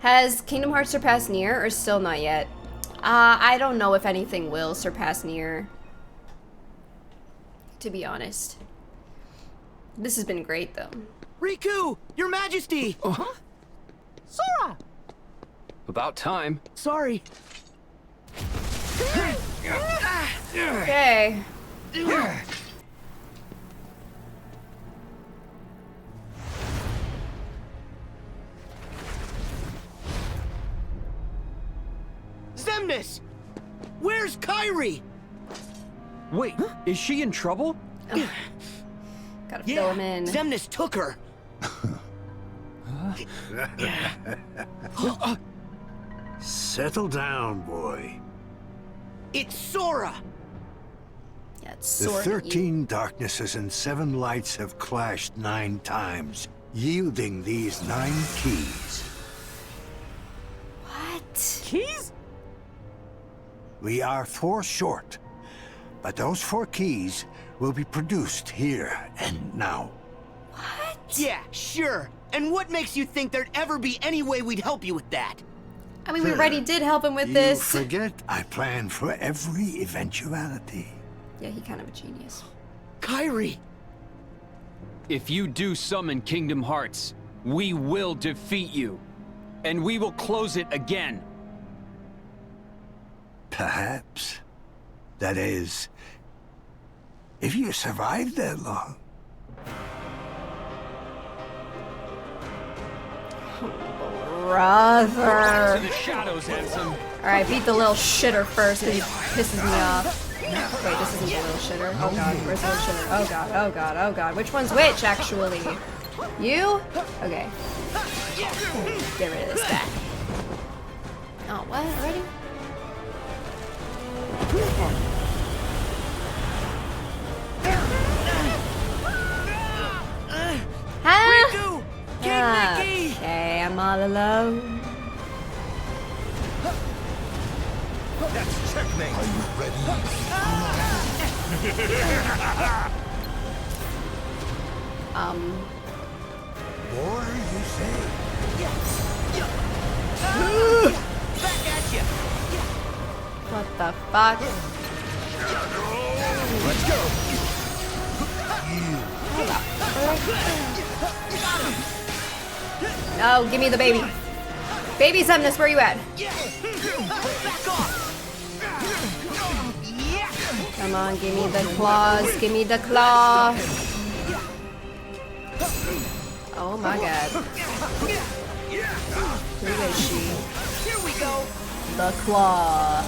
Has Kingdom Hearts surpassed Nier or still not yet? I don't know if anything will surpass Nier. To be honest. This has been great though. Riku! Your Majesty! Uh-huh. Sora! About time. Sorry. Okay. Xemnas! Where's Kairi? Wait, is she in trouble? Gotta fill him in. Xemnas took her. Settle down, boy. It's Sora! Yeah, it's The Sora. 13 darknesses and 7 lights have clashed 9 times, yielding these 9 keys. What? Keys? We are 4 short, but those 4 keys will be produced here and now. What? Yeah, sure. And what makes you think there'd ever be any way we'd help you with that? I mean, we already did help him with You this. forget I plan for every eventuality. Yeah, he kind of a genius. Kairi! If you do summon Kingdom Hearts, we will defeat you. And we will close it again. Perhaps. That is, if you survive that long. Brother. To the shadows, handsome. Alright, beat the little shitter first because he pisses me off. Wait, this isn't the little shitter. Oh god, where's the little shitter? Oh god, oh god, oh god. Which one's which, actually? You? Okay. Get rid of this guy. Oh, what? Already? Huh? Riku! King Mickey! Okay, I'm all alone. That's checkmate. Are you ready? More, you say? Back at you! What the fuck? Let's go. No, give me the baby. Baby Xemnas, where you at? Back off! Come on, give me the claws. Give me the claw. Oh my god. Who is she? Here we go! The claw.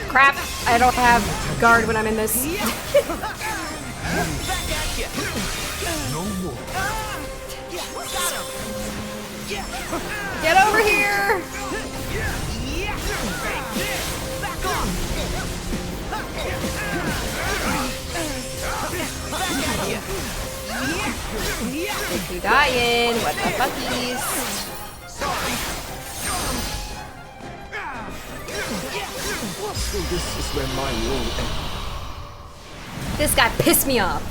Crap, I don't have guard when I'm in this. Back at you! No more. Get over here! Back off! Back at you! You dying. What the fuckies? So this is where my role ends. This guy pissed me off.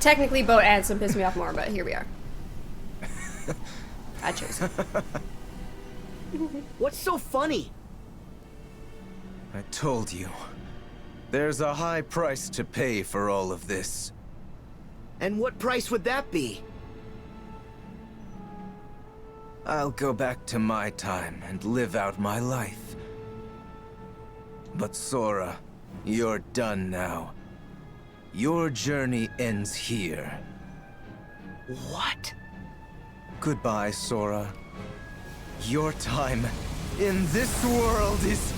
Technically, Boat Ansem pissed me off more, but here we are. I chose him. What's so funny? I told you. There's a high price to pay for all of this. And what price would that be? I'll go back to my time and live out my life. But Sora, you're done now. Your journey ends here. What? Goodbye, Sora. Your time in this world is...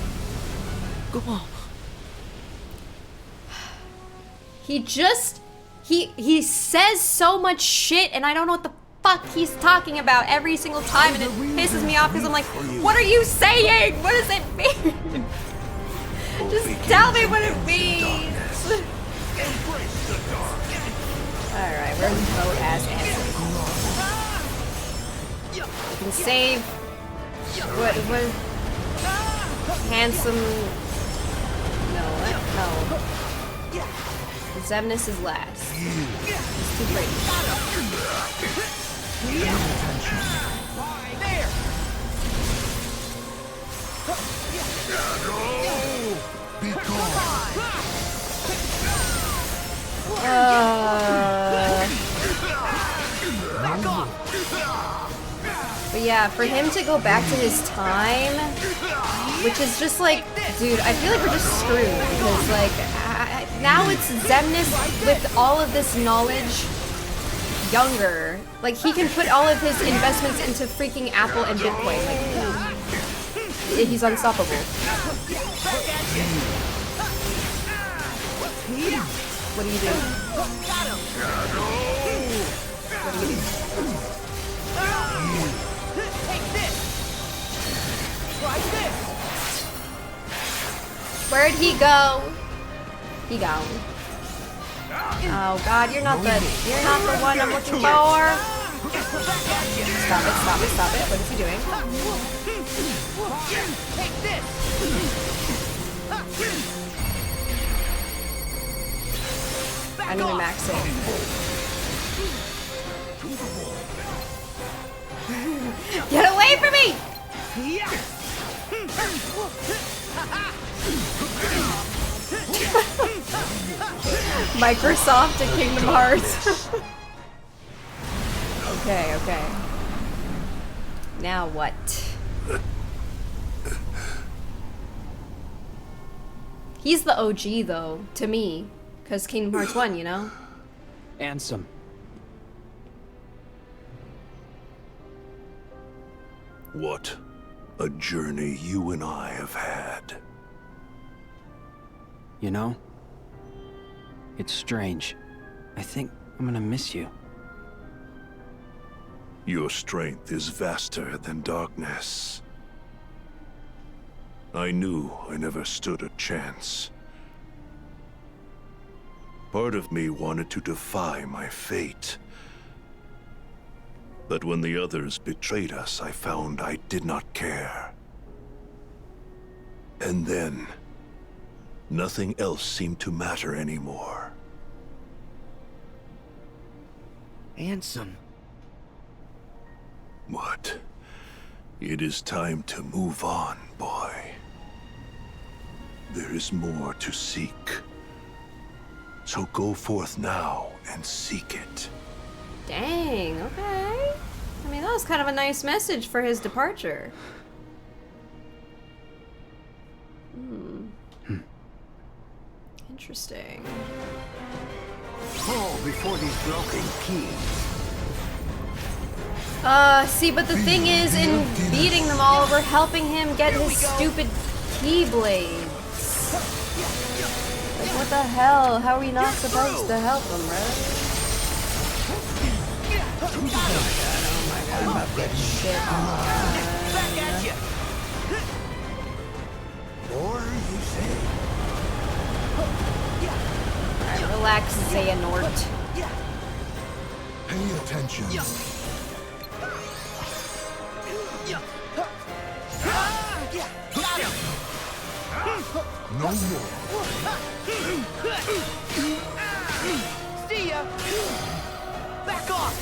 He says so much shit, and I don't know what the fuck he's talking about every single time, and it pisses me off because I'm like, what are you saying? What does it mean? Just tell me what it means. Alright, where's the boat ass answer? You can save. What? Handsome. No, what? No. Xemnas is last. It's too crazy. There! Be gone. But yeah, for him to go back to his time, which is just like, dude, I feel like we're just screwed because like now it's Xemnas with all of this knowledge younger. Like he can put all of his investments into freaking Apple and Bitcoin. Like he's unstoppable. What do you do? What do you do? Take this! Try this! Where'd he go? He gone. Oh God, you're not the one I'm looking for. Stop it, stop it, stop it. What is he doing? Take this! I didn't even max it. Get away from me! Microsoft and Kingdom Hearts. Okay, okay. Now what? He's the OG though, to me. Because Kingdom Hearts 1, you know? Ansem. What a journey you and I have had. You know? It's strange. I think I'm gonna miss you. Your strength is vaster than darkness. I knew I never stood a chance. Part of me wanted to defy my fate. But when the others betrayed us, I found I did not care. And then, nothing else seemed to matter anymore. Ansem. What? It is time to move on, boy. There is more to seek. So go forth now and seek it. Dang, okay. I mean, that was kind of a nice message for his departure. Interesting. Fall before these broken keys. See, but the thing is, in beating them all, we're helping him get his stupid keyblades. Like, what the hell? How are we not supposed to help him, bro? Oh my god, I'm about to get shit on. Back at you! Or you say. Alright, relax, Xehanort. Pay attention. No more. See ya! Back off!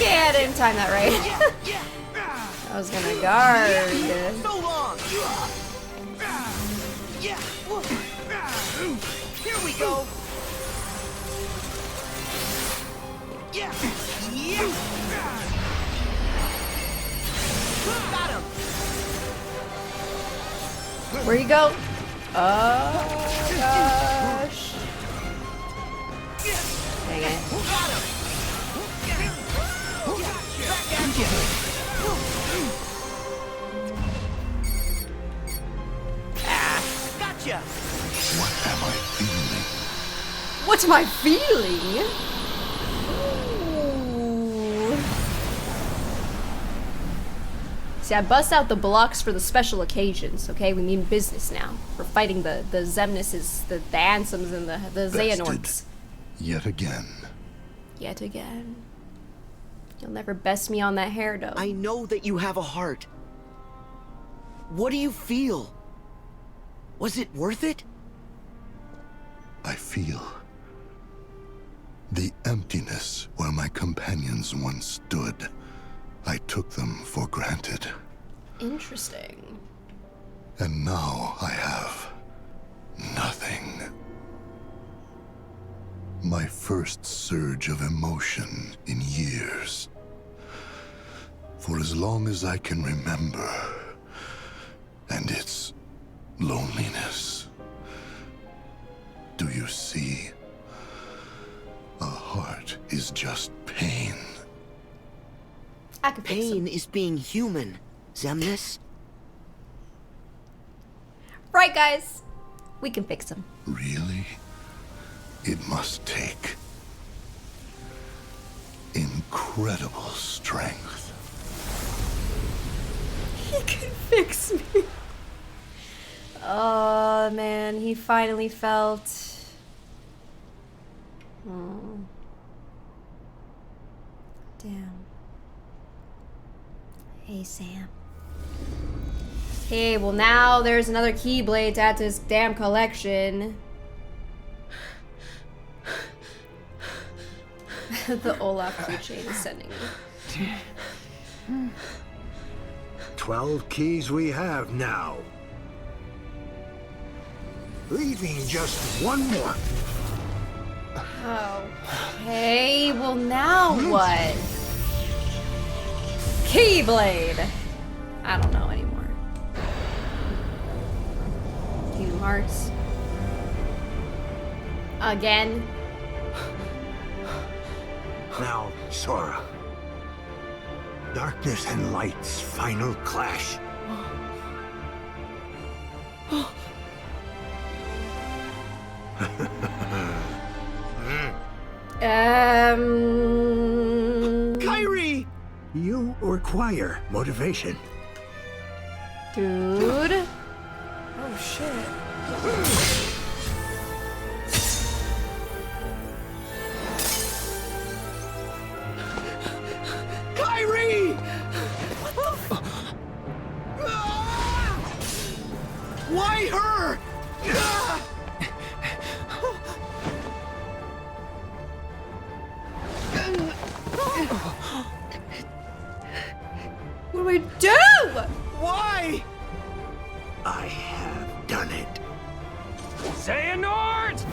I didn't time that right. I was gonna guard. So long! Here we go! Got him! Where you go? Oh gosh. Dang it. Got him! Back at you! Gotcha! What am I feeling? What am I feeling? Ooh. See, I bust out the blocks for the special occasions, okay? We mean business now. We're fighting the Xemnases, the Ansems, and the Xehanorts. Yet again. Yet again. You'll never best me on that hair, though. I know that you have a heart. What do you feel? Was it worth it? I feel the emptiness where my companions once stood. I took them for granted. Interesting. And now I have nothing. My first surge of emotion in years. For as long as I can remember. And it's loneliness. Do you see? A heart is just pain. I could fix him. Pain is being human, Xemnas. Right, guys? We can fix him. Really? It must take incredible strength. He can fix me. Oh, man. He finally felt... Oh. Damn. Hey, Sam. Okay, well now there's another Keyblade to add to his damn collection. The Olaf keychain is sending me. 12 keys we have now. Leaving just one more. Okay, well now what? Keyblade! I don't know anymore. Kingdom Hearts. Again. Now, Sora. Darkness and light's final clash. Kyrie! You require motivation. Dude. Oh shit. Kyrie! Why her? What do I do? Why? I have done it. Xehanort!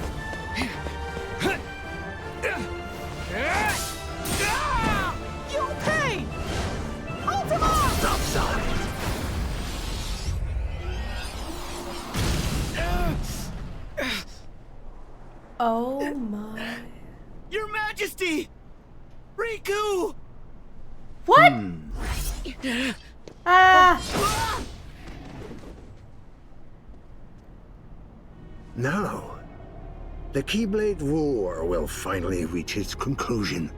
You okay? ULTIMA! Stop sign. Oh my. Your Majesty! Riku! What? Ah! Now, the Keyblade War will finally reach its conclusion.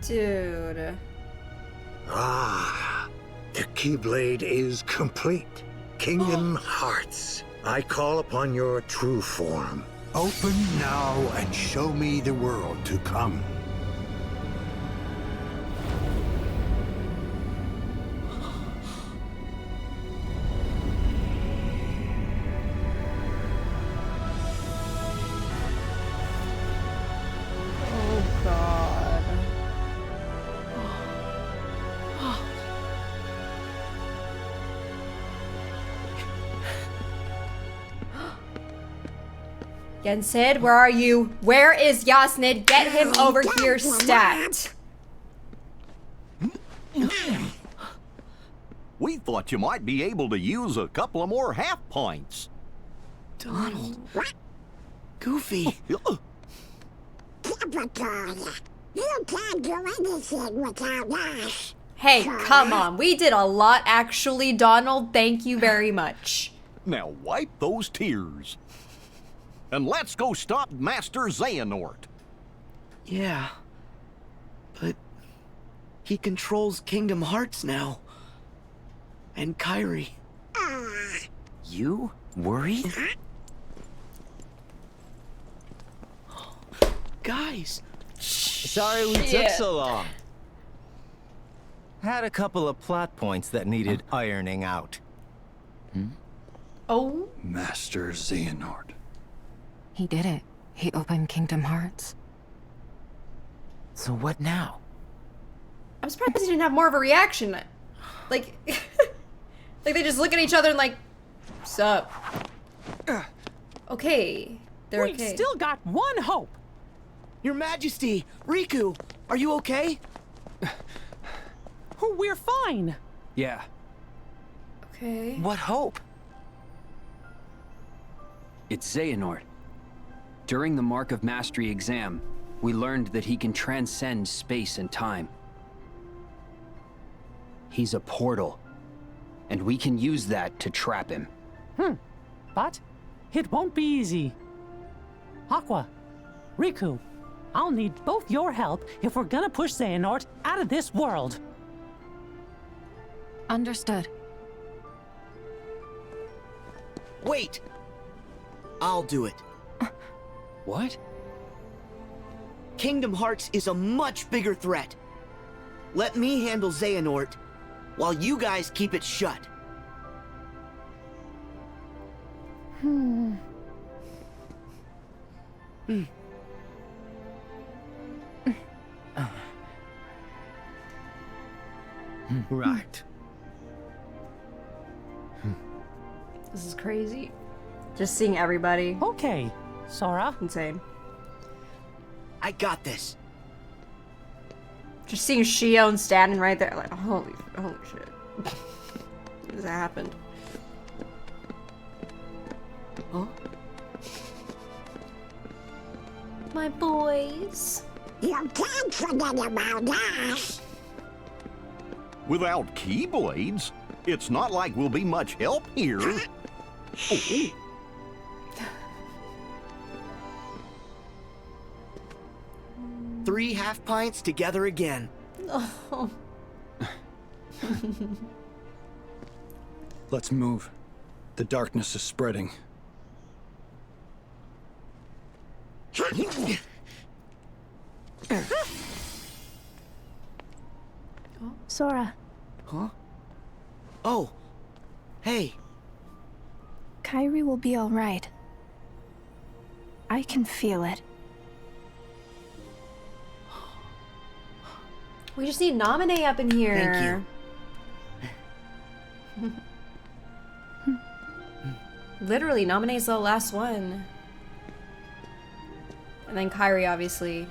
Dude. Ah, the Keyblade is complete. Kingdom Hearts, I call upon your true form. Open now and show me the world to come. Oh god. Yensid, where are you? Where is Yasnid? Get him over here stat. We thought you might be able to use a couple of more half pints. Donald. Goofy. You can't do anything without us. Hey, come on. We did a lot actually, Donald. Thank you very much. Now wipe those tears. And let's go stop Master Xehanort. Yeah. But he controls Kingdom Hearts now. And Kyrie. You worried? Guys, Sorry we took so long. Had a couple of plot points that needed ironing out. Oh. Master Xehanort. He did it. He opened Kingdom Hearts. So what now? I'm surprised he didn't have more of a reaction. Like, like they just look at each other and like, sup? Okay, they're We've okay. still got one hope. Your Majesty, Riku, are you okay? We're fine. Yeah. Okay. What hope? It's Xehanort. During the Mark of Mastery exam, we learned that he can transcend space and time. He's a portal, and we can use that to trap him. But it won't be easy. Aqua, Riku, I'll need both your help if we're gonna push Xehanort out of this world. Understood. Wait! I'll do it. What? Kingdom Hearts is a much bigger threat. Let me handle Xehanort, while you guys keep it shut. Right. This is crazy. Just seeing everybody. Okay, Sora. Insane. I got this. Just seeing Shion standing right there, like, holy shit. This happened. Huh? My boys. You can't forget about us. Without Keyblades, it's not like we'll be much help here. Oh. 3 half pints together again. Oh. Let's move. The darkness is spreading. Sora. Huh? Oh. Hey. Kyrie will be all right. I can feel it. We just need Nominee up in here. Thank you. Literally, Nominee's the last one. And then Kyrie, obviously.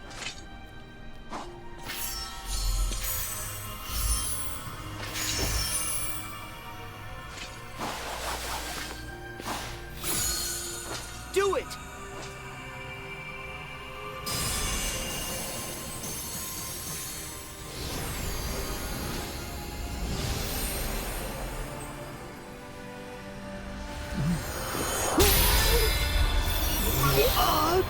Do it! What?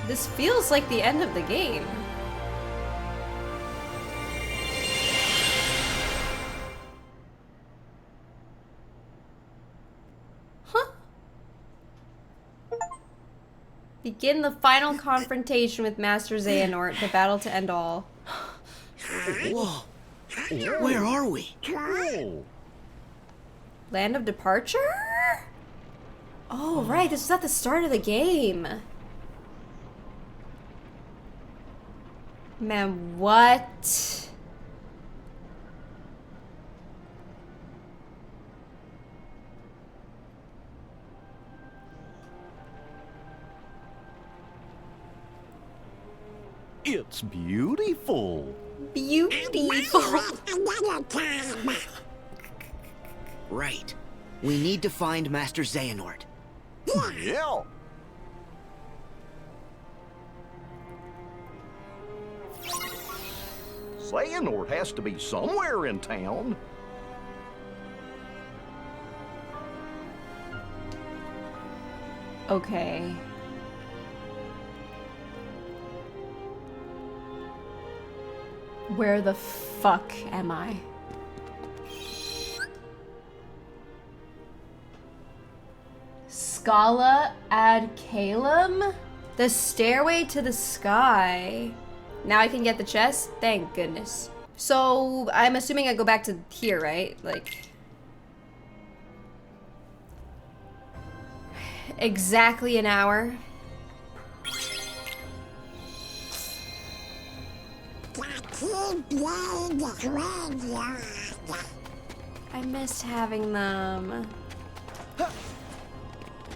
This feels like the end of the game. Huh? Begin the final confrontation with Master Xehanort, the battle to end all. Whoa. Where are we? Land of Departure? Oh, right. This was at the start of the game. Man, what? It's beautiful. Beautiful. Another time. Right. We need to find Master Xehanort. Yeah. Xehanort has to be somewhere in town. Okay. Where the fuck am I? Scala ad Caelum? The stairway to the sky. Now I can get the chest? Thank goodness. So, I'm assuming I go back to here, right? Like... exactly an hour. I missed having them.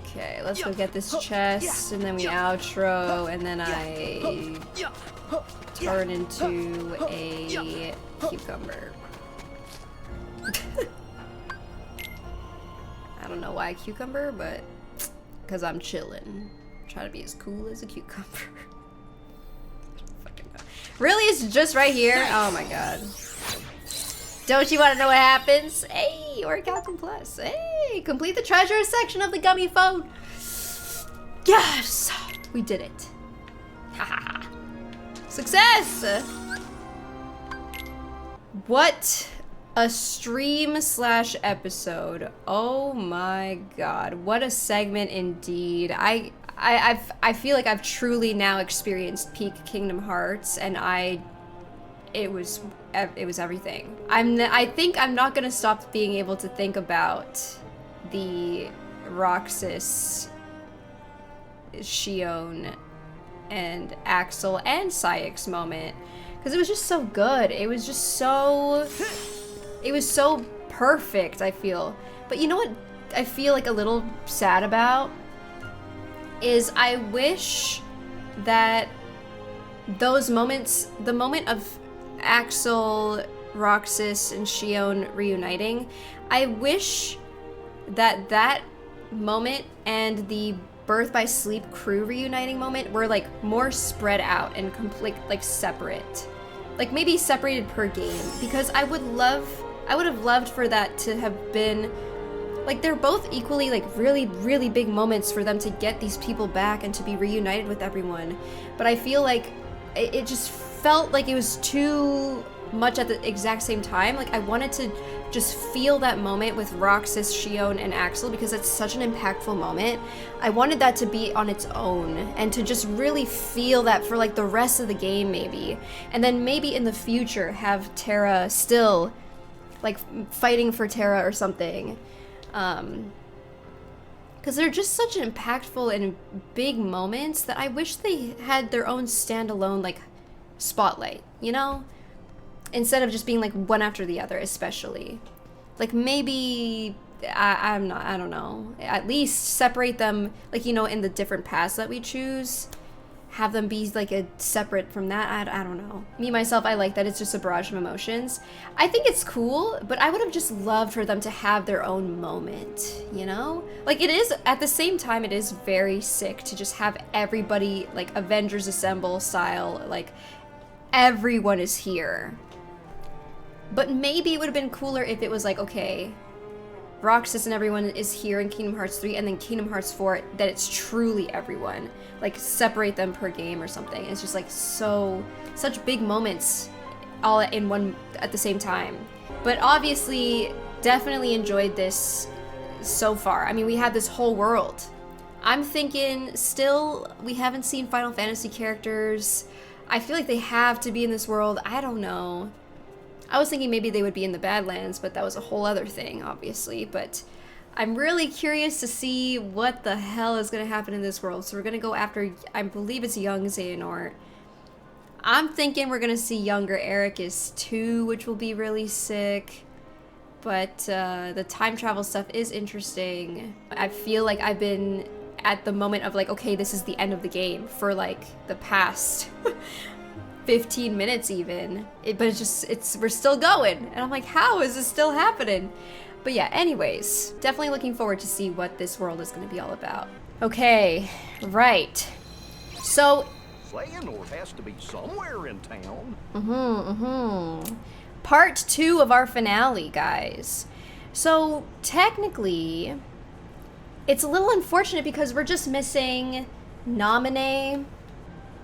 Okay, let's go get this chest, and then we outro, and then I turn into a cucumber. I don't know why a cucumber, but because I'm chillin'. Try to be as cool as a cucumber. Really? It's just right here? Oh my god. Don't you want to know what happens? Hey, or Calcum Plus. Hey, complete the treasure section of the gummy phone. Yes! We did it. Haha. Success! What a stream / episode. Oh my god. What a segment indeed. I feel like I've truly now experienced peak Kingdom Hearts, and it was everything. I think I'm not gonna stop being able to think about the Roxas, Xion, and Axel and Sayek's moment, because it was just so good. It was just so... it was so perfect, I feel. But you know what I feel like a little sad about? Is I wish that those moments, the moment of Axel, Roxas, and Xion reuniting, I wish that that moment and the Birth by Sleep crew reuniting moment were like more spread out and complete, like separate. Like maybe separated per game, because I would have loved for that to have been like, they're both equally like really, really big moments for them to get these people back and to be reunited with everyone. But I feel like it just felt like it was too much at the exact same time. Like I wanted to just feel that moment with Roxas, Xion, and Axel, because it's such an impactful moment. I wanted that to be on its own and to just really feel that for like the rest of the game maybe. And then maybe in the future have Terra still like fighting for Terra or something. Because they're just such impactful and big moments that I wish they had their own standalone like spotlight, you know? Instead of just being like one after the other, especially. Like maybe, I don't know. At least separate them, like, you know, in the different paths that we choose. Have them be like a separate from that. I don't know. Me, myself, I like that it's just a barrage of emotions. I think it's cool, but I would have just loved for them to have their own moment, you know? Like it is, at the same time, it is very sick to just have everybody, like Avengers Assemble style, like everyone is here. But maybe it would have been cooler if it was like, okay, Roxas and everyone is here in Kingdom Hearts 3, and then Kingdom Hearts 4, that it's truly everyone. Like, separate them per game or something. It's just like such big moments all in one at the same time. But obviously, definitely enjoyed this so far. I mean, we have this whole world. I'm thinking still, we haven't seen Final Fantasy characters. I feel like they have to be in this world. I don't know. I was thinking maybe they would be in the Badlands, but that was a whole other thing, obviously. But I'm really curious to see what the hell is going to happen in this world. So we're going to go after, I believe it's young Xehanort. I'm thinking we're going to see younger Ericus too, which will be really sick. But the time travel stuff is interesting. I feel like I've been at the moment of like, okay, this is the end of the game for like the past 15 minutes even. But it's just, we're still going. And I'm like, how is this still happening? But yeah, anyways, definitely looking forward to see what this world is going to be all about. Okay, right. So Xehanort has to be somewhere in town. Part 2 of our finale, guys. So, technically, it's a little unfortunate because we're just missing Naminé,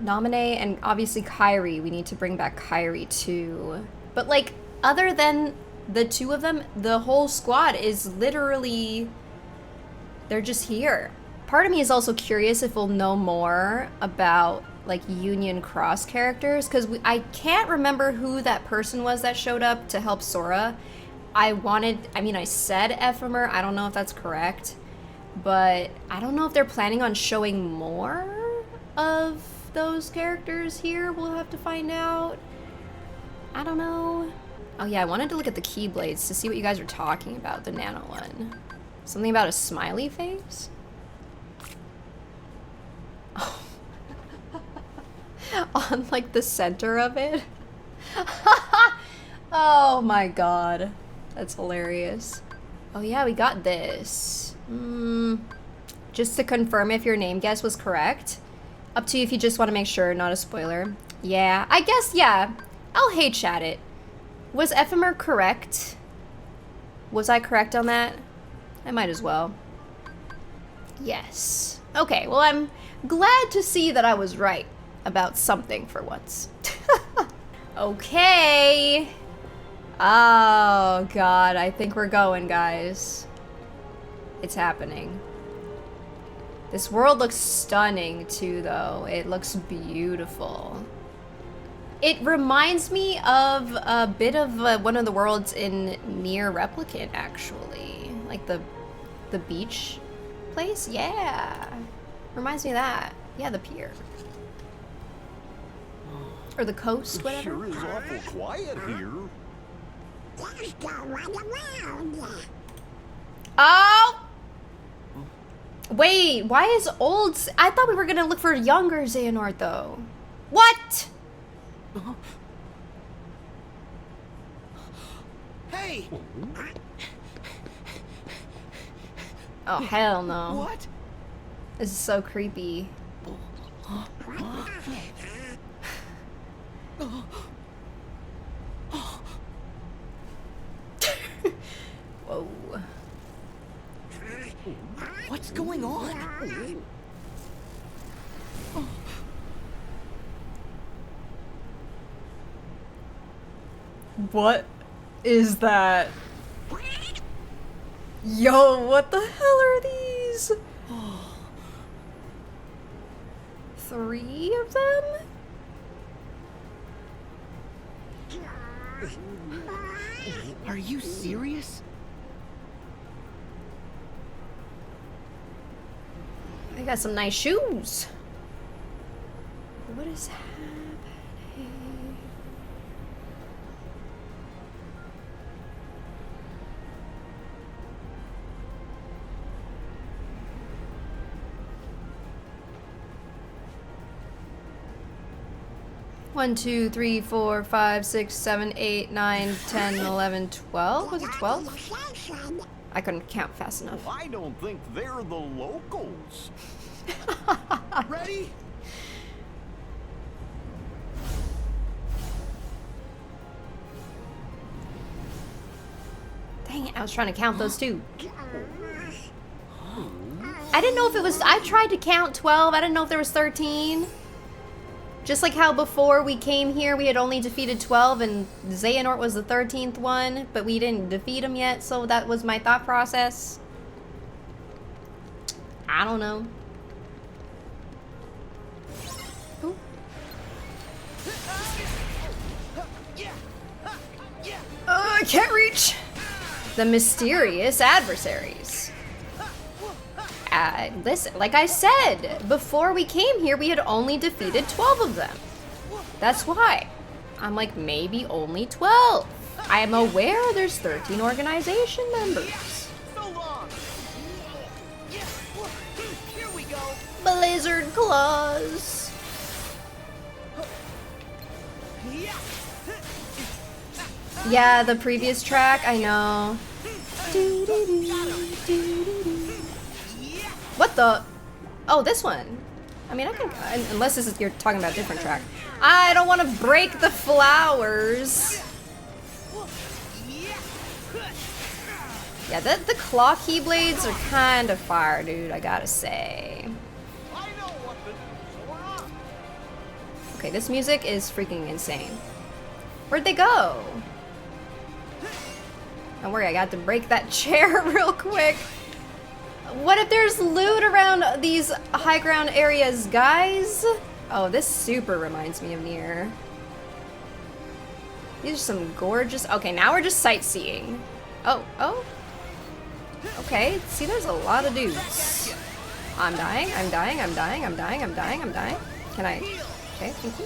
and obviously Kairi. We need to bring back Kairi too. But like, other than the two of them, the whole squad is literally, they're just here. Part of me is also curious if we'll know more about like Union Cross characters, because I can't remember who that person was that showed up to help Sora. I said Ephemer, I don't know if that's correct, but I don't know if they're planning on showing more of those characters here. We'll have to find out. I don't know. Oh yeah, I wanted to look at the Keyblades to see what you guys were talking about, the nano one. Something about a smiley face? Oh. On like the center of it? Oh my god. That's hilarious. Oh yeah, we got this. Just to confirm if your name guess was correct. Up to you if you just want to make sure, not a spoiler. Yeah, I guess, yeah. I'll hate chat it. Was Ephemer correct? Was I correct on that? I might as well. Yes. Okay, well, I'm glad to see that I was right about something for once. Okay. Oh, God. I think we're going, guys. It's happening. This world looks stunning, too, though. It looks beautiful. It reminds me of a bit of one of the worlds in Nier Replicant, actually. Like the beach place? Yeah. Reminds me of that. Yeah, the pier. Or the coast, whatever. Sure is awful quiet here. Just go run around. Oh! Wait, why is old... I thought we were gonna look for younger Xehanort, though. What? Hey! Oh, hell no. What? This is so creepy. Whoa. What's going on? What is that? Yo, what the hell are these? 3 of them? Are you serious? They got some nice shoes. What is happening? 1, 2, 3, 4, 5, 6, 7, 8, 9, 10, 11, 12? Was it 12? I couldn't count fast enough. I don't think they're the locals. Ready? Dang it, I was trying to count those too. I didn't know if it was... I tried to count 12. I didn't know if there was 13. Just like how before we came here, we had only defeated 12 and Xehanort was the 13th one, but we didn't defeat him yet, so that was my thought process. I don't know. Ooh. I can't reach! The mysterious adversaries. Listen, like I said, before we came here, we had only defeated 12 of them. That's why. I'm like, maybe only 12. I am aware there's 13 organization members. Here we go. Blizzard claws. Yeah, the previous track, I know. What the? Oh, this one. I mean, I can, unless this is, you're talking about a different track. I don't want to break the flowers. Yeah, the claw keyblades are kind of fire, dude, I gotta say. Okay, this music is freaking insane. Where'd they go? Don't worry, I got to break that chair real quick. What if there's loot around these high ground areas, guys? Oh, this super reminds me of Nier. These are some gorgeous... Okay, now we're just sightseeing. Oh. Okay, see, there's a lot of dudes. I'm dying. Can I... Okay, thank you.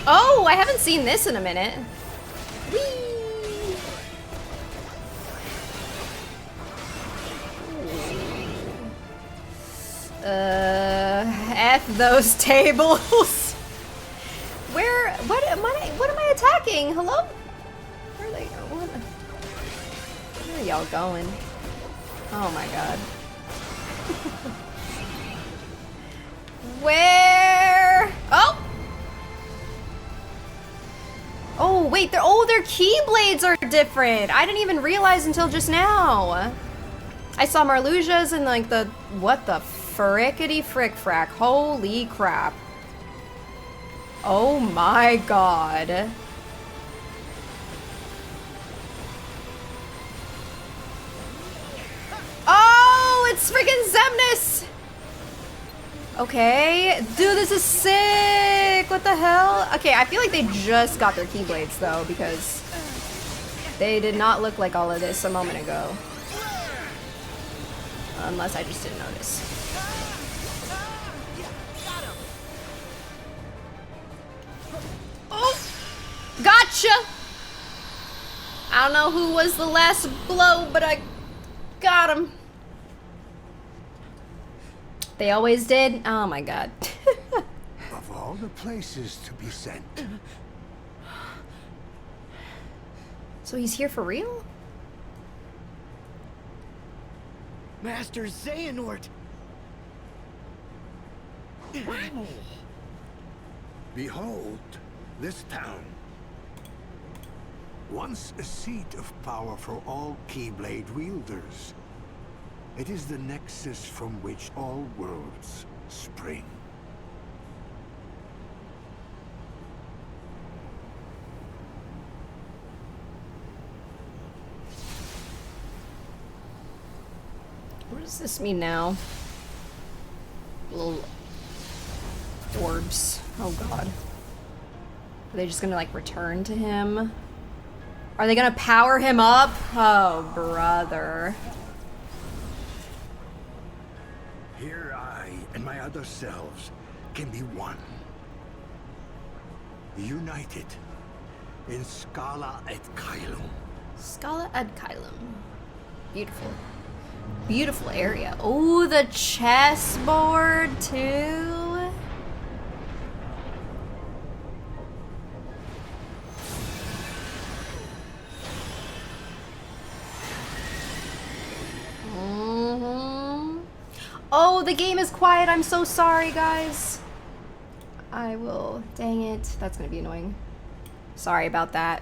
Oh, I haven't seen this in a minute. Whee! F those tables. Where, what am I attacking? Hello? Where are they going? Where are y'all going? Oh my god. Where? Oh! Oh, wait, their keyblades are different. I didn't even realize until just now. I saw Marluxia's and like the, what the frickety frick frack. Holy crap. Oh my god. Oh, it's freaking Xemnas! Okay, dude, this is sick! What the hell? Okay, I feel like they just got their keyblades though, because they did not look like all of this a moment ago. Unless I just didn't notice. Oh! Gotcha! I don't know who was the last blow, but I got him. They always did? Oh my god. Of all the places to be sent. So he's here for real? Master Xehanort! Behold, this town. Once a seat of power for all Keyblade wielders. It is the nexus from which all worlds spring. What does this mean now? Little orbs. Oh god. Are they just gonna like return to him? Are they gonna power him up? Oh, brother. Here I and my other selves can be one. United in Scala at Caelum. Scala at Caelum. Beautiful. Beautiful area. Oh, the chessboard too. Oh, the game is quiet. I'm so sorry, guys. I will. Dang it. That's gonna be annoying. Sorry about that.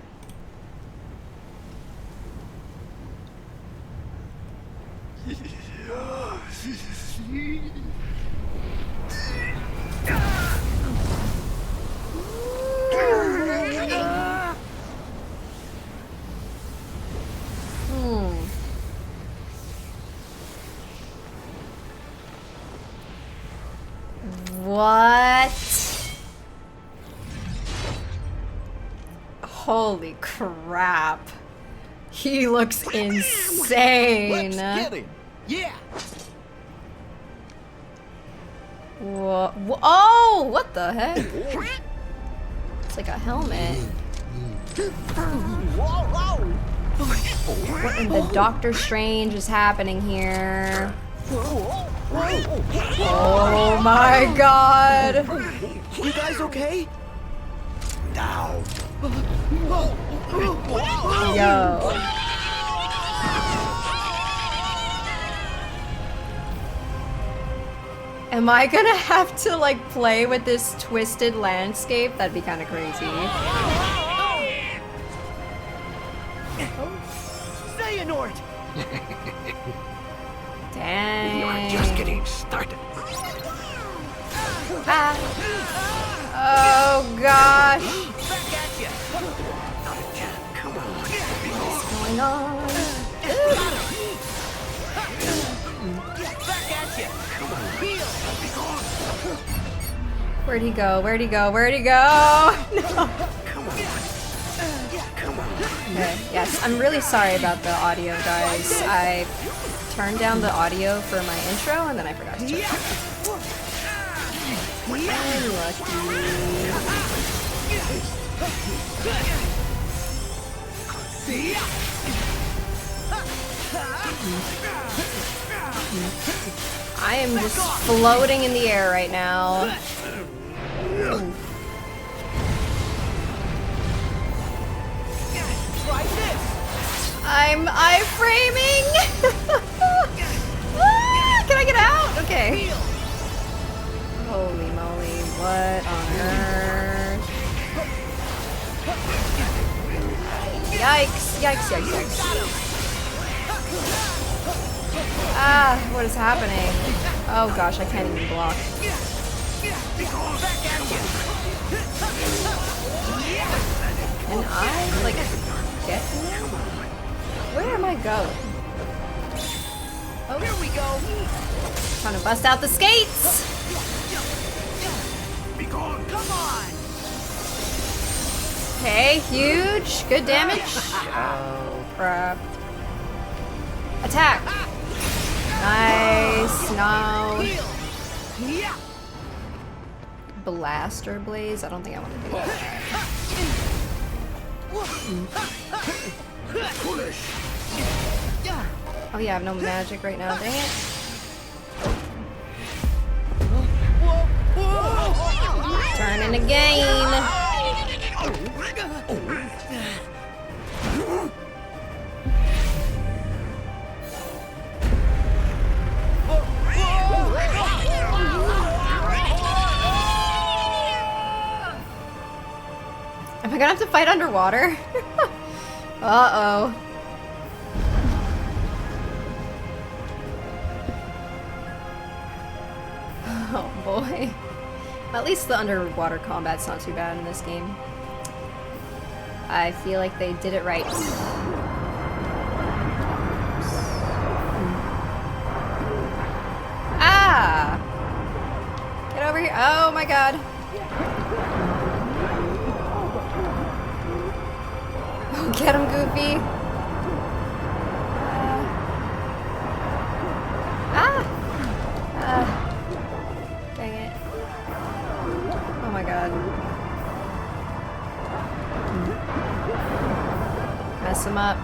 What? Holy crap. He looks insane. Let's get him. Yeah. Whoa. Oh, what the heck? It's like a helmet. What in the Doctor Strange is happening here? Oh my god! You guys okay? Now. Yo. Am I gonna have to like play with this twisted landscape? That'd be kind of crazy. Xehanort! Dang. You're just getting started. Ah. Oh gosh. Back at you! Not a chance. Come on. What's going on? Back at you! Heal! Where'd he go? Where'd he go? Where'd he go? No. Come on. Come on. Okay, yes, I'm really sorry about the audio, guys. I turned down the audio for my intro and then I forgot to turn it on. I am just floating in the air right now. Try this! I'm iframing! Ah, can I get out? Okay. Holy moly, what on earth? Yikes, yikes, yikes, yikes. Ah, what is happening? Oh gosh, I can't even block. Can I, like, get him? Where am I going? Oh, here we go! Trying to bust out the skates! Be gone! Come on! Okay, huge. Good damage. Oh, crap. Attack! Nice. No. Blaster Blaze? I don't think I want to do that. Oh yeah, I have no magic right now, dang it. Turning again. Am I gonna have to fight underwater? Uh-oh. Oh boy. At least the underwater combat's not too bad in this game. I feel like they did it right. Ah! Get over here. Oh my god. Get him, Goofy. Dang it. Oh my god. Mess him up.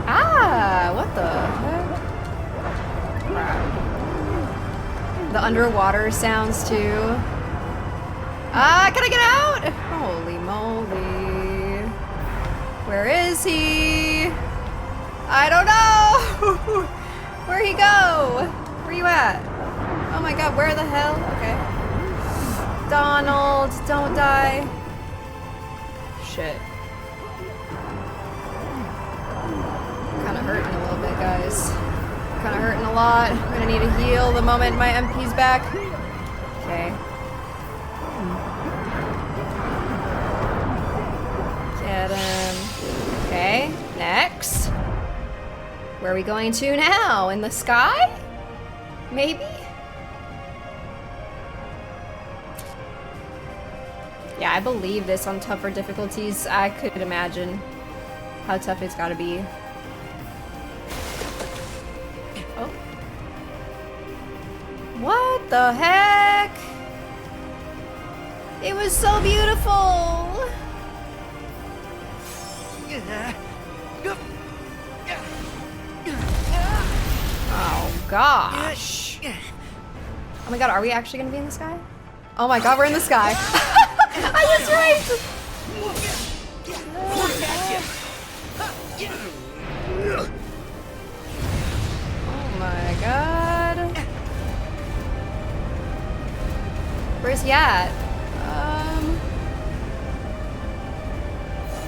Ah! What the heck? Crap. The underwater sounds too. Ah, can I get out? Holy moly. Where is he? I don't know. Where'd he go? Where you at? Oh my god, where the hell? Okay. Donald, don't die. Shit. Kinda hurting a little bit, guys. Kinda hurting a lot. I'm gonna need a heal the moment my MP's back. Okay. Get him. Okay, next. Where are we going to now? In the sky? Maybe? Yeah, I believe this on tougher difficulties. I could imagine how tough it's gotta be. Oh. What the heck? It was so beautiful! Oh gosh. Oh my god, are we actually gonna be in the sky? Oh my god, we're in the sky. I was right! god. Where's he at?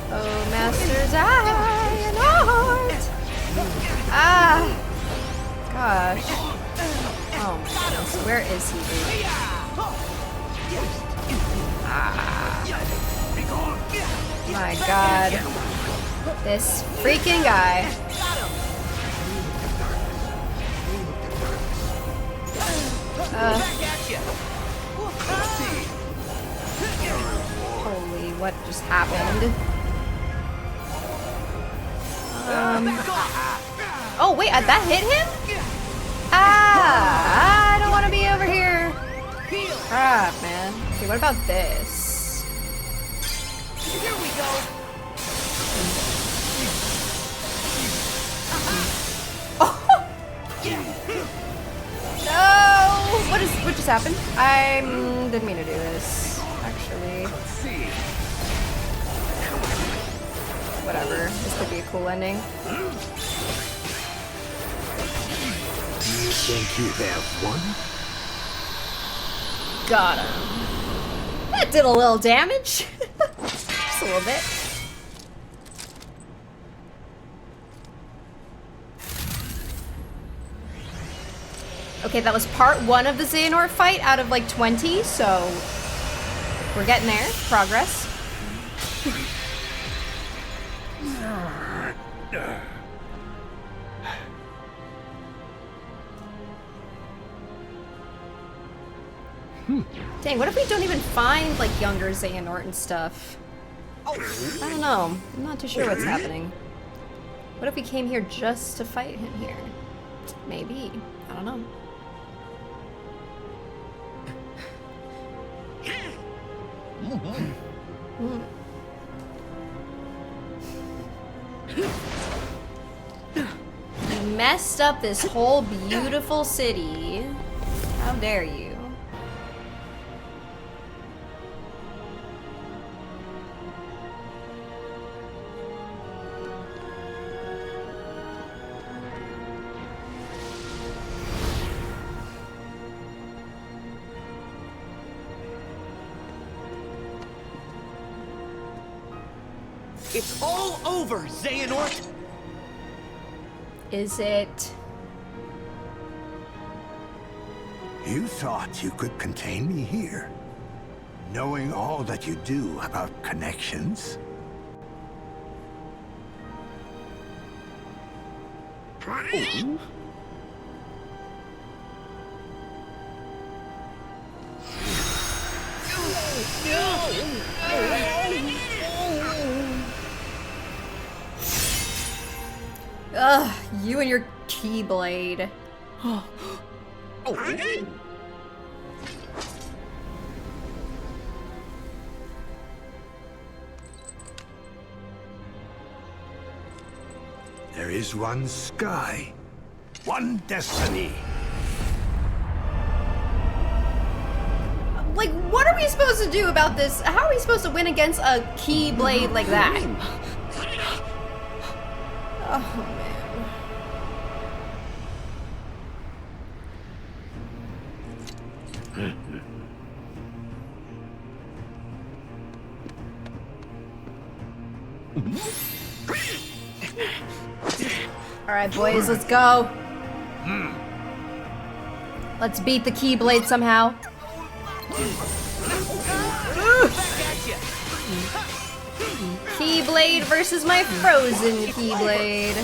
Oh, Master Xehanort! Ah! Gosh. Oh my goodness, where is he? Ah. My god. This freaking guy. Holy, what just happened? Oh wait, that hit him? Ah, I don't want to be over here. Crap, man. Okay, what about this? Here we go. No! What just happened? I didn't mean to do this, actually. Whatever. This could be a cool ending. You think you have won? Got him. That did a little damage. Just a little bit. Okay, that was part 1 of the Xehanort fight out of like 20, so we're getting there. Progress. Dang, what if we don't even find like younger Xehanort and stuff? I don't know. I'm not too sure what's happening. What if we came here just to fight him here? Maybe. I don't know. You messed up this whole beautiful city. How dare you? It's all over, Xehanort! Is it? You thought you could contain me here, knowing all that you do about connections? Oh. Ugh, you and your keyblade. There is one sky, one destiny. Like, what are we supposed to do about this? How are we supposed to win against a keyblade like that? Oh, man. Alright, boys, let's go. Let's beat the keyblade somehow. Keyblade versus my frozen keyblade.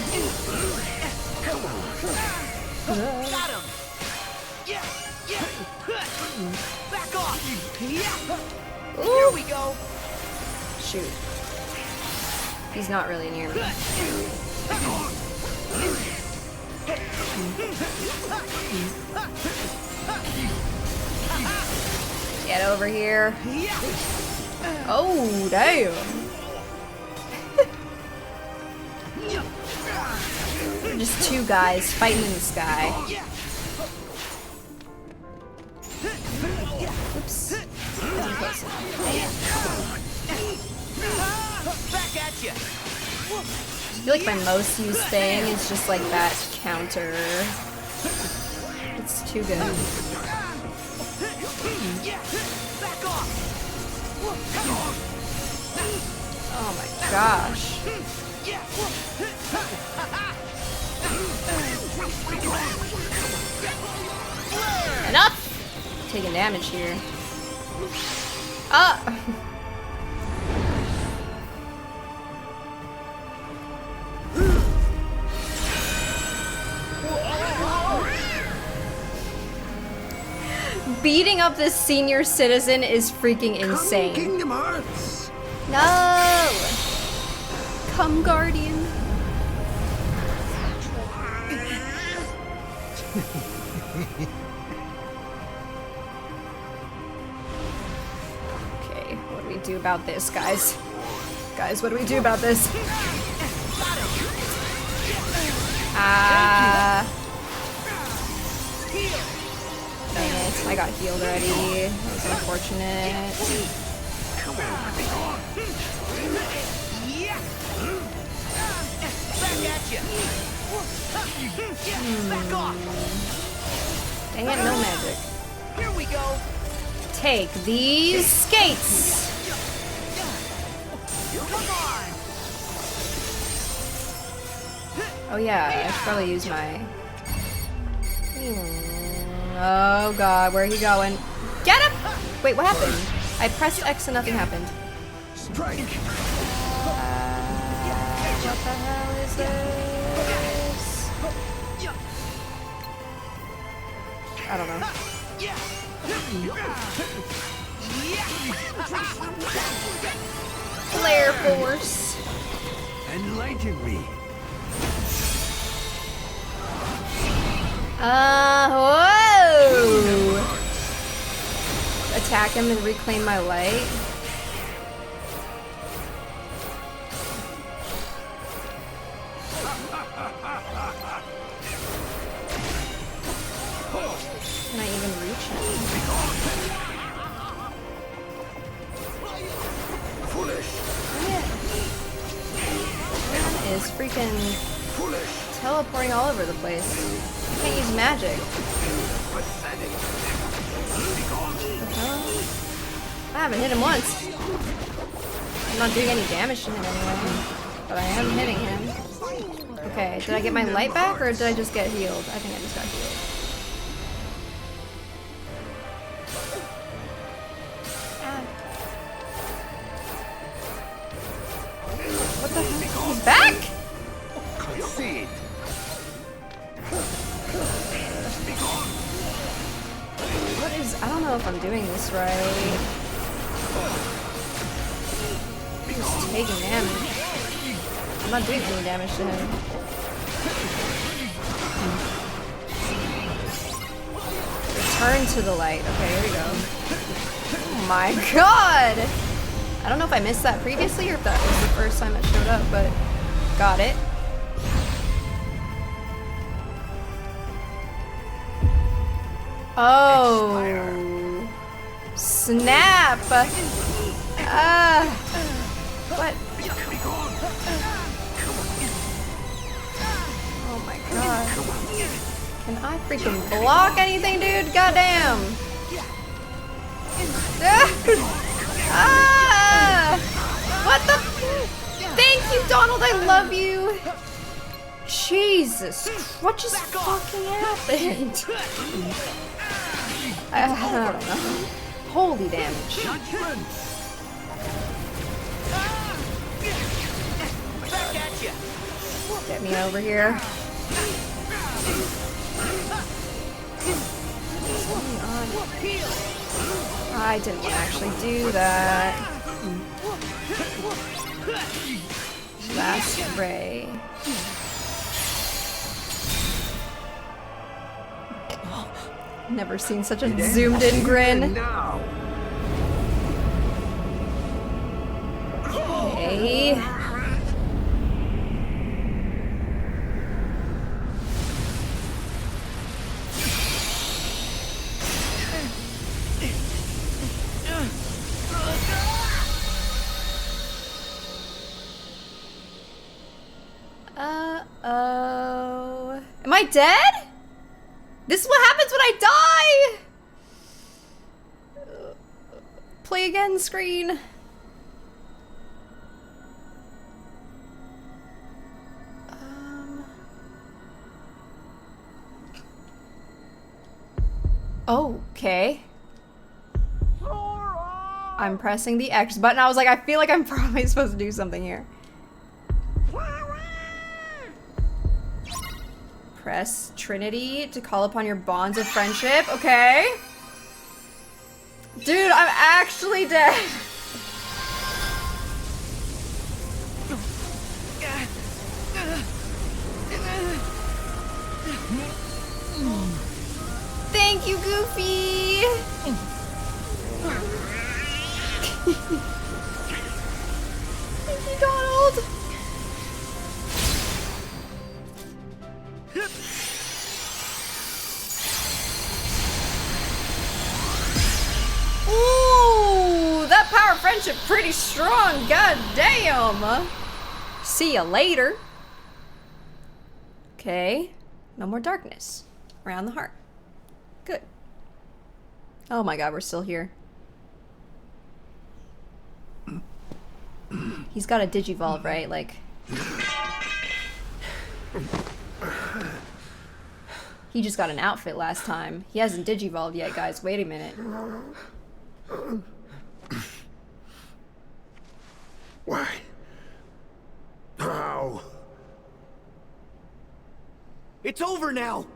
Got him! Back off! Here we go! Shoot. He's not really near me. Get over here. Oh, damn. Just two guys fighting in the sky. Oops. Wasn't close enough. Back at you! I feel like my most used thing is just like that counter too good. Oh my gosh. Enough! Taking damage here. Ah! Beating up this senior citizen is freaking insane. Come, Kingdom Hearts! No! Come, Guardian. Okay, what do we do about this, guys? Guys, what do we do about this? Dang it, I got healed already. That was unfortunate. Dang it, no magic. Here we go. Take these skates. Oh yeah, I should probably use my... Oh god, where are he going? Get him! Wait, what happened? I pressed X and nothing happened. Strike! What the hell is this? I don't know. Flare force. Enlighten me. Whoa! Attack him and reclaim my light. Can I even reach him? Man is freaking teleporting all over the place. I can't use magic. What the hell? I haven't hit him once. I'm not doing any damage to him anyway, but I am hitting him. Okay, did I get my light back or did I just get healed? I think I just got healed. What the heck? He's back? Concede. What is... I don't know if I'm doing this right. He's taking damage. I'm not doing any damage to him. Return to the light. Okay, here we go. Oh my god! I don't know if I missed that previously or if that was the first time it showed up, but got it. Oh, snap! What? Oh my god. Can I freaking block anything, dude? Goddamn! What the? Thank you, Donald. I love you. Jesus, what just fucking happened? I don't know. Holy damage. Get me over here. I didn't actually do that. Last ray. Never seen such a zoomed in grin. Okay. Uh-oh. Am I dead? This is what happens when I again screen. Okay. I'm pressing the X button. I was like, I feel like I'm probably supposed to do something here. Press Trinity to call upon your bonds of friendship. Okay. Dude, I'm actually dead. Thank you, Goofy. Thank you, Donald. Ooh, that power of friendship pretty strong. God damn. See ya later. Okay. No more darkness around the heart. Good. Oh my god, we're still here. He's got a digivolve, right? Like... He just got an outfit last time. He hasn't digivolved yet, guys. Wait a minute. Why? How? It's over now!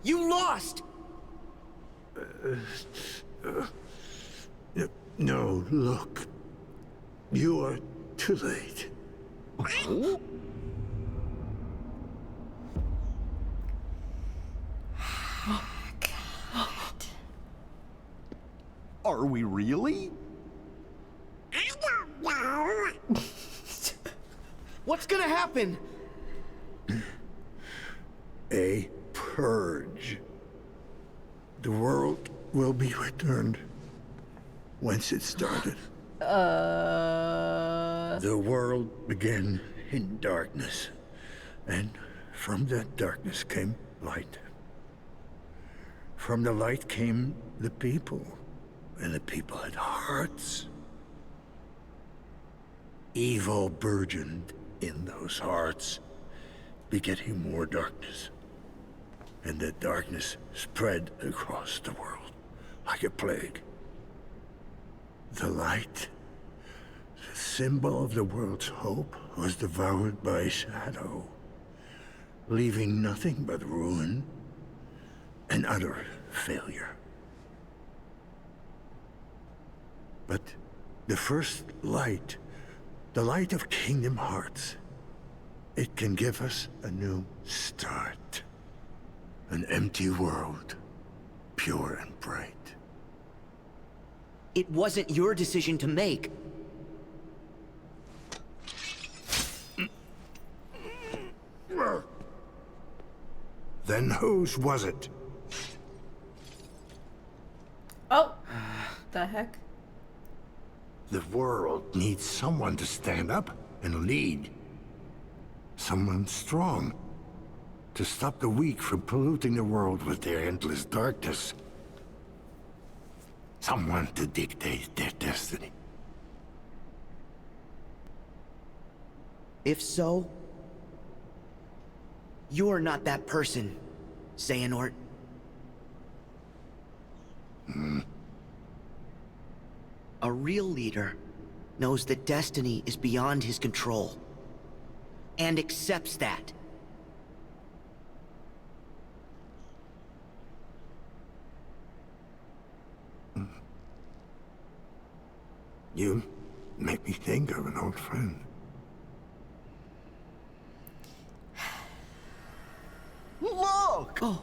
You lost! No, look. You are too late. Are we really? I don't know. What's gonna happen? A purge. The world will be returned whence it started. The world began in darkness, and from that darkness came light. From the light came the people, and the people had hearts. Evil burgeoned in those hearts, begetting more darkness. And the darkness spread across the world like a plague. The light, the symbol of the world's hope, was devoured by shadow, leaving nothing but ruin and utter failure. But the first light, the light of Kingdom Hearts, it can give us a new start. An empty world, pure and bright. It wasn't your decision to make. Then whose was it? Oh, the heck? The world needs someone to stand up and lead. Someone strong. To stop the weak from polluting the world with their endless darkness. Someone to dictate their destiny. If so, you're not that person, Xehanort. A real leader knows that destiny is beyond his control, and accepts that. You make me think of an old friend. Look! Oh.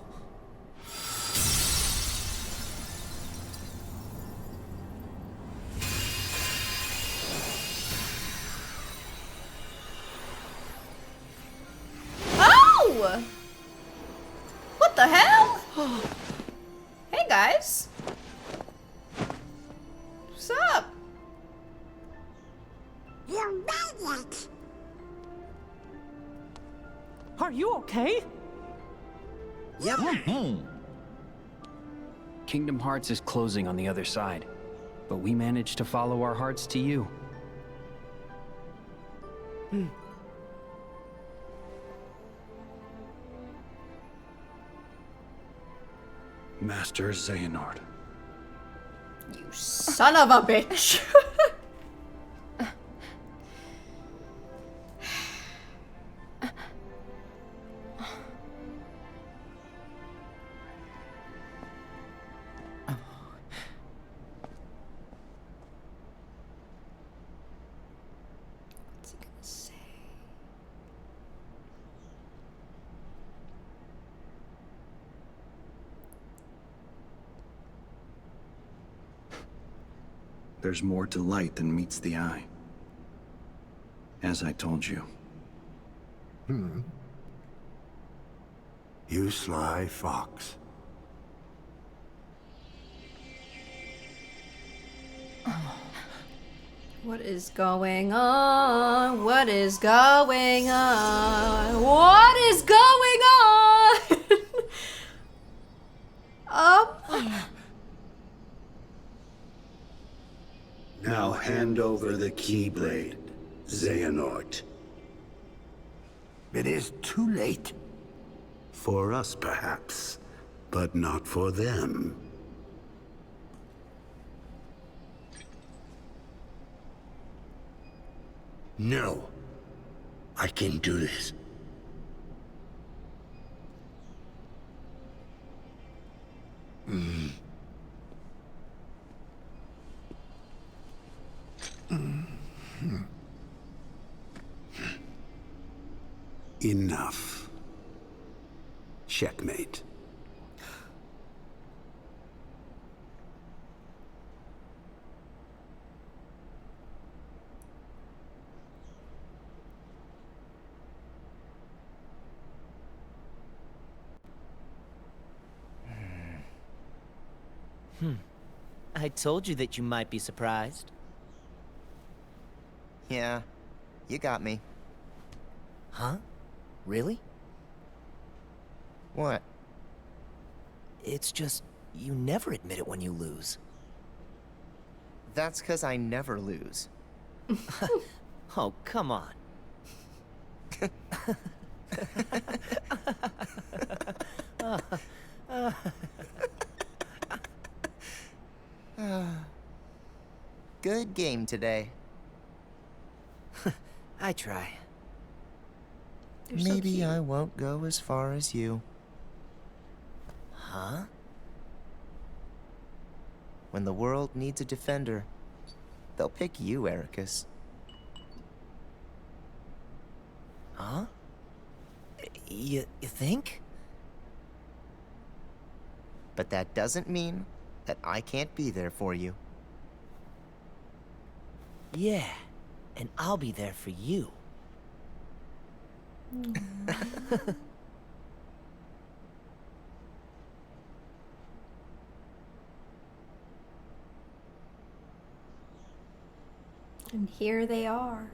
Oh! What the hell? Hey guys. What's up? You made it. Are you okay? Yep. Kingdom Hearts is closing on the other side, but we managed to follow our hearts to you. Master Xehanort. You son of a bitch! What's he gonna say? There's more to light than meets the eye. As I told you. You sly fox. What is going on? What is going on? What is going on? Now hand over the Keyblade, Xehanort. It is too late. For us, perhaps, but not for them. No. I can do this. Enough. Checkmate. I told you that you might be surprised. Yeah, you got me. Huh? Really? What? It's just, you never admit it when you lose. That's 'cause I never lose. Oh, come on. Good game today. I try. Maybe I won't go as far as you. Huh? When the world needs a defender, they'll pick you, Ericus. Huh? You think? But that doesn't mean that I can't be there for you. Yeah, and I'll be there for you. And here they are.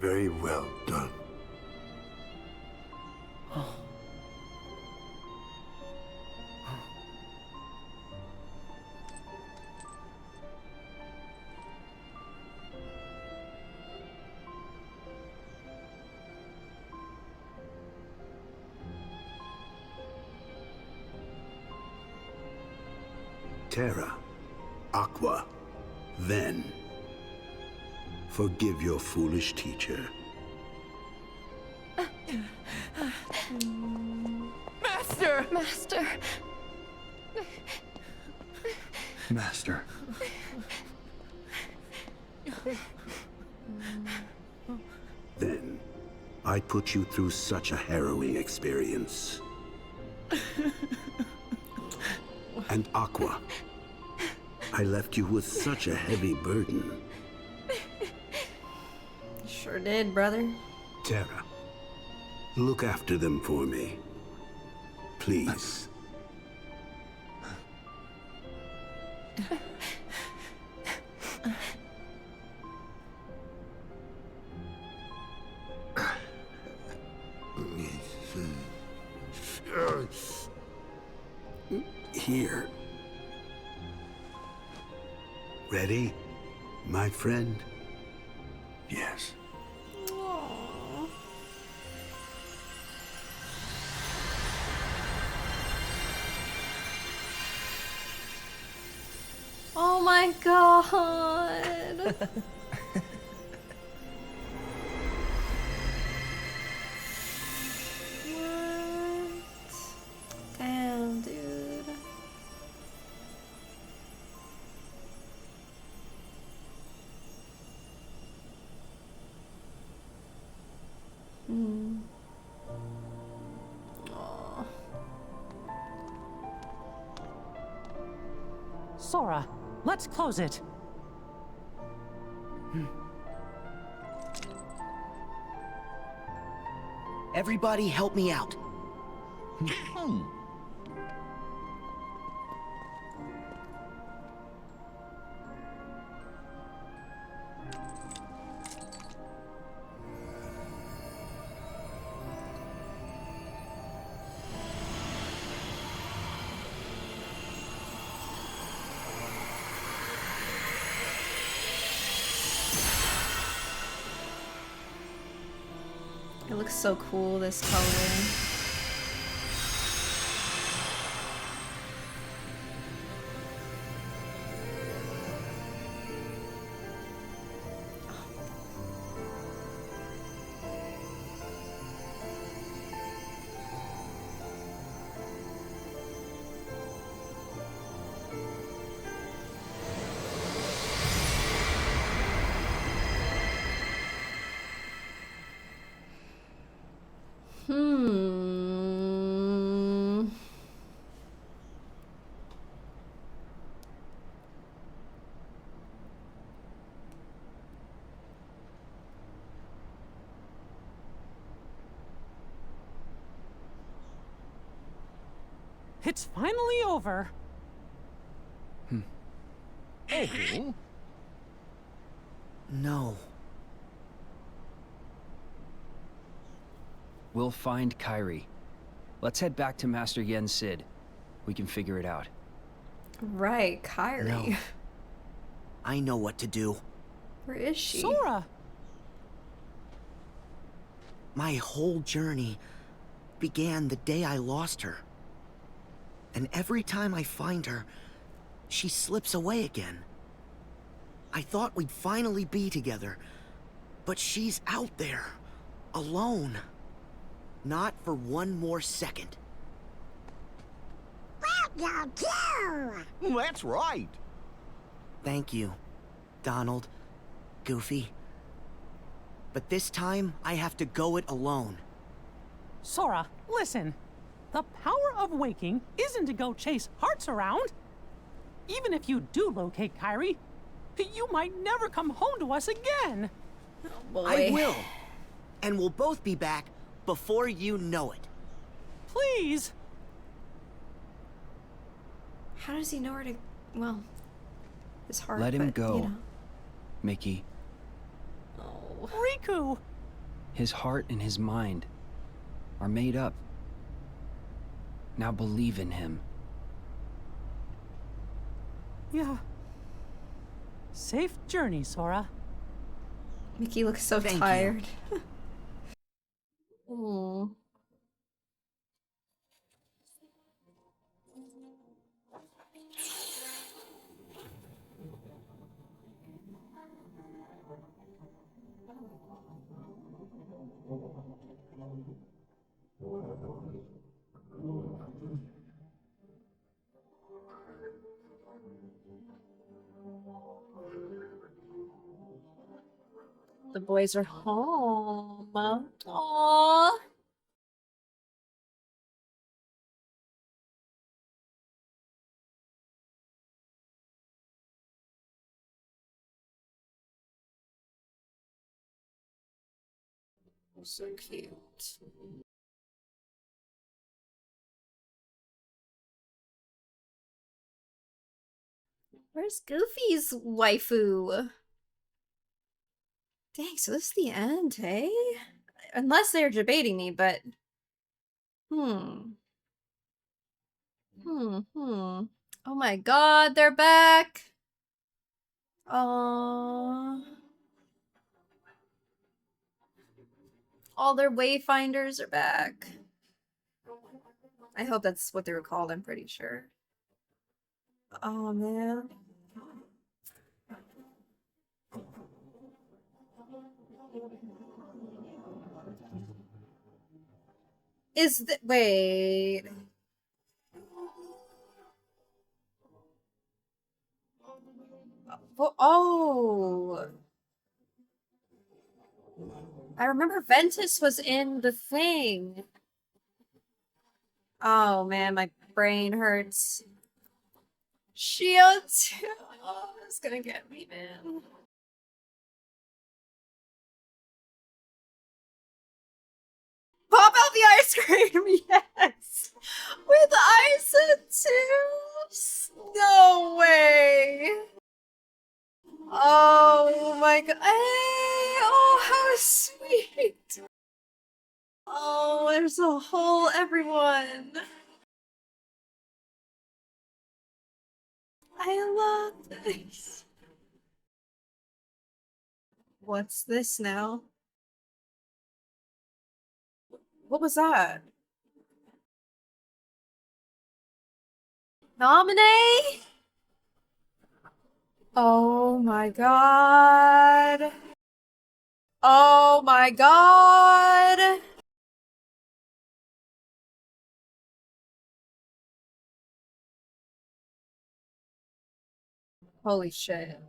Very well done. Terra, Aqua, then. Forgive your foolish teacher. Master! Master! Master. Then, I put you through such a harrowing experience. And Aqua, I left you with such a heavy burden. Sure did, brother. Terra, look after them for me. Please. Here. Ready, my friend? Yes. Aww. Oh my god. What? Damn, dude. Aw. Sora, let's close it. Everybody help me out. It looks so cool, this color. It's finally over. Oh. No. We'll find Kairi. Let's head back to Master Yen Sid. We can figure it out. Right, Kairi. No. I know what to do. Where is she? Sora! My whole journey began the day I lost her. And every time I find her, she slips away again. I thought we'd finally be together, but she's out there, alone. Not for one more second. What you do? That's right. Thank you, Donald, Goofy. But this time, I have to go it alone. Sora, listen. The power of waking isn't to go chase hearts around. Even if you do locate Kairi, you might never come home to us again. Oh boy. I will. And we'll both be back before you know it. Please. How does he know where to... Well, his heart, Let him but, go, you know. Mickey. Oh. Riku! His heart and his mind are made up. Now believe in him. Yeah. Safe journey, Sora. Mickey looks so Thank you. tired. Oh. The boys are home. Aww. So cute. Where's Goofy's waifu? Dang, so this is the end, hey? Unless they're debating me, but... Oh my god, they're back! Oh, all their wayfinders are back. I hope that's what they were called, I'm pretty sure. Oh man. Wait. Oh. I remember Ventus was in the thing. Oh man, my brain hurts. Shield 2. Oh, it's gonna get me, man. Pop out the ice cream, yes! With isotubes? No way! Oh my god. Hey, oh, how sweet! Oh, there's a whole everyone. I love this. What's this now? What was that? Nominate? Oh my god. Oh my god. Holy shit.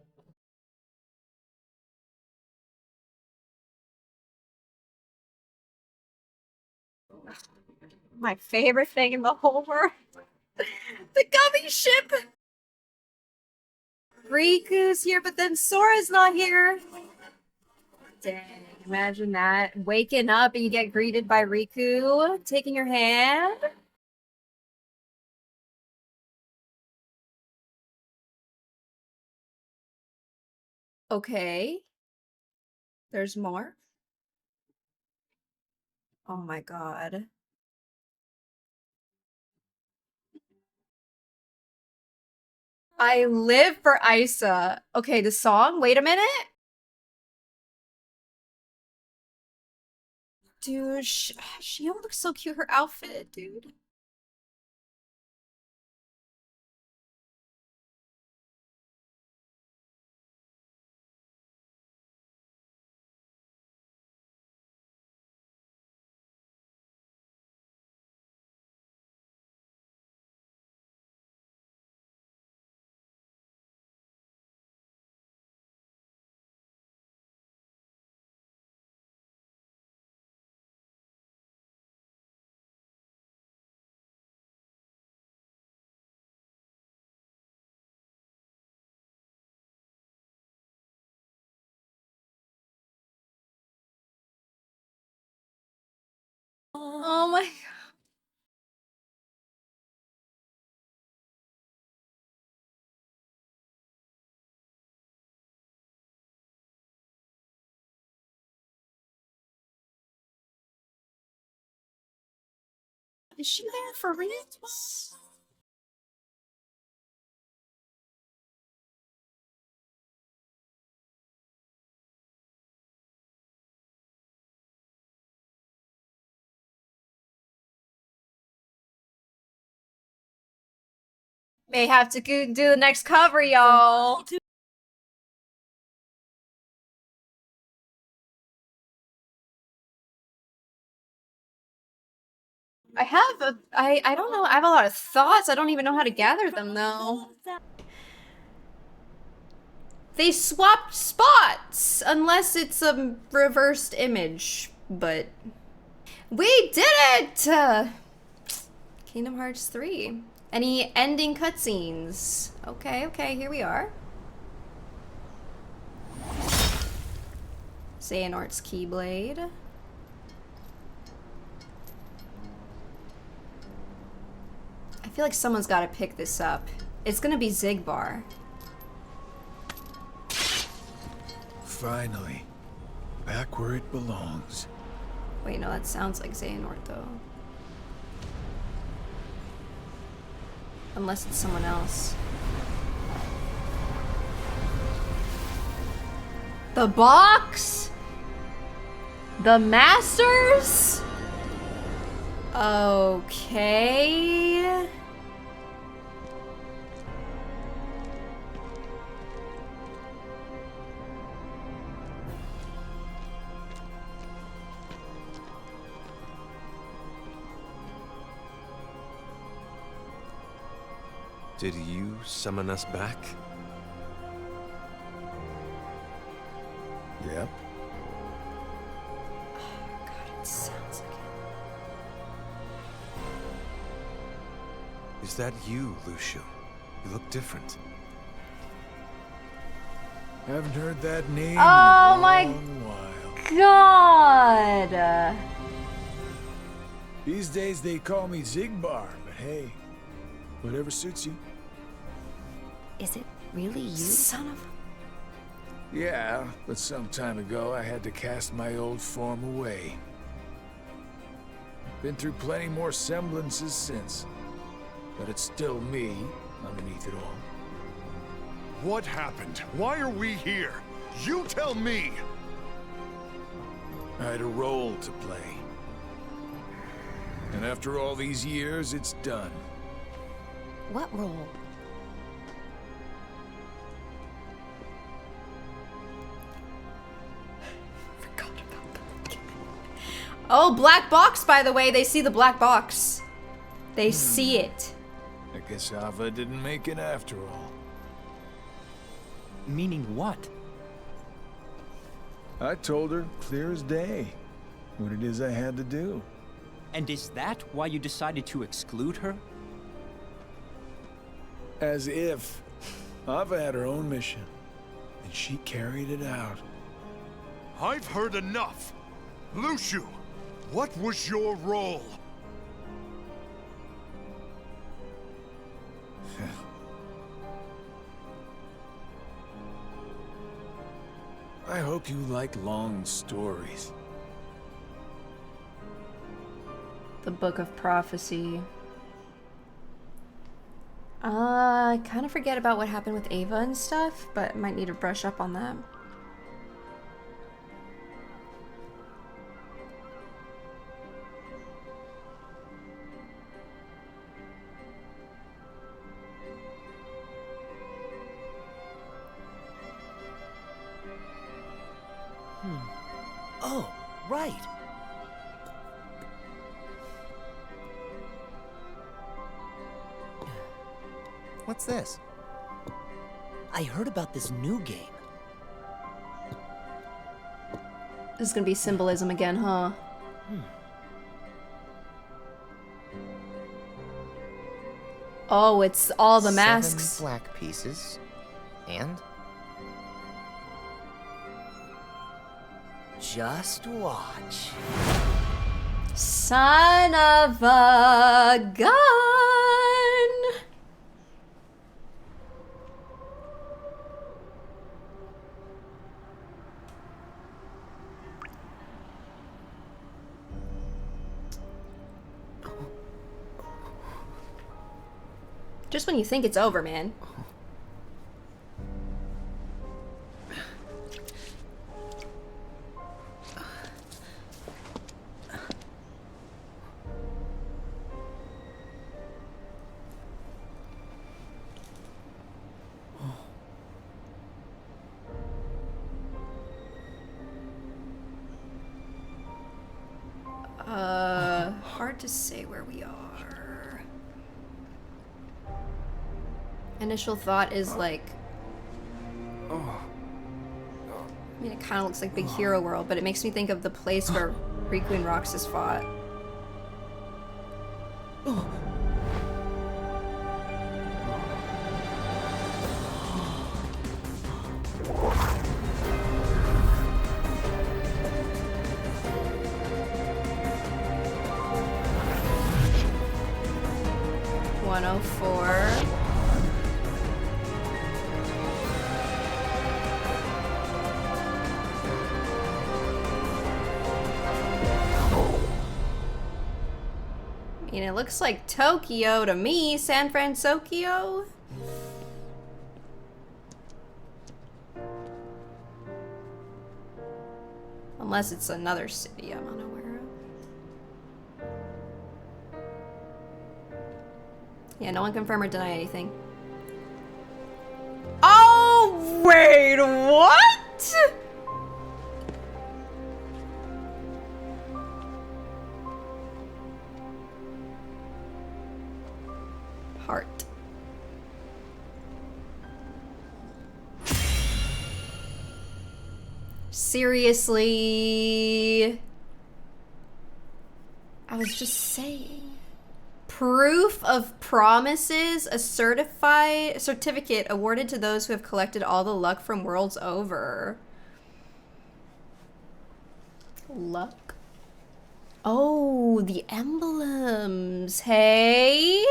My favorite thing in the whole world. The gummy ship! Riku's here, but then Sora's not here. Dang, imagine that. Waking up and you get greeted by Riku taking your hand. Okay. There's more. Oh my god. I live for Isa. Okay, the song? Wait a minute. Dude, she looks so cute. Her outfit, dude. Oh my god. Is she there for real? May have to do the next cover, y'all. I don't know, I have a lot of thoughts. I don't even know how to gather them though. They swapped spots, unless it's a reversed image, but we did it! Kingdom Hearts 3. Any ending cutscenes? Okay, here we are. Xehanort's Keyblade. I feel like someone's gotta pick this up. It's gonna be Zigbar. finally. Back where it belongs. Wait, no, that sounds like Xehanort, though. Unless it's someone else. The box? The Masters? Okay. Did you summon us back? Yep. God, it sounds like Is that you, Lucio? You look different. Haven't heard that name Oh in a my long while. God! These days they call me Zigbar, but hey, whatever suits you. Is it really you? Son of Yeah, but some time ago I had to cast my old form away. Been through plenty more semblances since, but it's still me underneath it all. What happened? Why are we here? You tell me! I had a role to play. And after all these years, it's done. What role? Oh, black box, by the way. They see the black box. They see it. I guess Ava didn't make it after all. Meaning what? I told her, clear as day, what it is I had to do. And is that why you decided to exclude her? As if. Ava had her own mission, and she carried it out. I've heard enough! Lucio, what was your role? I hope you like long stories. The Book of Prophecy. I kind of forget about what happened with Ava and stuff, but might need to brush up on that. Oh, right. What's this? I heard about this new game. This is gonna be symbolism again, huh? Oh, it's all the masks. 7 black pieces. And? Just watch. Son of a gun! Just when you think it's over, man. Hard to say where we are. Initial thought is like... I mean, it kind of looks like Big Hero World, but it makes me think of the place where Riku and Roxas fought. I mean, it looks like Tokyo to me. San Francisco. Unless it's another city I'm unaware of. Yeah, no one confirm or deny anything. Oh, wait, what? Heart. Seriously? I was just saying. Proof of promises, a certificate awarded to those who have collected all the luck from worlds over. Luck? Oh, the emblems. Hey?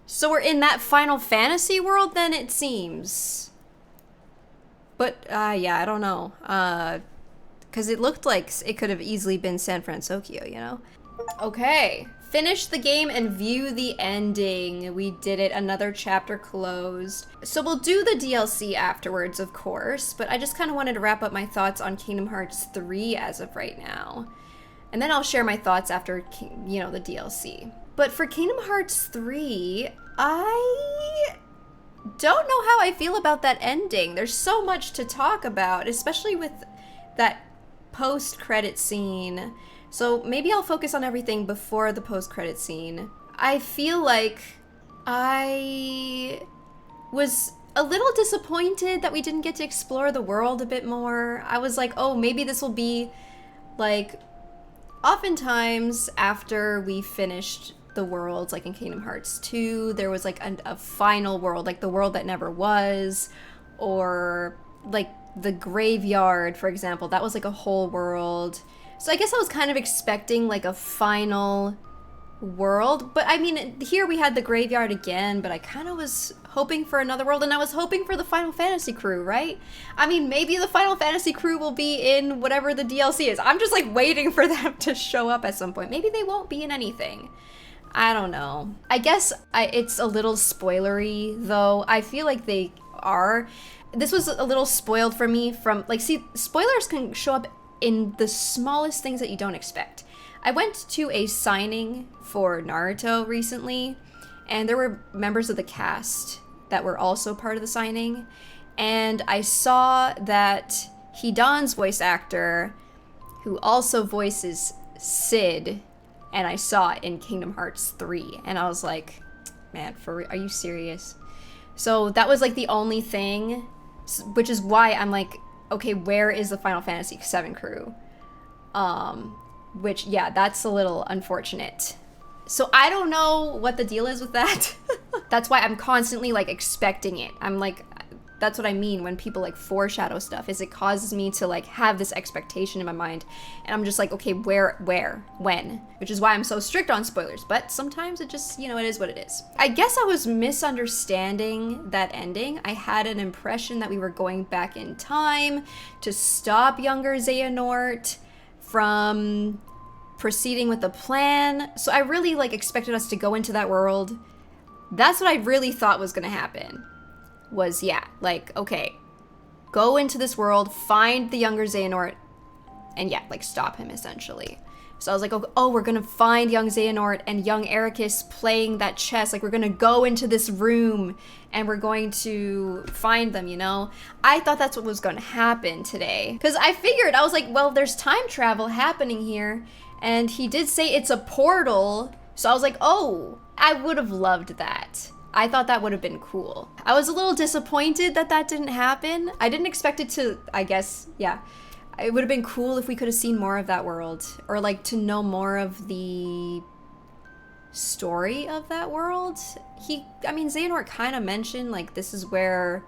So we're in that Final Fantasy world then, it seems. But, yeah, I don't know. Because it looked like it could have easily been San Francisco, you know? Okay. Finish the game and view the ending. We did it. Another chapter closed. So we'll do the DLC afterwards, of course, but I just kind of wanted to wrap up my thoughts on Kingdom Hearts 3 as of right now. And then I'll share my thoughts after, you know, the DLC. But for Kingdom Hearts 3, I don't know how I feel about that ending. There's so much to talk about, especially with that post-credit scene. So maybe I'll focus on everything before the post-credit scene. I feel like I was a little disappointed that we didn't get to explore the world a bit more. I was like, oh, maybe this will be like, oftentimes after we finished the worlds, like in Kingdom Hearts 2, there was like a final world, like the world that never was, or like the graveyard, for example. That was like a whole world. So I guess I was kind of expecting like a final world, but I mean, here we had the graveyard again, but I kind of was hoping for another world, and I was hoping for the Final Fantasy crew, right? I mean, maybe the Final Fantasy crew will be in whatever the DLC is. I'm just like waiting for them to show up at some point. Maybe they won't be in anything. I don't know. I guess it's a little spoilery, though. I feel like they are. This was a little spoiled for me from, like, see, spoilers can show up in the smallest things that you don't expect. I went to a signing for Naruto recently, and there were members of the cast that were also part of the signing, and I saw that Hidan's voice actor, who also voices Sid, and I saw it in Kingdom Hearts 3, and I was like, man, are you serious? So that was like the only thing, which is why I'm like, okay, where is the Final Fantasy VII crew? Which, yeah, that's a little unfortunate. So I don't know what the deal is with that. That's why I'm constantly like expecting it. I'm like, that's what I mean when people like foreshadow stuff, is it causes me to like have this expectation in my mind, and I'm just like, okay, where, when? Which is why I'm so strict on spoilers, but sometimes it just, you know, it is what it is. I guess I was misunderstanding that ending. I had an impression that we were going back in time to stop younger Xehanort from proceeding with the plan. So I really like expected us to go into that world. That's what I really thought was gonna happen. Was, yeah, like, okay, go into this world, find the younger Xehanort, and yeah, like, stop him, essentially. So I was like, oh, we're gonna find young Xehanort and young Ericus playing that chess, like, we're gonna go into this room, and we're going to find them, you know? I thought that's what was gonna happen today. Because I figured, I was like, well, there's time travel happening here, and he did say it's a portal, so I was like, oh, I would have loved that. I thought that would have been cool. I was a little disappointed that that didn't happen. I didn't expect it to, I guess, yeah. It would have been cool if we could have seen more of that world, or like to know more of the story of that world. I mean, Xehanort kind of mentioned like this is where,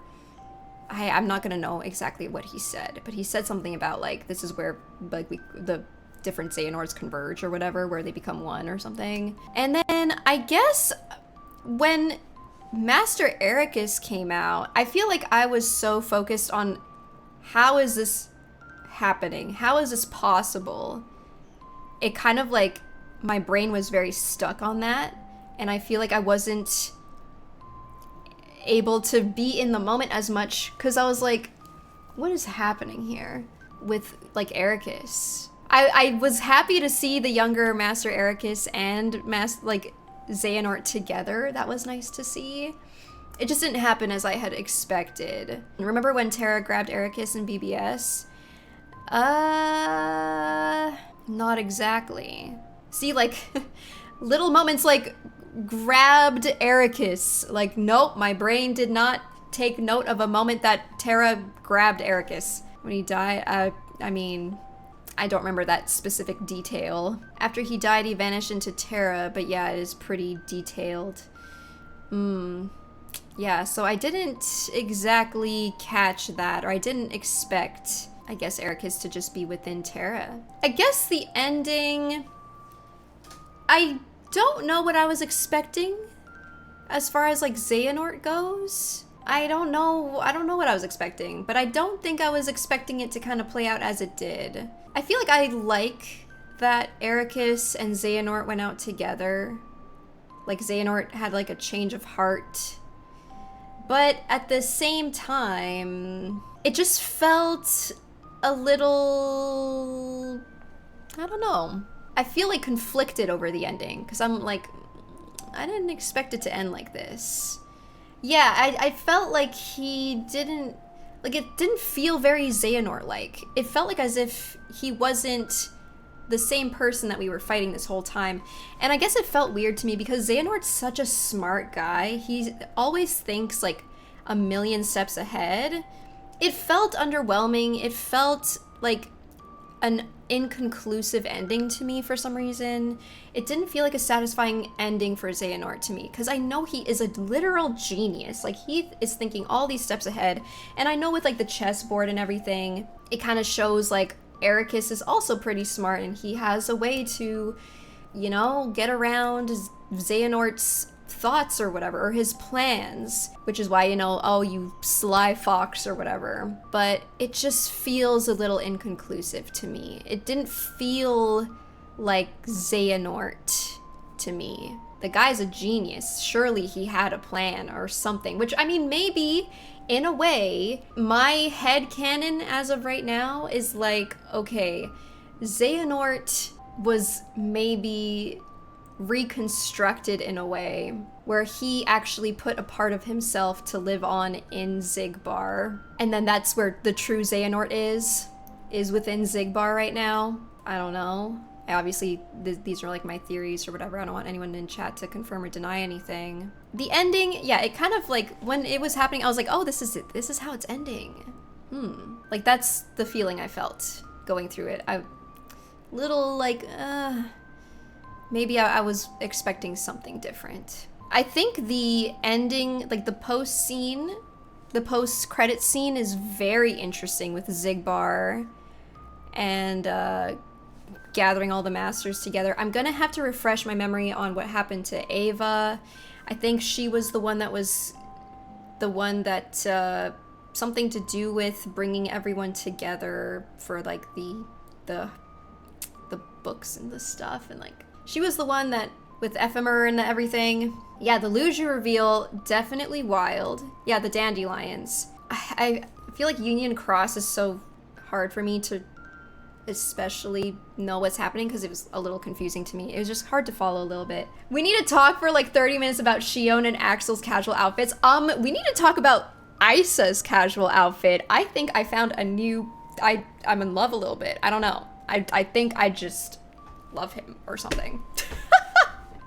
I'm not gonna know exactly what he said, but he said something about like this is where like the different Xehanorts converge or whatever, where they become one or something. And then I guess when Master Ericus came out, I feel like I was so focused on how is this happening? How is this possible? it kind of like, my brain was very stuck on that, and I feel like I wasn't able to be in the moment as much, because I was like, what is happening here with like Ericus? I was happy to see the younger Master Ericus and Xehanort together. That was nice to see. It just didn't happen as I had expected. Remember when Terra grabbed Ericus in BBS? Not exactly. See, like, little moments like grabbed Ericus. Like, nope, my brain did not take note of a moment that Terra grabbed Ericus. When he died, I mean, I don't remember that specific detail. After he died, he vanished into Terra, but yeah, it is pretty detailed. Yeah, so I didn't exactly catch that, or I didn't expect, I guess, Ericus to just be within Terra. I guess the ending, I don't know what I was expecting as far as like Xehanort goes. I don't know what I was expecting, but I don't think I was expecting it to kind of play out as it did. I feel like I like that Ericus and Xehanort went out together. Like, Xehanort had like a change of heart. But at the same time, it just felt a little, I don't know. I feel like conflicted over the ending, because I'm like, I didn't expect it to end like this. Yeah, I felt like he didn't, like, it didn't feel very Xehanort-like. It felt like as if he wasn't the same person that we were fighting this whole time. And I guess it felt weird to me because Xehanort's such a smart guy. He always thinks like a million steps ahead. It felt underwhelming. It felt like an inconclusive ending to me for some reason. It didn't feel like a satisfying ending for Xehanort to me, because I know he is a literal genius. Like, he is thinking all these steps ahead, and I know with like the chessboard and everything, it kind of shows like Ericus is also pretty smart, and he has a way to, you know, get around Xehanort's thoughts or whatever, or his plans, which is why, you know, oh, you sly fox or whatever. But it just feels a little inconclusive to me. It didn't feel like Xehanort to me. The guy's a genius. Surely he had a plan or something, which, I mean, maybe in a way, my headcanon as of right now is like, okay, Xehanort was maybe reconstructed in a way where he actually put a part of himself to live on in Xigbar. And then that's where the true Xehanort is within Xigbar right now. I don't know. Obviously, these are like my theories or whatever. I don't want anyone in chat to confirm or deny anything. The ending, yeah, it kind of like, when it was happening, I was like, oh, this is it. This is how it's ending. Like, that's the feeling I felt going through it. Little like, maybe I was expecting something different. I think the ending, like the post-credit scene is very interesting with Xigbar and gathering all the masters together. I'm gonna have to refresh my memory on what happened to Ava. I think she was the one that something to do with bringing everyone together for like the books and the stuff, and like she was the one that with Ephemer and everything. Yeah, the Lugia reveal, definitely wild. Yeah, the dandelions. I feel like Union Cross is so hard for me to especially know what's happening because it was a little confusing to me. It was just hard to follow a little bit. We need to talk for like 30 minutes about Shion and Axel's casual outfits. We need to talk about Isa's casual outfit. I think I found a new, I'm in love a little bit. I don't know. I think I just love him or something.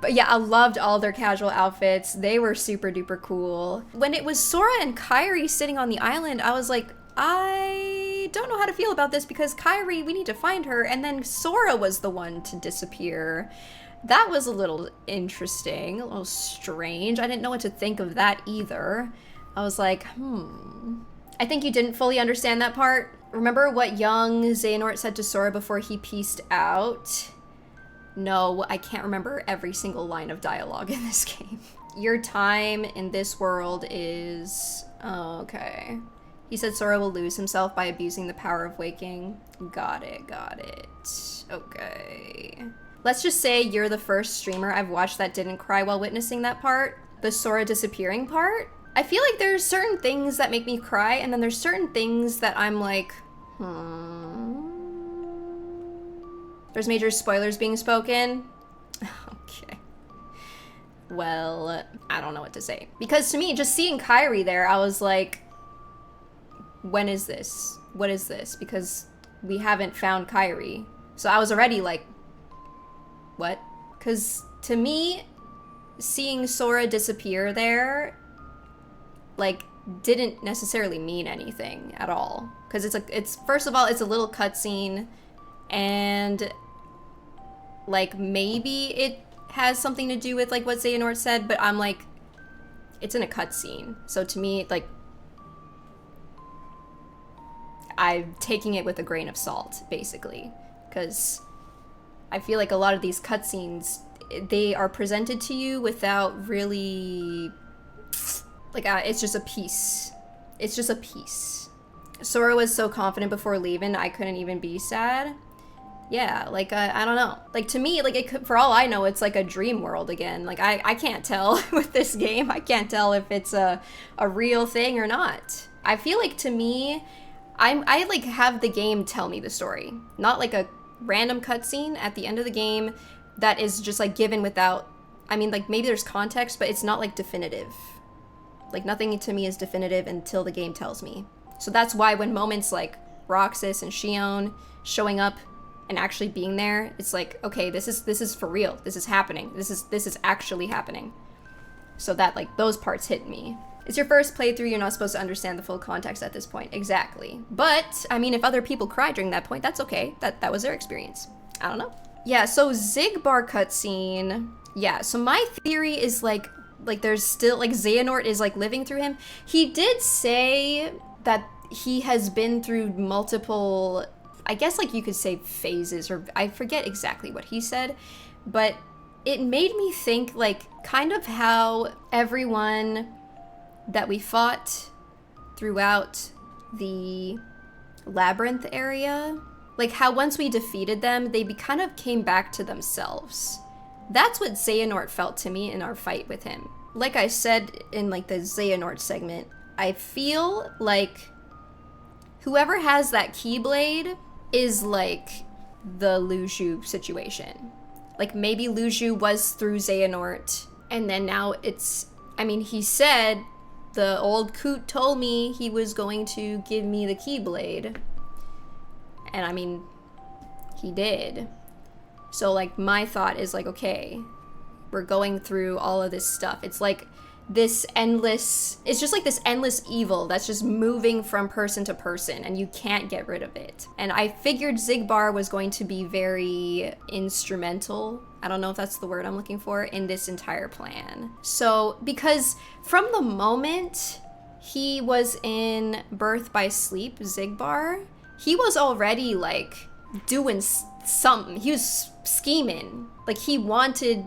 But yeah, I loved all their casual outfits. They were super duper cool. When it was Sora and Kairi sitting on the island, I was like, I don't know how to feel about this because Kairi, we need to find her, and then Sora was the one to disappear. That was a little interesting, a little strange. I didn't know what to think of that either. I was like, I think you didn't fully understand that part. Remember what young Xehanort said to Sora before he peaced out? No, I can't remember every single line of dialogue in this game. Your time in this world is... Oh, okay. He said Sora will lose himself by abusing the power of waking. Got it, got it. Okay. Let's just say you're the first streamer I've watched that didn't cry while witnessing that part. The Sora disappearing part. I feel like there's certain things that make me cry, and then there's certain things that I'm like, There's major spoilers being spoken. Okay. Well, I don't know what to say. Because to me, just seeing Kairi there, I was like, when is this? What is this? Because we haven't found Kairi. So I was already like, what? Because to me, seeing Sora disappear there, like, didn't necessarily mean anything at all. Because it's first of all, it's a little cutscene, and like maybe it has something to do with like what Xehanort said, but I'm like, it's in a cutscene. So to me, like, I'm taking it with a grain of salt, basically, because I feel like a lot of these cutscenes, they are presented to you without really, like, it's just a piece. It's just a piece. Sora was so confident before leaving, I couldn't even be sad. Yeah, like, I don't know. Like, to me, like, it could, for all I know, it's like a dream world again. Like, I can't tell with this game. I can't tell if it's a real thing or not. I feel like, to me, I like have the game tell me the story, not like a random cutscene at the end of the game that is just like given without, I mean, like maybe there's context, but it's not like definitive. Like nothing to me is definitive until the game tells me. So that's why when moments like Roxas and Xion showing up and actually being there, it's like, okay, this is for real. This is happening. This is actually happening. So that, like, those parts hit me. It's your first playthrough, you're not supposed to understand the full context at this point. Exactly. But, I mean, if other people cried during that point, that's okay. That was their experience. I don't know. Yeah, so Xigbar cutscene. Yeah, so my theory is, like there's still, like, Xehanort is, like, living through him. He did say that he has been through multiple, I guess, like, you could say phases, or I forget exactly what he said, but it made me think, like, kind of how everyone that we fought throughout the labyrinth area, like how once we defeated them, they kind of came back to themselves. That's what Xehanort felt to me in our fight with him. Like I said in like the Xehanort segment, I feel like whoever has that Keyblade is like the Luxu situation. Like maybe Luxu was through Xehanort, and then now it's, I mean, he said, the old coot told me he was going to give me the Keyblade. And I mean, he did. So like my thought is like, okay, we're going through all of this stuff. It's like this endless, it's just like this endless evil that's just moving from person to person and you can't get rid of it. And I figured Xigbar was going to be very instrumental, I don't know if that's the word I'm looking for, in this entire plan. So, because from the moment he was in Birth by Sleep, Xigbar, he was already like doing something. He was scheming. Like he wanted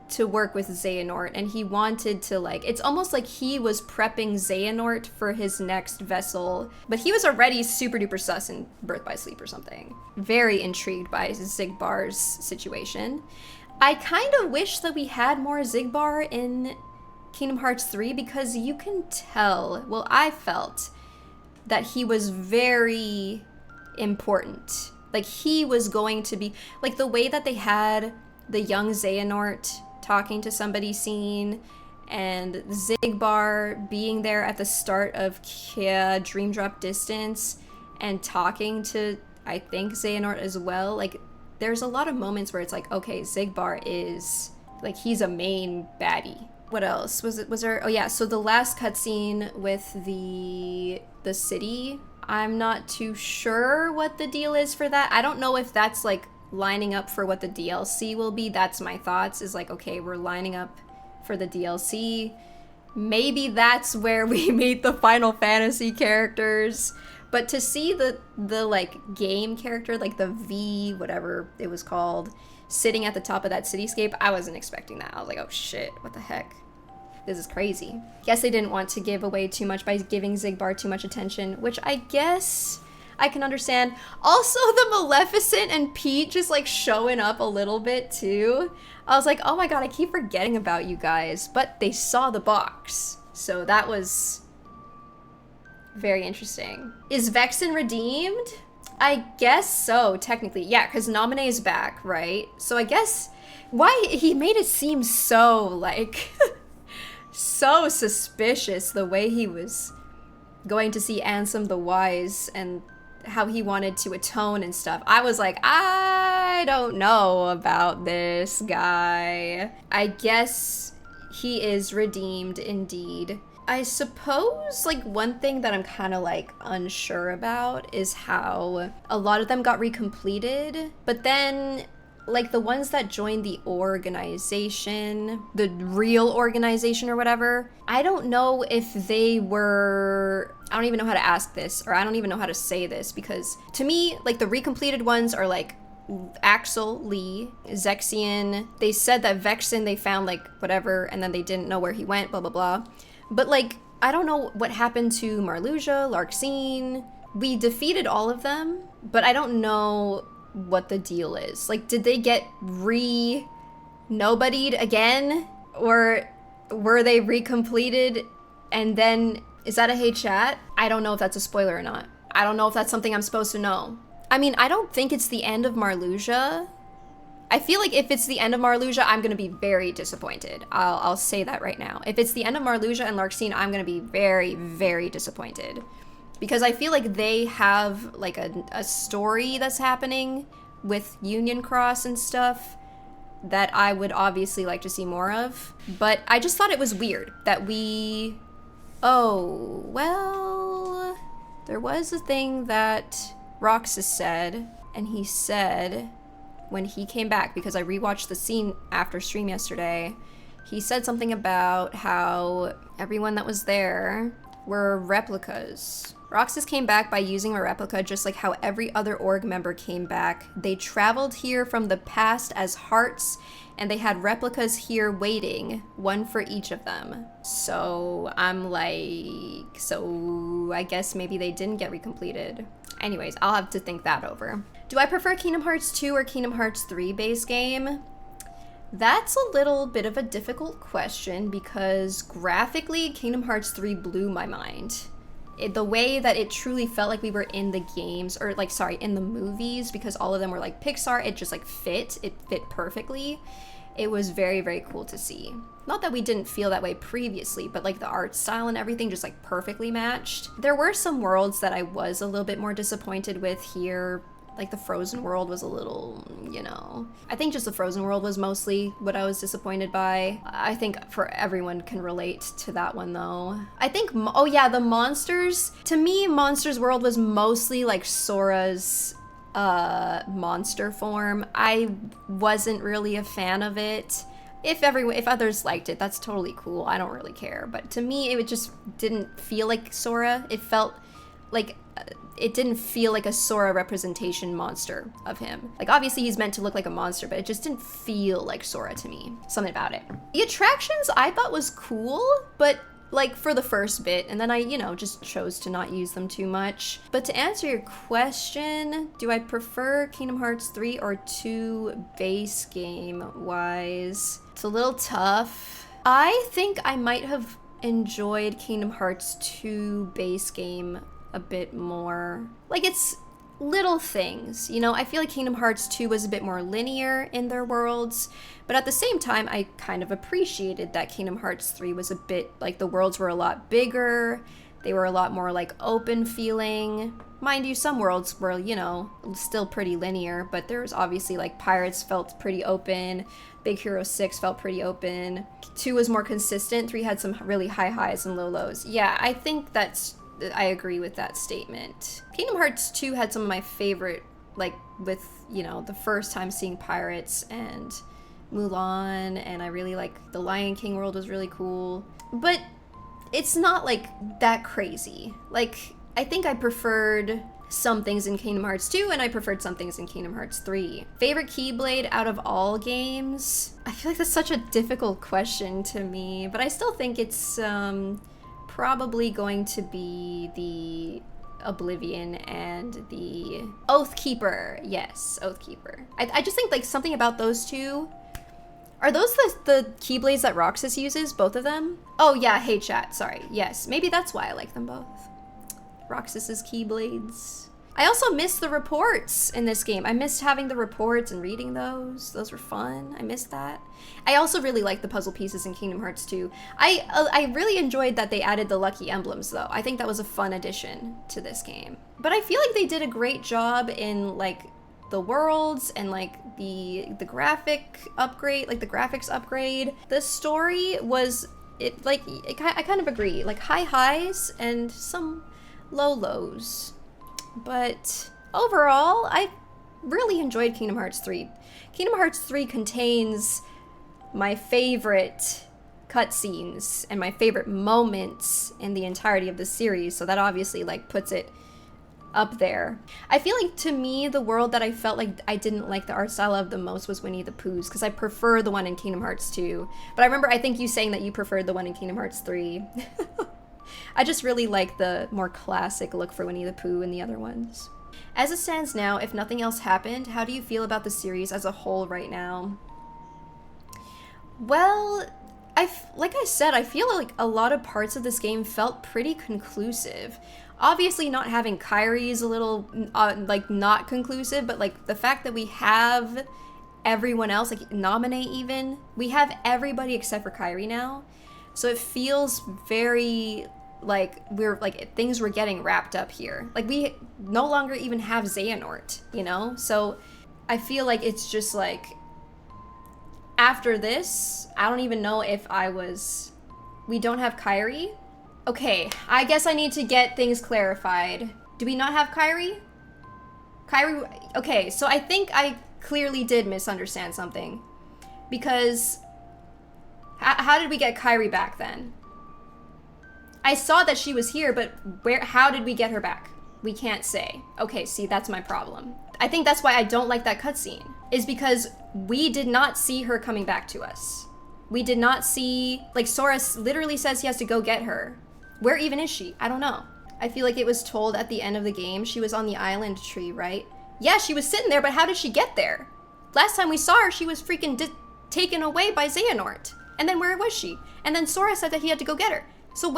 to work with Xehanort, and he wanted to, like, it's almost like he was prepping Xehanort for his next vessel, but he was already super duper sus in Birth by Sleep or something. Very intrigued by Xigbar's situation. I kind of wish that we had more Xigbar in Kingdom Hearts 3, because you can tell, well, I felt that he was very important. Like he was going to be, like the way that they had the young Xehanort talking to somebody scene, and Xigbar being there at the start of Kia Dream Drop Distance and talking to, I think, Xehanort as well. Like there's a lot of moments where it's like, okay, Xigbar is like, he's a main baddie. What else was there? Oh yeah, so the last cutscene with the city, I'm not too sure what the deal is for that. I don't know if that's like lining up for what the DLC will be. That's my thoughts, is like, okay, we're lining up for the DLC. Maybe that's where we meet the Final Fantasy characters. But to see the like game character, like the V, whatever it was called, sitting at the top of that cityscape, I wasn't expecting that. I was like, oh shit, what the heck? This is crazy. Guess they didn't want to give away too much by giving Xigbar too much attention, which I guess I can understand. Also, the Maleficent and Pete just like showing up a little bit too. I was like, oh my god, I keep forgetting about you guys. But they saw the box. So that was very interesting. Is Vexen redeemed? I guess so, technically. Yeah, because Naminé is back, right? So I guess why he made it seem so like so suspicious the way he was going to see Ansem the Wise and how he wanted to atone and stuff. I was like, I don't know about this guy. I guess he is redeemed indeed. I suppose like one thing that I'm kind of like unsure about is how a lot of them got recompleted, but then like the ones that joined the organization, the real organization or whatever, I don't know if they were, I don't even know how to ask this, or I don't even know how to say this, because to me, like the recompleted ones are like Axel, Lee, Zexion. They said that Vexen they found like whatever, and then they didn't know where he went, blah, blah, blah. But like, I don't know what happened to Marluxia, Larxene. We defeated all of them, but I don't know what the deal is. Like, did they get nobodied again? Or were they recompleted and then, is that a hey chat? I don't know if that's a spoiler or not. I don't know if that's something I'm supposed to know. I mean, I don't think it's the end of Marluxia. I feel like if it's the end of Marluxia, I'm gonna be very disappointed. I'll say that right now. If it's the end of Marluxia and Larxene, I'm gonna be very, very disappointed. Because I feel like they have like a story that's happening with Union Cross and stuff that I would obviously like to see more of. But I just thought it was weird that we... Oh, well... There was a thing that Roxas said, and he said when he came back, because I rewatched the scene after stream yesterday, he said something about how everyone that was there were replicas. Roxas came back by using a replica just like how every other org member came back. They traveled here from the past as hearts, and they had replicas here waiting, one for each of them. So I'm like, so I guess maybe they didn't get recompleted. Anyways, I'll have to think that over. Do I prefer Kingdom Hearts 2 or Kingdom Hearts 3 base game? That's a little bit of a difficult question because graphically, Kingdom Hearts 3 blew my mind. The way that it truly felt like we were in the games, or like, sorry, in the movies, because all of them were like Pixar, it just like fit perfectly. It was very, very cool to see. Not that we didn't feel that way previously, but like the art style and everything just like perfectly matched. There were some worlds that I was a little bit more disappointed with here. Like the Frozen world was a little, you know. I think just the Frozen world was mostly what I was disappointed by. I think for everyone can relate to that one though. I think, oh yeah, the monsters. To me, Monsters World was mostly like Sora's monster form. I wasn't really a fan of it. If others liked it, that's totally cool. I don't really care. But to me, it just didn't feel like Sora. It felt like... it didn't feel like a Sora representation monster of him. Like, obviously he's meant to look like a monster, but it just didn't feel like Sora to me. Something about it. The attractions I thought was cool, but like for the first bit, and then I, you know, just chose to not use them too much. But to answer your question, do I prefer Kingdom Hearts 3 or 2 base game-wise? It's a little tough. I think I might have enjoyed Kingdom Hearts 2 base game a bit more. Like, it's little things, you know? I feel like Kingdom Hearts 2 was a bit more linear in their worlds, but at the same time, I kind of appreciated that Kingdom Hearts 3 was a bit, like, the worlds were a lot bigger, they were a lot more, like, open feeling. Mind you, some worlds were, you know, still pretty linear, but there was obviously, like, Pirates felt pretty open, Big Hero 6 felt pretty open, 2 was more consistent, 3 had some really high highs and low lows. Yeah, I think I agree with that statement. Kingdom Hearts 2 had some of my favorite, like, with, you know, the first time seeing Pirates and Mulan, and I really like the Lion King world was really cool. But it's not, like, that crazy. Like, I think I preferred some things in Kingdom Hearts 2, and I preferred some things in Kingdom Hearts 3. Favorite Keyblade out of all games? I feel like that's such a difficult question to me, but I still think it's, probably going to be the Oblivion and the Oathkeeper. Yes, Oathkeeper. I just think like something about those two. Are those the Keyblades that Roxas uses, both of them? Oh yeah, hey chat, sorry. Yes, maybe that's why I like them both. Roxas's Keyblades. I also missed the reports in this game. I missed having the reports and reading those. Those were fun. I missed that. I also really like the puzzle pieces in Kingdom Hearts 2. I really enjoyed that they added the lucky emblems though. I think that was a fun addition to this game. But I feel like they did a great job in like the worlds and like the graphic upgrade, like the graphics upgrade. The story was, I kind of agree, like high highs and some low lows. But overall, I really enjoyed Kingdom Hearts 3. Kingdom Hearts 3 contains my favorite cutscenes and my favorite moments in the entirety of the series, so that obviously like puts it up there. I feel like to me, the world that I felt like I didn't like the art style of the most was Winnie the Pooh's, because I prefer the one in Kingdom Hearts 2. But I remember, I think you saying that you preferred the one in Kingdom Hearts 3. I just really like the more classic look for Winnie the Pooh in the other ones. As it stands now, if nothing else happened, how do you feel about the series as a whole right now? Well, like I said, I feel like a lot of parts of this game felt pretty conclusive. Obviously not having Kairi is a little, like, not conclusive, but like the fact that we have everyone else, like nominate even, we have everybody except for Kairi now. So it feels very like things were getting wrapped up here. Like we no longer even have Xehanort, you know? So I feel like it's just like, after this, I don't even know if we don't have Kairi? Okay, I guess I need to get things clarified. Do we not have Kairi? Okay, so I think I clearly did misunderstand something. Because how did we get Kairi back then? I saw that she was here, but how did we get her back? We can't say. Okay, see, that's my problem. I think that's why I don't like that cutscene, is because we did not see her coming back to us. We did not see, like, Sora literally says he has to go get her. Where even is she? I don't know. I feel like it was told at the end of the game she was on the island tree, right? Yeah, she was sitting there, but how did she get there? Last time we saw her, she was freaking taken away by Xehanort. And then where was she? And then Sora said that he had to go get her. So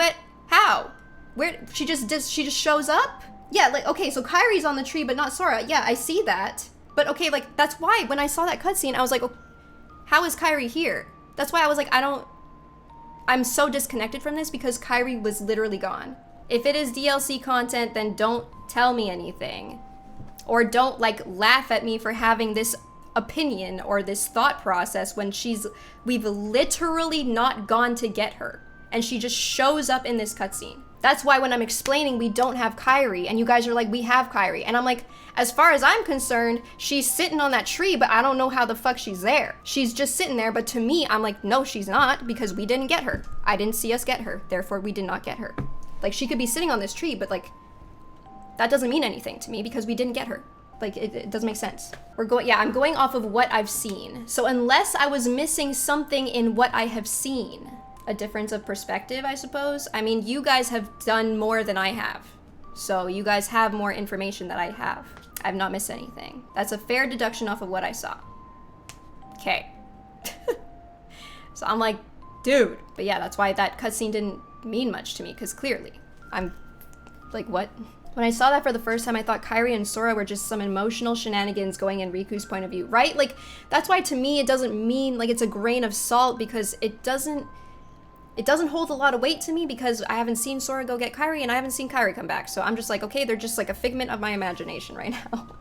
how? Where, she just shows up? Yeah, like, okay, so Kairi's on the tree, but not Sora. Yeah, I see that. But okay, like, that's why when I saw that cutscene, I was like, oh, how is Kairi here? That's why I was like, I'm so disconnected from this because Kairi was literally gone. If it is DLC content, then don't tell me anything. Or don't, like, laugh at me for having this opinion or this thought process when we've literally not gone to get her. And she just shows up in this cutscene. That's why when I'm explaining we don't have Kairi, and you guys are like, we have Kairi. And I'm like, as far as I'm concerned, she's sitting on that tree, but I don't know how the fuck she's there. She's just sitting there, but to me, I'm like, no, she's not, because we didn't get her. I didn't see us get her, therefore we did not get her. Like, she could be sitting on this tree, but like, that doesn't mean anything to me because we didn't get her. Like, it doesn't make sense. I'm going off of what I've seen. So unless I was missing something in what I have seen, a difference of perspective, I suppose. I mean, you guys have done more than I have. So you guys have more information that I have. I've not missed anything. That's a fair deduction off of what I saw. Okay. So I'm like, dude. But yeah, that's why that cutscene didn't mean much to me, because clearly, I'm like, what? When I saw that for the first time, I thought Kairi and Sora were just some emotional shenanigans going in Riku's point of view, right? Like, that's why to me it doesn't mean, like, it's a grain of salt, because it doesn't hold a lot of weight to me because I haven't seen Sora go get Kairi and I haven't seen Kairi come back. So I'm just like, okay, they're just like a figment of my imagination right now.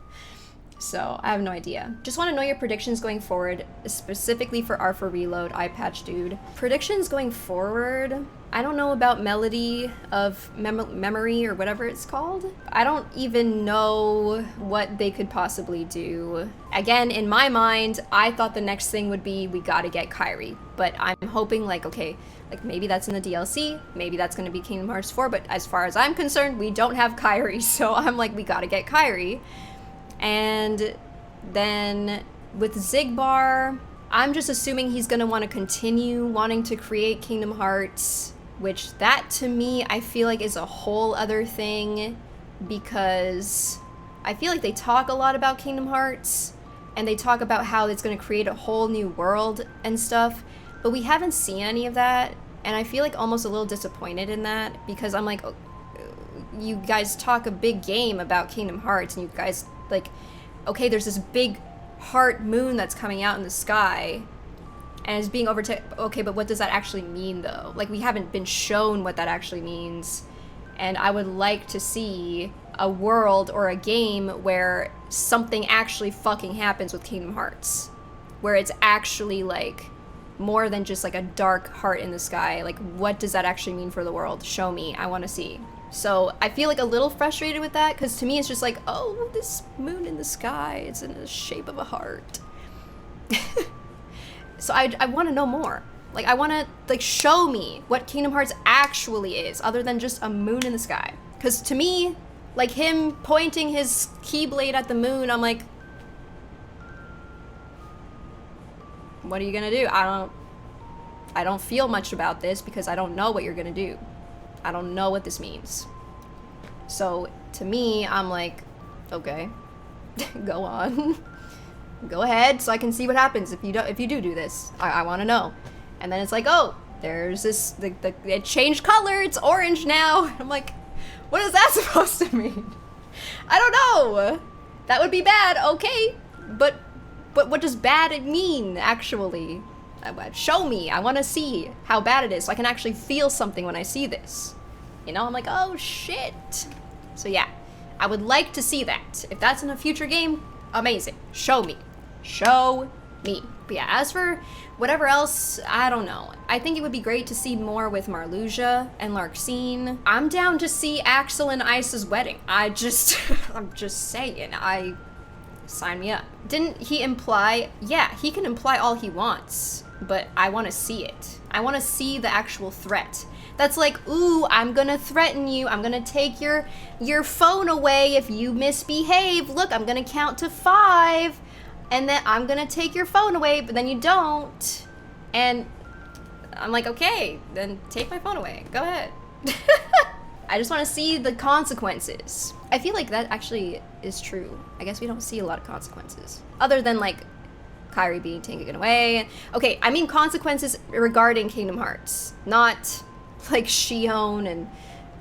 So I have no idea. Just want to know your predictions going forward, specifically for R4 Reload, Eye Patch Dude. Predictions going forward, I don't know about Melody of Memory or whatever it's called. I don't even know what they could possibly do. Again, in my mind, I thought the next thing would be we gotta get Kairi. But I'm hoping like, okay, like maybe that's in the DLC, maybe that's gonna be Kingdom Hearts 4, but as far as I'm concerned, we don't have Kairi, so I'm like, we gotta get Kairi. And then with Xigbar, I'm just assuming he's gonna want to continue wanting to create Kingdom Hearts, which that to me, I feel like is a whole other thing because I feel like they talk a lot about Kingdom Hearts, and they talk about how it's going to create a whole new world and stuff, but we haven't seen any of that, and I feel like almost a little disappointed in that, because I'm like, you guys talk a big game about Kingdom Hearts, and you guys, like, okay, there's this big heart moon that's coming out in the sky, and it's being overtaken. Okay, but what does that actually mean, though? Like, we haven't been shown what that actually means, and I would like to see a world or a game where something actually fucking happens with Kingdom Hearts, where it's actually, like, more than just, like, a dark heart in the sky. Like, what does that actually mean for the world? Show me. I want to see. So I feel like a little frustrated with that, because to me it's just like, oh, this moon in the sky, it's in the shape of a heart. So I want to know more. Like, I want to, like, show me what Kingdom Hearts actually is, other than just a moon in the sky. Because to me, like, him pointing his keyblade at the moon, I'm like, what are you gonna do? I don't feel much about this, because I don't know what you're gonna do. I don't know what this means. So to me, I'm like, okay, go on. Go ahead, so I can see what happens if you do this. I want to know. And then it's like, oh, there's this, it changed color, it's orange now. I'm like, what is that supposed to mean? I don't know. That would be bad, okay. But what does bad mean, actually? Show me. I want to see how bad it is, so I can actually feel something when I see this. You know, I'm like, oh shit. So yeah, I would like to see that. If that's in a future game, amazing. Show me. Show me. But yeah, as for whatever else, I don't know. I think it would be great to see more with Marluxia and Larxene. I'm down to see Axel and Isa's wedding. I'm just saying, sign me up. Didn't he imply? Yeah, he can imply all he wants, but I want to see it. I want to see the actual threat. That's like, ooh, I'm gonna threaten you. I'm gonna take your phone away if you misbehave. Look, I'm gonna count to 5, and then I'm gonna take your phone away, but then you don't. And I'm like, okay, then take my phone away. Go ahead. I just want to see the consequences. I feel like that actually is true. I guess we don't see a lot of consequences. Other than, like, Kairi being taken away. Okay, I mean consequences regarding Kingdom Hearts. Not, like, Xehanort and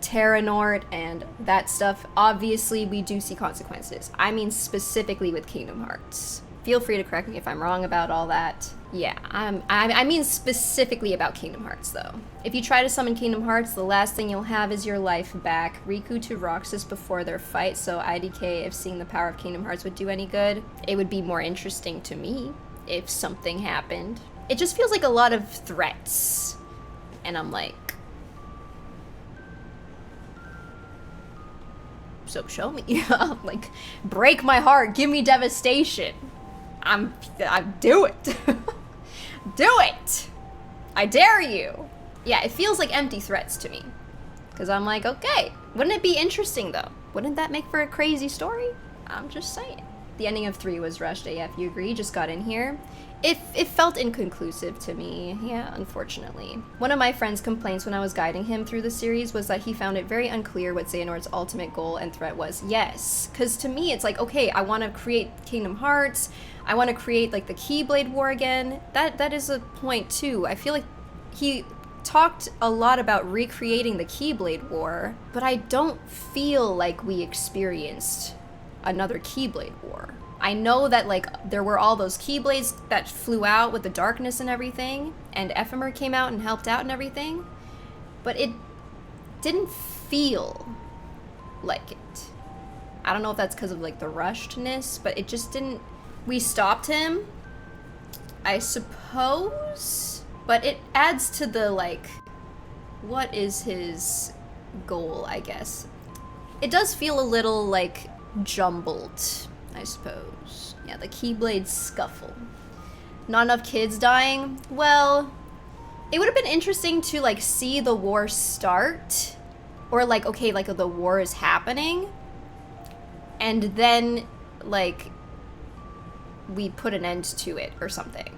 Xehanort and that stuff. Obviously, we do see consequences. I mean specifically with Kingdom Hearts. Feel free to correct me if I'm wrong about all that. Yeah, I mean specifically about Kingdom Hearts, though. If you try to summon Kingdom Hearts, the last thing you'll have is your life back. Riku to Roxas before their fight, so IDK, if seeing the power of Kingdom Hearts would do any good, it would be more interesting to me if something happened. It just feels like a lot of threats. And I'm like, so show me. Like, break my heart, give me devastation. I do it. Do it. I dare you. Yeah, it feels like empty threats to me. Because I'm like, okay, wouldn't it be interesting though? Wouldn't that make for a crazy story? I'm just saying. The ending of 3 was rushed AF, you agree? Just got in here. It felt inconclusive to me, yeah, unfortunately. One of my friend's complaints when I was guiding him through the series was that he found it very unclear what Xehanort's ultimate goal and threat was. Yes, because to me it's like, okay, I want to create Kingdom Hearts, I want to create, like, the Keyblade War again. That is a point too. I feel like he talked a lot about recreating the Keyblade War, but I don't feel like we experienced another Keyblade War. I know that, like, there were all those Keyblades that flew out with the darkness and everything, and Ephemer came out and helped out and everything, but it didn't feel like it. I don't know if that's because of, like, the rushedness, but it just didn't. We stopped him, I suppose, but it adds to the, like, what is his goal, I guess. It does feel a little, like, jumbled, I suppose. Yeah, the Keyblade scuffle. Not enough kids dying? Well, it would have been interesting to, like, see the war start. Or, like, okay, like, the war is happening. And then, like, we put an end to it or something.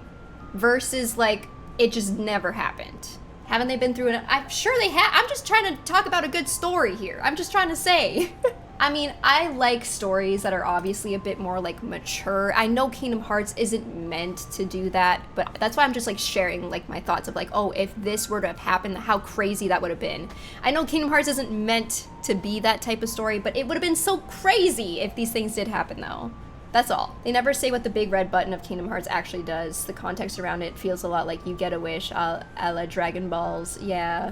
Versus, like, it just never happened. Haven't they been through it? I'm sure they have. I'm just trying to talk about a good story here. I'm just trying to say. I mean, I like stories that are obviously a bit more like mature. I know Kingdom Hearts isn't meant to do that, but that's why I'm just like sharing like my thoughts of like, oh, if this were to have happened, how crazy that would have been. I know Kingdom Hearts isn't meant to be that type of story, but it would have been so crazy if these things did happen though. That's all. They never say what the big red button of Kingdom Hearts actually does. The context around it feels a lot like you get a wish a la Dragon Balls. Yeah,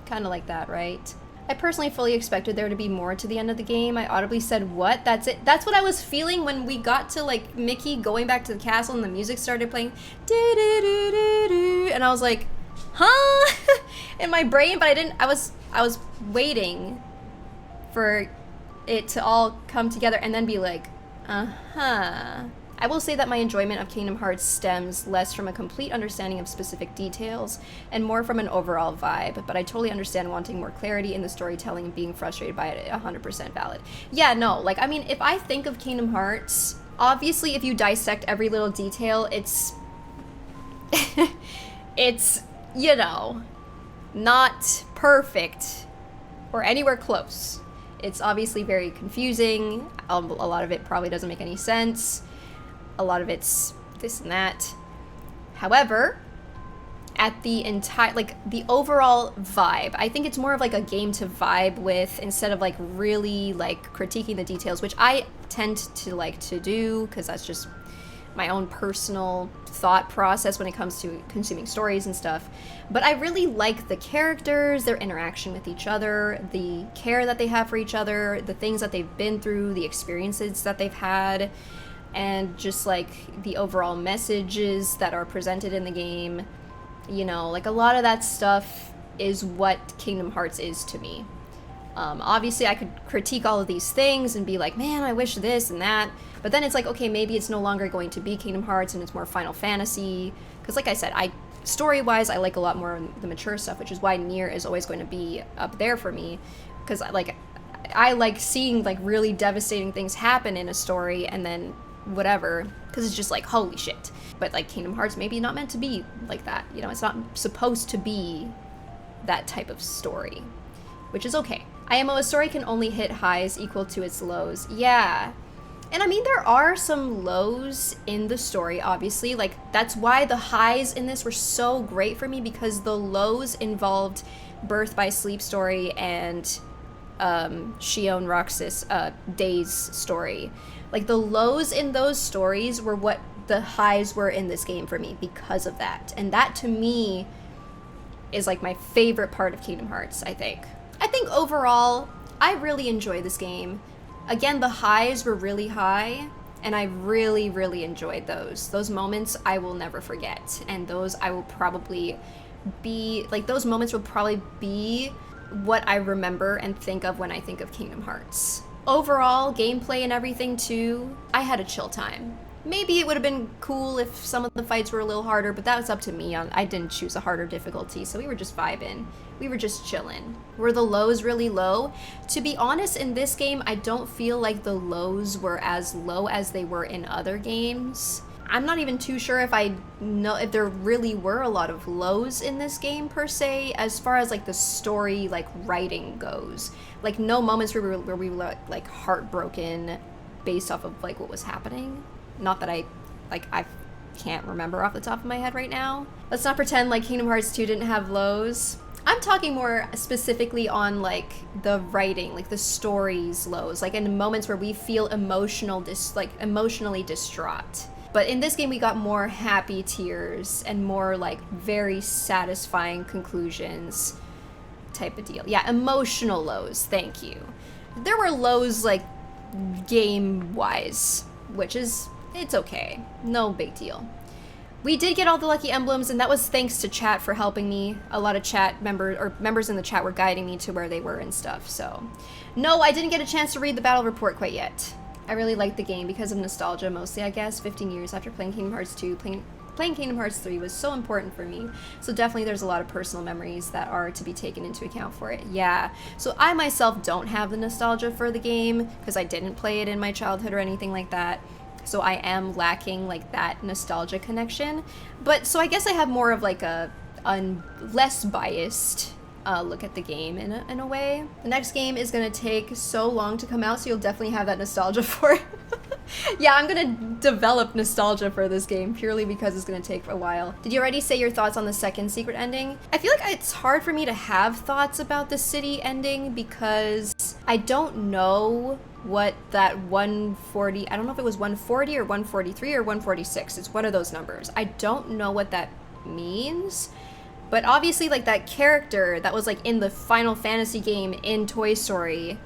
kind of like that, right? I personally fully expected there to be more to the end of the game. I audibly said, what? That's it? That's what I was feeling when we got to like Mickey going back to the castle and the music started playing. And I was like, huh? In my brain, but I didn't, I was waiting for it to all come together and then be like, uh-huh. I will say that my enjoyment of Kingdom Hearts stems less from a complete understanding of specific details and more from an overall vibe, but I totally understand wanting more clarity in the storytelling and being frustrated by it. 100% valid. Yeah, no, like, I mean, if I think of Kingdom Hearts, obviously if you dissect every little detail, it's it's, you know, not perfect or anywhere close. It's obviously very confusing. A lot of it probably doesn't make any sense. A lot of it's this and that. However, at the entire, like, the overall vibe, I think it's more of like a game to vibe with instead of like really like critiquing the details, which I tend to like to do because that's just my own personal thought process when it comes to consuming stories and stuff. But I really like the characters, their interaction with each other, the care that they have for each other, the things that they've been through, the experiences that they've had, and just like the overall messages that are presented in the game. You know, like a lot of that stuff is what Kingdom Hearts is to me. Obviously I could critique all of these things and be like, man, I wish this and that, but then it's like, okay, maybe it's no longer going to be Kingdom Hearts and it's more Final Fantasy, because like I said, story-wise, I like a lot more the mature stuff, which is why Nier is always going to be up there for me, because like I like seeing like really devastating things happen in a story and then whatever, because it's just like, holy shit. But like Kingdom Hearts maybe not meant to be like that, you know, it's not supposed to be that type of story, which is okay. IMO, a story can only hit highs equal to its lows. Yeah. And I mean, there are some lows in the story, obviously. Like, that's why the highs in this were so great for me, because the lows involved Birth by Sleep story and Shion Roxas Day's story. Like, the lows in those stories were what the highs were in this game for me because of that. And that, to me, is like my favorite part of Kingdom Hearts, I think. I think overall, I really enjoy this game. Again, the highs were really high, and I really, really enjoyed those. Those moments I will never forget, and those I will probably be, like, those moments will probably be what I remember and think of when I think of Kingdom Hearts. Overall, gameplay and everything too, I had a chill time. Maybe it would have been cool if some of the fights were a little harder, but that was up to me. I didn't choose a harder difficulty, so we were just vibing. We were just chilling. Were the lows really low? To be honest, in this game, I don't feel like the lows were as low as they were in other games. I'm not even too sure if I know if there really were a lot of lows in this game per se, as far as like the story, like writing goes. Like no moments where we were like heartbroken based off of like what was happening. Not that I can't remember off the top of my head right now. Let's not pretend like Kingdom Hearts 2 didn't have lows. I'm talking more specifically on like the writing, like the story's lows, like in moments where we feel emotionally distraught. But in this game we got more happy tears and more like very satisfying conclusions type of deal. Yeah, emotional lows, thank you. There were lows like game-wise, which is, it's okay. No big deal. We did get all the lucky emblems, and that was thanks to chat for helping me. A lot of chat members in the chat were guiding me to where they were and stuff, so. No, I didn't get a chance to read the battle report quite yet. I really liked the game because of nostalgia, mostly, I guess. 15 years after playing Kingdom Hearts 2, playing Kingdom Hearts 3 was so important for me. So definitely there's a lot of personal memories that are to be taken into account for it. Yeah. So I myself don't have the nostalgia for the game because I didn't play it in my childhood or anything like that. So I am lacking like that nostalgia connection. But so I guess I have more of like a less biased look at the game in a way. The next game is gonna take so long to come out, so you'll definitely have that nostalgia for it. Yeah, I'm gonna develop nostalgia for this game purely because it's gonna take a while. Did you already say your thoughts on the second secret ending? I feel like it's hard for me to have thoughts about the city ending because I don't know what that 140, I don't know if it was 140 or 143 or 146. It's one of those numbers. I don't know what that means. But obviously, like, that character that was like in the Final Fantasy game in Toy Story,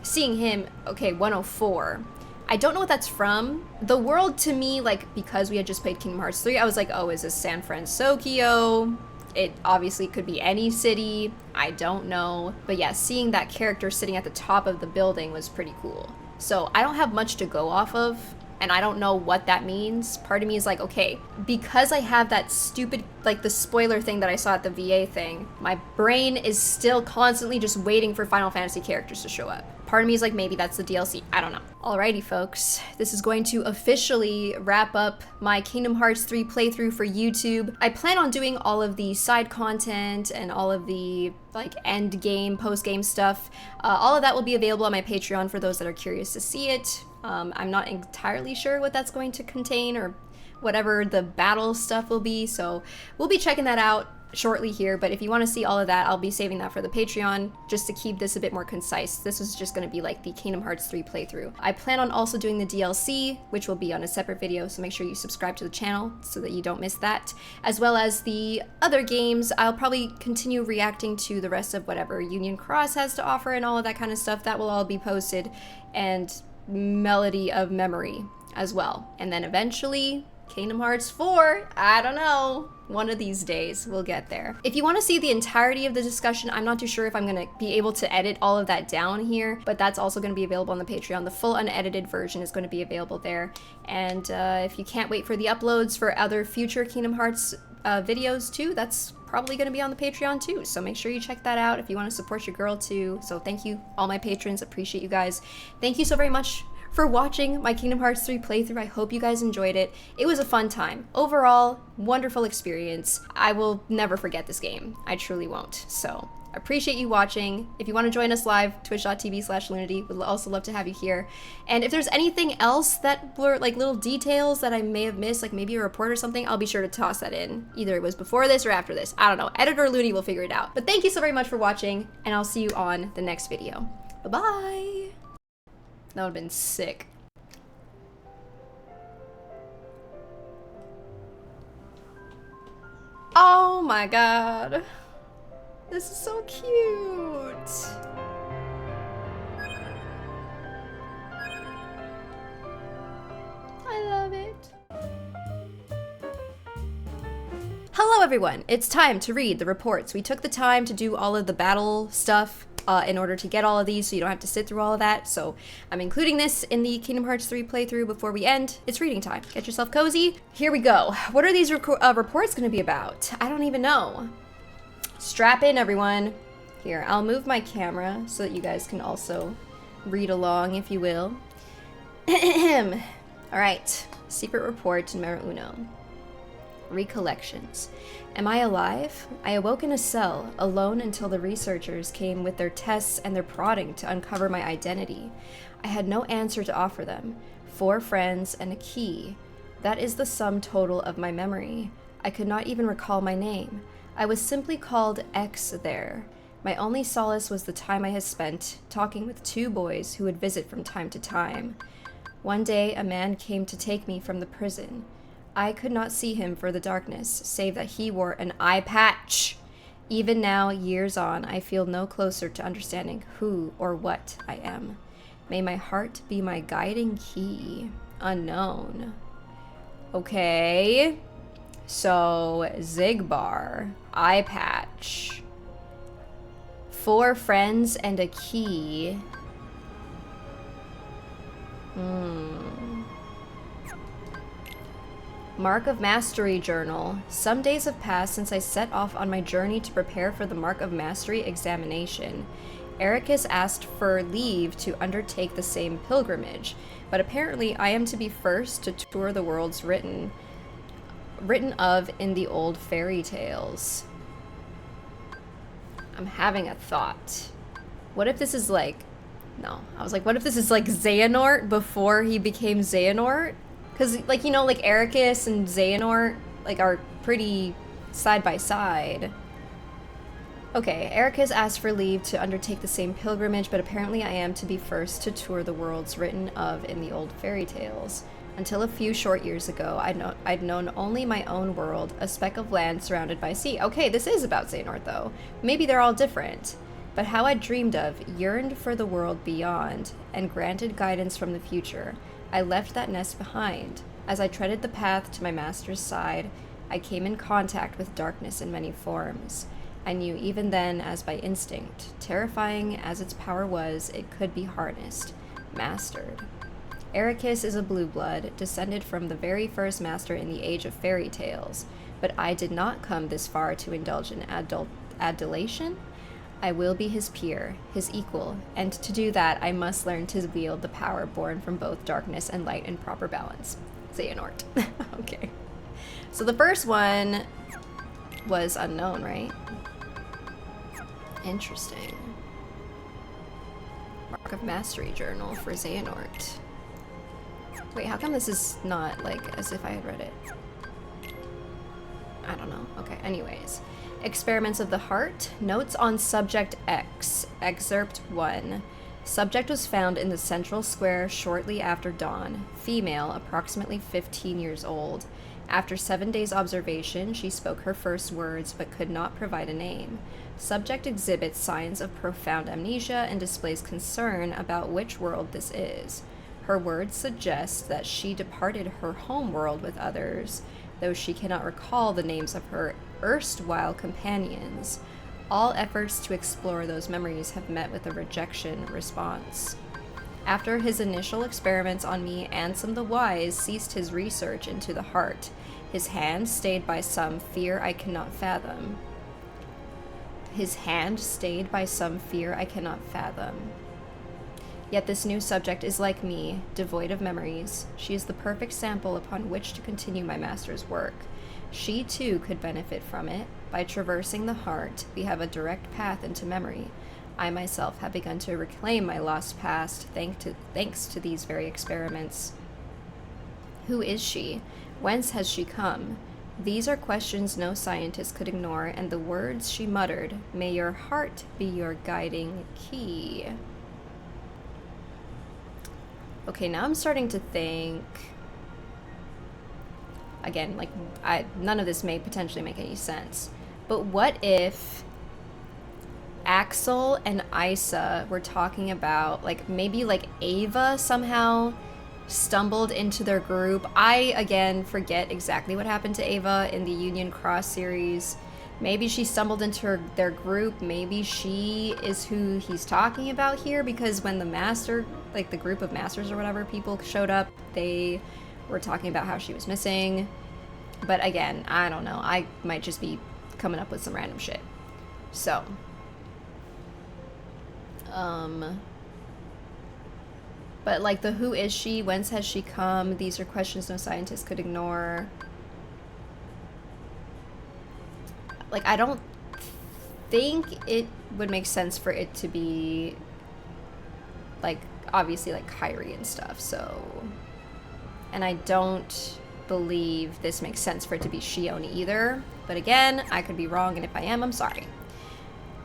seeing him, okay, 104. I don't know what that's from. The world to me, like, because we had just played Kingdom Hearts 3, I was like, oh, is this San Francisco? It obviously could be any city. I don't know. But yeah, seeing that character sitting at the top of the building was pretty cool. So I don't have much to go off of, and I don't know what that means. Part of me is like, okay, because I have that stupid, like, the spoiler thing that I saw at the VA thing, my brain is still constantly just waiting for Final Fantasy characters to show up. Part of me is like, maybe that's the DLC. I don't know. Alrighty, folks. This is going to officially wrap up my Kingdom Hearts 3 playthrough for YouTube. I plan on doing all of the side content and all of the, like, end game, post game stuff. All of that will be available on my Patreon for those that are curious to see it. I'm not entirely sure what that's going to contain or whatever the battle stuff will be, so we'll be checking that out shortly here. But if you want to see all of that, I'll be saving that for the Patreon just to keep this a bit more concise. This is just going to be like the Kingdom Hearts 3 playthrough. I plan on also doing the DLC, which will be on a separate video, so make sure you subscribe to the channel so that you don't miss that, as well as the other games. I'll probably continue reacting to the rest of whatever Union Cross has to offer and all of that kind of stuff. That will all be posted, and Melody of Memory as well. And then eventually Kingdom Hearts 4, I don't know. One of these days, we'll get there. If you want to see the entirety of the discussion, I'm not too sure if I'm going to be able to edit all of that down here, but that's also going to be available on the Patreon. The full unedited version is going to be available there. And if you can't wait for the uploads for other future Kingdom Hearts videos too, that's probably going to be on the Patreon too. So make sure you check that out if you want to support your girl too. So thank you, all my patrons. Appreciate you guys. Thank you so very much for watching my Kingdom Hearts 3 playthrough. I hope you guys enjoyed it. It was a fun time. Overall, wonderful experience. I will never forget this game. I truly won't. So, appreciate you watching. If you want to join us live, twitch.tv/lunity. We'd also love to have you here. And if there's anything else that were like little details that I may have missed, like maybe a report or something, I'll be sure to toss that in. Either it was before this or after this. I don't know. Editor Looney will figure it out. But thank you so very much for watching, and I'll see you on the next video. Bye-bye! That would have been sick. Oh my god. This is so cute. I love it. Hello everyone, it's time to read the reports. We took the time to do all of the battle stuff in order to get all of these, so you don't have to sit through all of that. So I'm including this in the Kingdom Hearts 3 playthrough before we end. It's reading time. Get yourself cozy. Here we go. What are these reports going to be about? I don't even know. Strap in, everyone. Here, I'll move my camera so that you guys can also read along, if you will. All right. Secret report numero uno. Recollections. Am I alive? I awoke in a cell, alone until the researchers came with their tests and their prodding to uncover my identity. I had no answer to offer them. 4 friends and a key. That is the sum total of my memory. I could not even recall my name. I was simply called X there. My only solace was the time I had spent talking with 2 boys who would visit from time to time. One day, a man came to take me from the prison. I could not see him for the darkness, save that he wore an eye patch. Even now, years on, I feel no closer to understanding who or what I am. May my heart be my guiding key. Unknown. Okay. So, Xigbar. Eye patch. 4 friends and a key. Mark of Mastery Journal. Some days have passed since I set off on my journey to prepare for the Mark of Mastery examination. Ericus asked for leave to undertake the same pilgrimage, but apparently I am to be first to tour the worlds written of in the old fairy tales. I'm having a thought. What if this is like... No. I was like, what if this is like Xehanort before he became Xehanort? Because, like, you know, like Ericus and Xehanort, like, are pretty side by side. Okay, Ericus asked for leave to undertake the same pilgrimage, but apparently I am to be first to tour the worlds written of in the old fairy tales. Until a few short years ago, I'd known only my own world, a speck of land surrounded by sea. Okay, this is about Xehanort, though. Maybe they're all different. But how I dreamed of, yearned for the world beyond, and granted guidance from the future, I left that nest behind. As I treaded the path to my master's side, I came in contact with darkness in many forms. I knew even then, as by instinct, terrifying as its power was, it could be harnessed, mastered. Ericus is a blue blood, descended from the very first master in the age of fairy tales, but I did not come this far to indulge in adulation. I will be his peer, his equal, and to do that I must learn to wield the power born from both darkness and light in proper balance. Xehanort. Okay. So the first one was unknown, right? Interesting. Mark of Mastery Journal for Xehanort. Wait, how come this is not, like, as if I had read it? I don't know. Okay, anyways. Experiments of the Heart. Notes on Subject X. Excerpt 1. Subject was found in the central square shortly after dawn. Female, approximately 15 years old. After 7 days' observation, she spoke her first words but could not provide a name. Subject exhibits signs of profound amnesia and displays concern about which world this is. Her words suggest that she departed her home world with others, though she cannot recall the names of her erstwhile companions. All efforts to explore those memories have met with a rejection response. After his initial experiments on me, Ansem the Wise ceased his research into the heart, his hand stayed by some fear I cannot fathom. His hand stayed by some fear I cannot fathom. Yet this new subject is like me, devoid of memories. She is the perfect sample upon which to continue my master's work. She too could benefit from it. By traversing the heart, we have a direct path into memory. I myself have begun to reclaim my lost past thanks to these very experiments. Who is she? Whence has she come? These are questions no scientist could ignore, and the words she muttered, "May your heart be your guiding key." Okay, now I'm starting to think... Again, like, none of this may potentially make any sense. But what if Axel and Isa were talking about, like, maybe, like, Ava somehow stumbled into their group? I, again, forget exactly what happened to Ava in the Union Cross series. Maybe she stumbled into their group. Maybe she is who he's talking about here, because when the master, like, the group of masters or whatever people showed up, they were talking about how she was missing. But again, I don't know. I might just be coming up with some random shit. So. But like the who is she, whence has she come, these are questions no scientist could ignore. Like, I don't think it would make sense for it to be, like, obviously, like, Kyrie and stuff, so... And I don't believe this makes sense for it to be Shion either. But again, I could be wrong, and if I am, I'm sorry.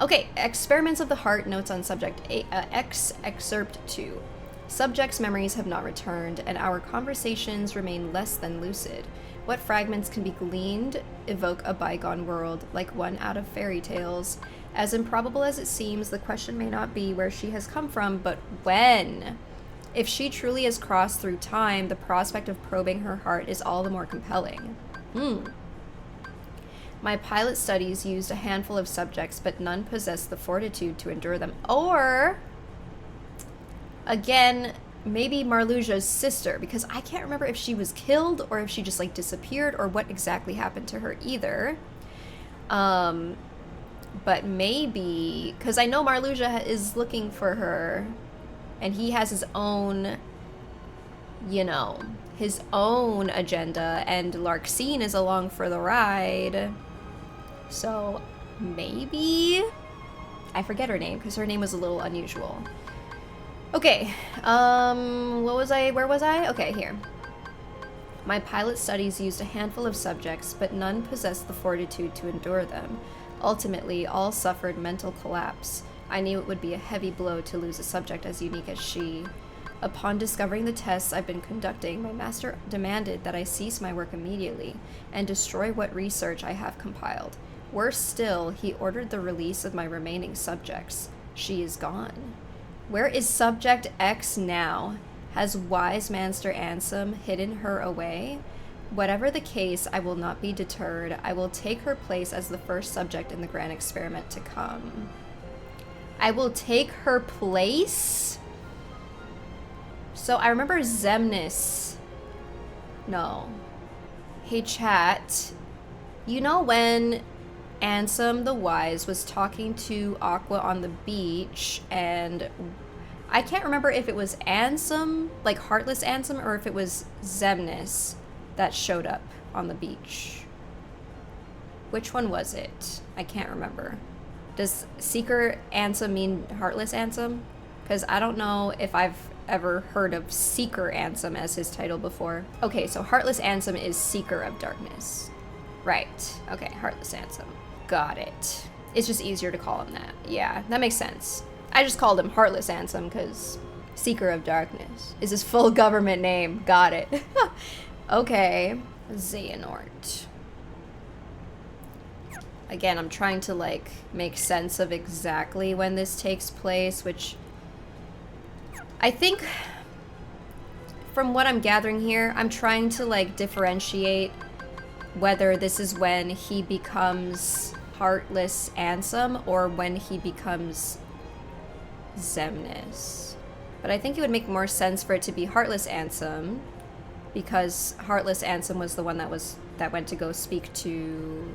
Okay, Experiments of the Heart, notes on Subject X, Excerpt 2. Subject's memories have not returned, and our conversations remain less than lucid. What fragments can be gleaned evoke a bygone world, like one out of fairy tales. As improbable as it seems, the question may not be where she has come from, but when. If she truly has crossed through time, the prospect of probing her heart is all the more compelling. My pilot studies used a handful of subjects, but none possessed the fortitude to endure them. Or, again, maybe Marluxia's sister, because I can't remember if she was killed or if she just, like, disappeared or what exactly happened to her either. But maybe, because I know Marluxia is looking for her, and he has his own, you know, his own agenda, and Larxene is along for the ride. So, maybe I forget her name because her name was a little unusual. Okay, where was I? Okay, here. My pilot studies used a handful of subjects, but none possessed the fortitude to endure them. Ultimately, all suffered mental collapse. I knew it would be a heavy blow to lose a subject as unique as she. Upon discovering the tests I've been conducting, my master demanded that I cease my work immediately and destroy what research I have compiled. Worse still, he ordered the release of my remaining subjects. She is gone. Where is Subject X now? Has wise Master Ansem hidden her away? Whatever the case, I will not be deterred. I will take her place as the first subject in the grand experiment to come. I will take her place? So I remember Xemnas. No. Hey chat. You know when Ansem the Wise was talking to Aqua on the beach, and I can't remember if it was Ansem, like Heartless Ansem, or if it was Xemnas that showed up on the beach. Which one was it? I can't remember. Does Seeker Ansem mean Heartless Ansem? Because I don't know if I've ever heard of Seeker Ansem as his title before. Okay, so Heartless Ansem is Seeker of Darkness. Right. Okay, Heartless Ansem. Got it. It's just easier to call him that. Yeah, that makes sense. I just called him Heartless Ansem because Seeker of Darkness is his full government name. Got it. Okay. Xehanort. Again, I'm trying to, like, make sense of exactly when this takes place, which I think, from what I'm gathering here, I'm trying to, like, differentiate whether this is when he becomes Heartless Ansem or when he becomes Xemnas. But I think it would make more sense for it to be Heartless Ansem, because Heartless Ansem was the one that went to go speak to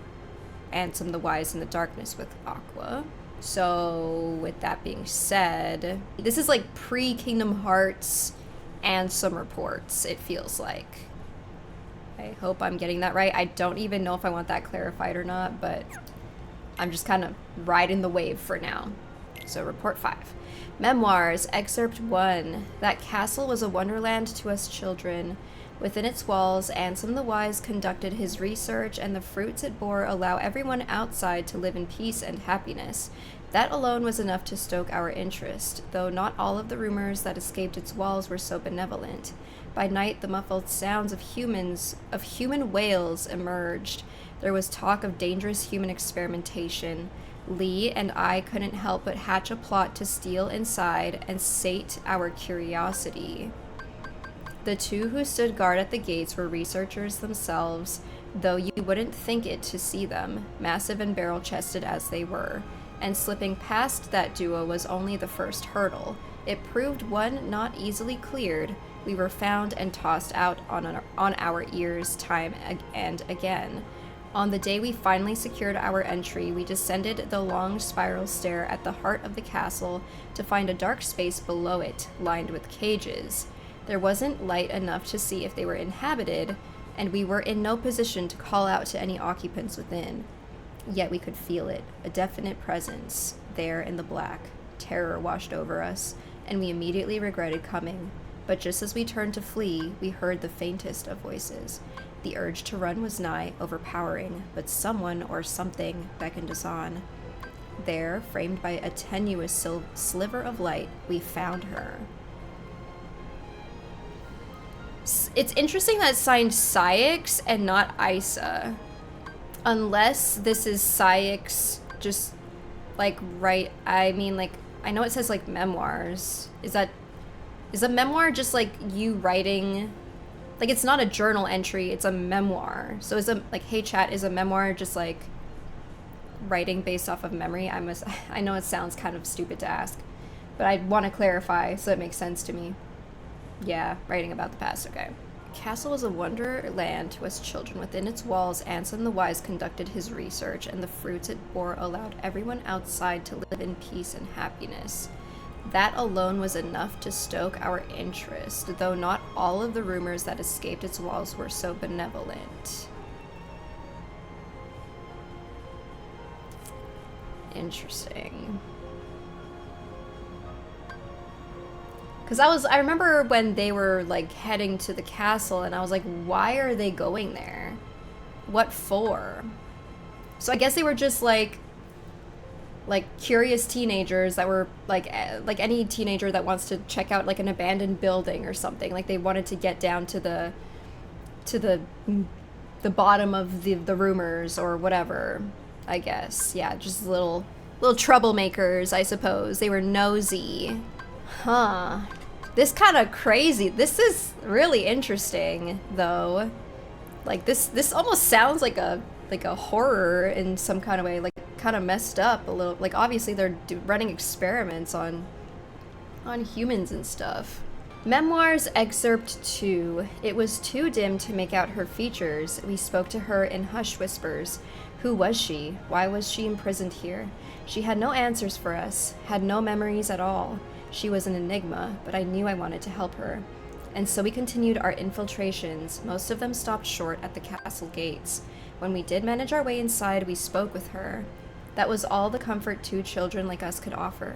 Ansem the Wise in the darkness with Aqua. So with that being said, this is like pre-Kingdom Hearts Ansem reports, it feels like. I hope I'm getting that right. I don't even know if I want that clarified or not, but I'm just kind of riding the wave for now. So report 5. Memoirs, excerpt 1. That castle was a wonderland to us children. Within its walls, Ansem the Wise conducted his research, and the fruits it bore allow everyone outside to live in peace and happiness. That alone was enough to stoke our interest, though not all of the rumors that escaped its walls were so benevolent. By night, the muffled sounds of human wails emerged. There was talk of dangerous human experimentation. Lee and I couldn't help but hatch a plot to steal inside and sate our curiosity. The two who stood guard at the gates were researchers themselves, though you wouldn't think it to see them, massive and barrel-chested as they were. And slipping past that duo was only the first hurdle. It proved one not easily cleared. We were found and tossed out on our ears time and again. On the day we finally secured our entry, we descended the long spiral stair at the heart of the castle to find a dark space below it, lined with cages. There wasn't light enough to see if they were inhabited, and we were in no position to call out to any occupants within. Yet we could feel it, a definite presence, there in the black. Terror washed over us, and we immediately regretted coming. But just as we turned to flee, we heard the faintest of voices. The urge to run was nigh overpowering, but someone or something beckoned us on. There, framed by a tenuous sliver of light, we found her. It's interesting that it's signed Cyax and not Isa. Unless this is Cyax just, like, right, I mean, like, I know it says, like, memoirs. Is a memoir just, like, you writing, like, it's not a journal entry, it's a memoir. So is like, hey chat, is a memoir just, like, writing based off of memory? I know it sounds kind of stupid to ask, but I want to clarify so it makes sense to me. Yeah, writing about the past, okay. Castle was a wonderland to us children. Within its walls, Ansem the Wise conducted his research, and the fruits it bore allowed everyone outside to live in peace and happiness. That alone was enough to stoke our interest, though not all of the rumors that escaped its walls were so benevolent. Interesting. Because I remember when they were like heading to the castle and I was like, why are they going there? What for? So I guess they were just like curious teenagers that were like any teenager that wants to check out like an abandoned building or something. Like they wanted to get down to the bottom of the rumors or whatever, I guess. Yeah, just little troublemakers, I suppose. They were nosy. Huh. This kind of crazy. This is really interesting, though. Like this almost sounds like a horror in some kind of way. Like kind of messed up a little. Like obviously they're running experiments on humans and stuff. Memoirs Excerpt 2. It was too dim to make out her features. We spoke to her in hushed whispers. Who was she? Why was she imprisoned here? She had no answers for us, had no memories at all. She was an enigma, but I knew I wanted to help her. And so we continued our infiltrations. Most of them stopped short at the castle gates. When we did manage our way inside, we spoke with her. That was all the comfort 2 children like us could offer.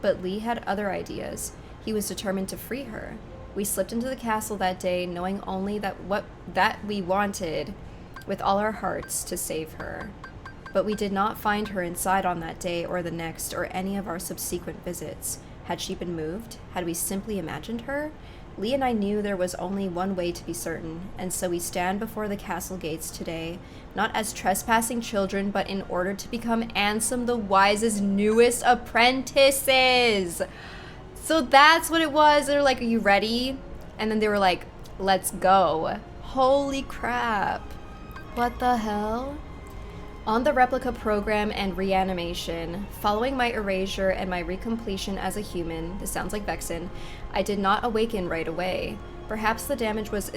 But Lee had other ideas. He was determined to free her. We slipped into the castle that day, knowing only that we wanted with all our hearts to save her. But we did not find her inside on that day or the next or any of our subsequent visits. Had she been moved? Had we simply imagined her? Lee and I knew there was only one way to be certain, and so we stand before the castle gates today, not as trespassing children, but in order to become Ansem the Wise's newest apprentices. So that's what it was. They were like, are you ready? And then they were like, let's go. Holy crap. What the hell? On the replica program and reanimation, following my erasure and my recompletion as a human, this sounds like Vexen, I did not awaken right away. Perhaps the damage was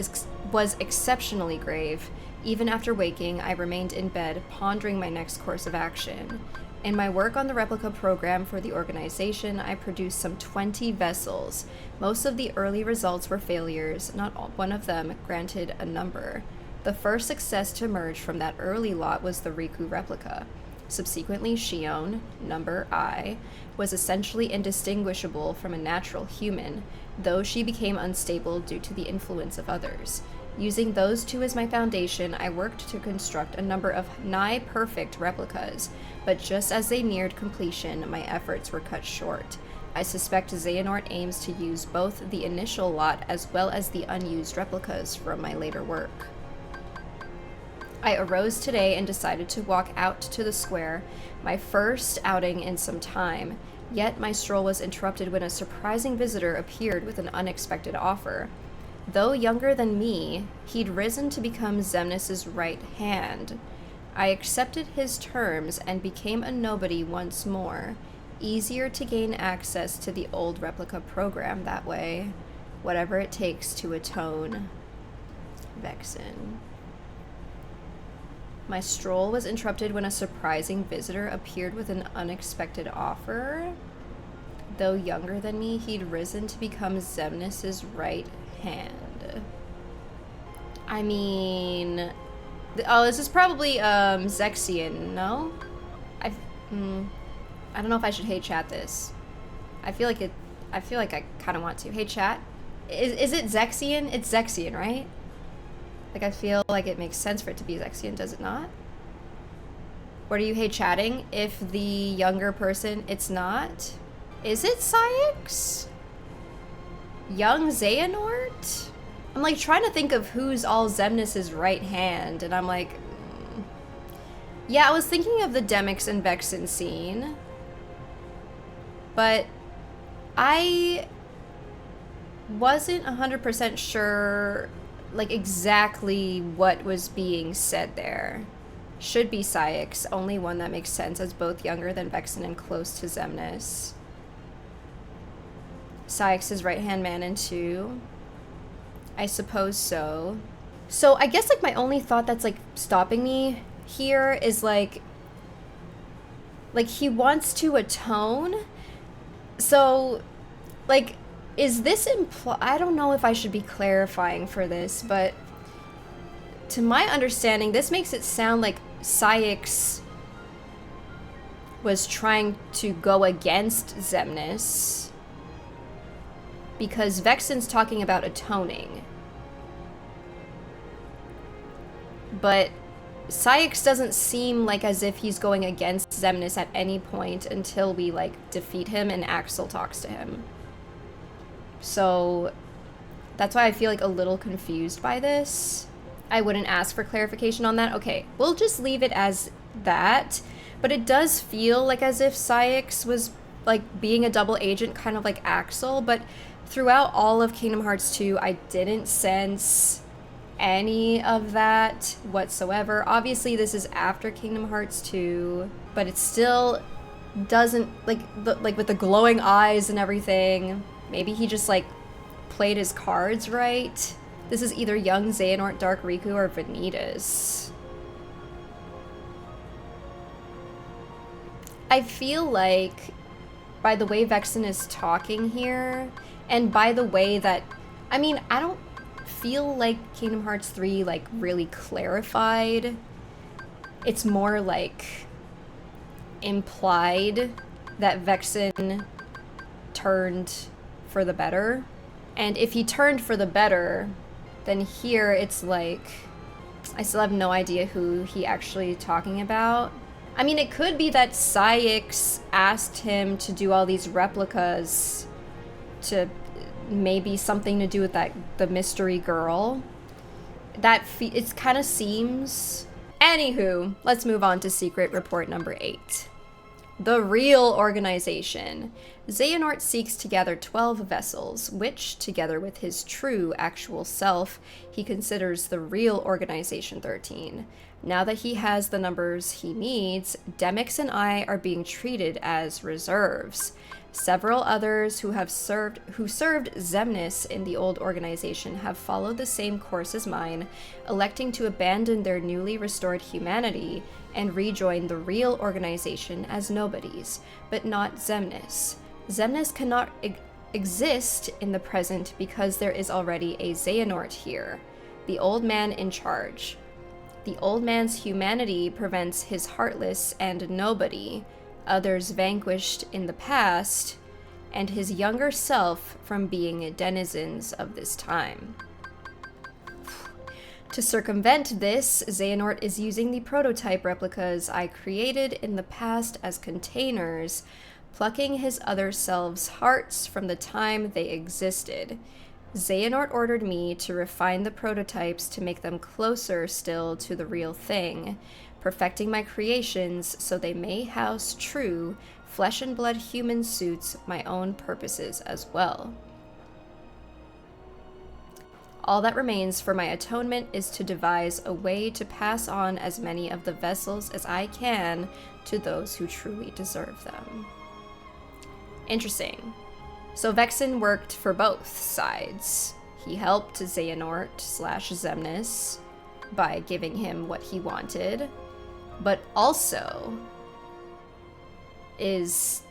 exceptionally grave. Even after waking, I remained in bed, pondering my next course of action. In my work on the replica program for the organization, I produced some 20 vessels. Most of the early results were failures, not one of them granted a number. The first success to emerge from that early lot was the Riku replica. Subsequently, Shion, number I, was essentially indistinguishable from a natural human, though she became unstable due to the influence of others. Using those 2 as my foundation, I worked to construct a number of nigh-perfect replicas, but just as they neared completion, my efforts were cut short. I suspect Xehanort aims to use both the initial lot as well as the unused replicas from my later work. I arose today and decided to walk out to the square, my first outing in some time, yet my stroll was interrupted when a surprising visitor appeared with an unexpected offer. Though younger than me, he'd risen to become Xemnas' right hand. I accepted his terms and became a nobody once more. Easier to gain access to the old replica program that way. Whatever it takes to atone. Vexen. My stroll was interrupted when a surprising visitor appeared with an unexpected offer. Though younger than me, he'd risen to become Xemnas' right hand. I mean... Oh, this is probably, Zexian, no? I don't know if I should hate chat this. I feel like I kind of want to. Hey chat, is it Zexian? It's Zexian, right? Like, I feel like it makes sense for it to be Zexian, does it not? Or do you hate chatting if the younger person, it's not? Is it Cyax? Young Xehanort? I'm like trying to think of who's all Xemnas' right hand, and I'm like... Yeah, I was thinking of the Demyx and Vexen scene. But I wasn't 100% sure like exactly what was being said there. Should be Cyax, only one that makes sense as both younger than Vexen and close to Xemnas. Cyax's right-hand man in 2. I suppose so. So I guess like my only thought that's like stopping me here is like he wants to atone. So like, is this I don't know if I should be clarifying for this, but to my understanding, this makes it sound like Cyax was trying to go against Xemnas because Vexen's talking about atoning. But Ceyx doesn't seem like as if he's going against Xemnas at any point until we, like, defeat him and Axel talks to him. So that's why I feel like a little confused by this. I wouldn't ask for clarification on that. Okay, we'll just leave it as that. But it does feel like as if Ceyx was, like, being a double agent, kind of like Axel. But throughout all of Kingdom Hearts 2, I didn't sense any of that whatsoever. Obviously, this is after Kingdom Hearts 2, but it still doesn't, like with the glowing eyes and everything. Maybe he just, like, played his cards right. This is either young Xehanort, Dark Riku, or Vanitas. I feel like, by the way Vexen is talking here, and by the way that, I mean, I don't feel like Kingdom Hearts 3, like, really clarified. It's more, like, implied that Vexen turned for the better. And if he turned for the better, then here it's like, I still have no idea who he actually talking about. I mean, it could be that Ceyx asked him to do all these replicas to maybe something to do with the mystery girl. It kind of seems. Anywho, let's move on to secret report number 8. The real organization. Xehanort seeks to gather 12 vessels, which, together with his true actual self, he considers the real Organization 13. Now that he has the numbers he needs, Demyx and I are being treated as reserves. Several others who served Xemnas in the old organization have followed the same course as mine, electing to abandon their newly restored humanity and rejoin the real organization as nobodies, but not Xemnas. Xemnas cannot exist in the present because there is already a Xehanort here, the old man in charge. The old man's humanity prevents his heartless and nobody, others vanquished in the past, and his younger self from being denizens of this time. To circumvent this, Xehanort is using the prototype replicas I created in the past as containers, plucking his other selves' hearts from the time they existed. Xehanort ordered me to refine the prototypes to make them closer still to the real thing, perfecting my creations so they may house true, flesh and blood human suits my own purposes as well. All that remains for my atonement is to devise a way to pass on as many of the vessels as I can to those who truly deserve them. Interesting. So Vexen worked for both sides. He helped Xehanort / Xemnas by giving him what he wanted, but also is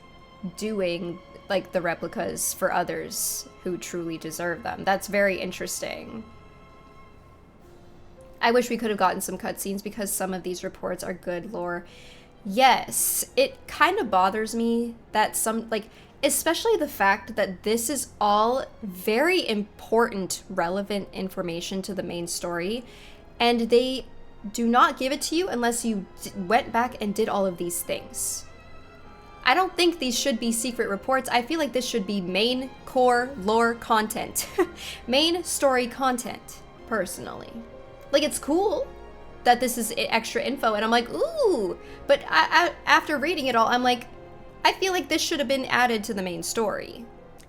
doing, like, the replicas for others who truly deserve them. That's very interesting. I wish we could have gotten some cutscenes because some of these reports are good lore. Yes, it kind of bothers me that some, like, especially the fact that this is all very important, relevant information to the main story, and they do not give it to you unless you went back and did all of these things. I don't think these should be secret reports. I feel like this should be main core lore content. Main story content, personally. Like, it's cool that this is extra info, and I'm like, ooh, but after reading it all, I'm like, I feel like this should have been added to the main story.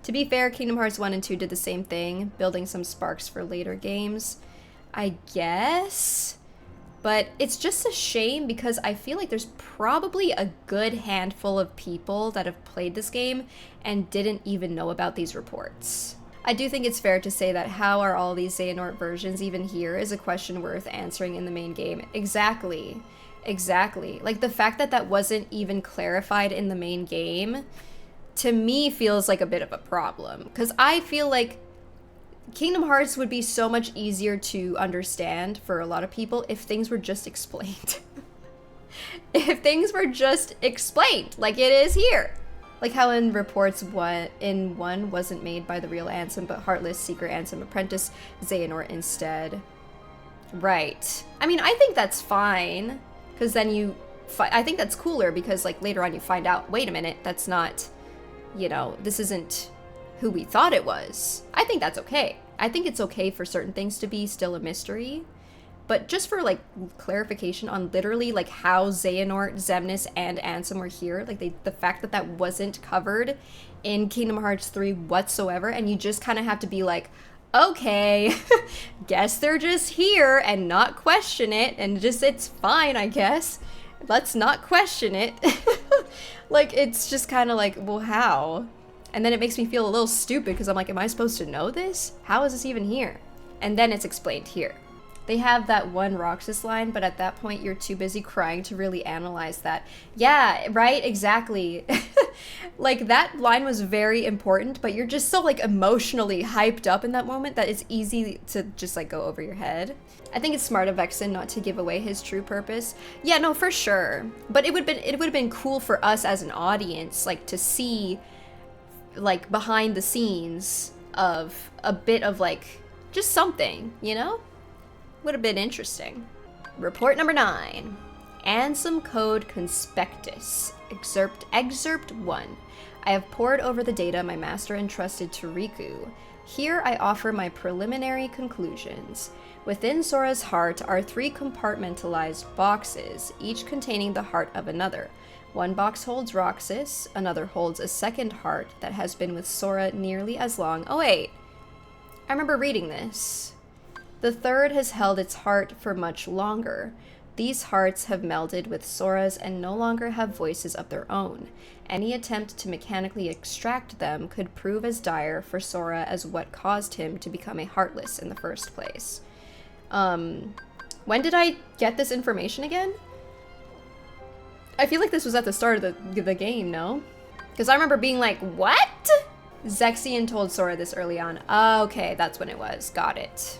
To be fair, Kingdom Hearts 1 and 2 did the same thing, building some sparks for later games, I guess. But it's just a shame because I feel like there's probably a good handful of people that have played this game and didn't even know about these reports. I do think it's fair to say that how are all these Xehanort versions even here is a question worth answering in the main game. Exactly. Exactly. Like, the fact that that wasn't even clarified in the main game, to me, feels like a bit of a problem. Because I feel like Kingdom Hearts would be so much easier to understand for a lot of people if things were just explained. If things were just explained, like it is here. Like how in reports one wasn't made by the real Ansem, but heartless seeker Ansem apprentice Xehanort instead. Right. I mean, I think that's fine, because then I think that's cooler, because like later on you find out, wait a minute, that's not, you know, this isn't who we thought it was. I think that's okay. I think it's okay for certain things to be still a mystery. But just for like clarification on literally like how Xehanort, Xemnas, and Ansem were here, like the fact that that wasn't covered in Kingdom Hearts 3 whatsoever, and you just kind of have to be like, okay, guess they're just here and not question it, and just it's fine, I guess. Let's not question it. Like, it's just kind of like, well, how? And then it makes me feel a little stupid because I'm like, am I supposed to know this? How is this even here? And then it's explained here. They have that one Roxas line, but at that point you're too busy crying to really analyze that. Yeah, right, exactly. Like, that line was very important, but you're just so like emotionally hyped up in that moment that it's easy to just like go over your head. I think it's smart of Vexen not to give away his true purpose. Yeah, no, for sure. But it would have been cool for us as an audience, like, to see like behind the scenes of a bit of like just something, you know? Would have been interesting. Report number 9. Ansem Code Conspectus. Excerpt 1. I have pored over the data my master entrusted to Riku. Here I offer my preliminary conclusions. Within Sora's heart are 3 compartmentalized boxes, each containing the heart of another. One box holds Roxas, another holds a second heart that has been with Sora nearly as long. Oh wait, I remember reading this. The third has held its heart for much longer. These hearts have melded with Sora's and no longer have voices of their own. Any attempt to mechanically extract them could prove as dire for Sora as what caused him to become a Heartless in the first place. When did I get this information again? I feel like this was at the start of the game, no? Because I remember being like, what? Zexion told Sora this early on. Okay, that's when it was. Got it.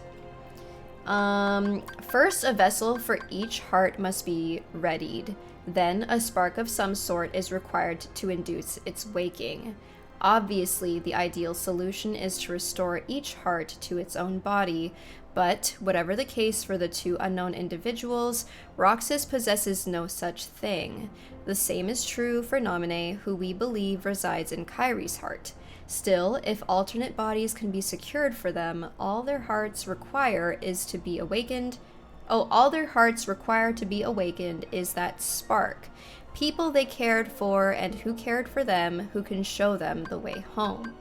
First, a vessel for each heart must be readied. Then, a spark of some sort is required to induce its waking. Obviously, the ideal solution is to restore each heart to its own body, but whatever the case for the 2 unknown individuals, Roxas possesses no such thing. The same is true for Naminé, who we believe resides in Kairi's heart. Still, if alternate bodies can be secured for them, all their hearts require to be awakened is that spark. People they cared for and who cared for them, who can show them the way home.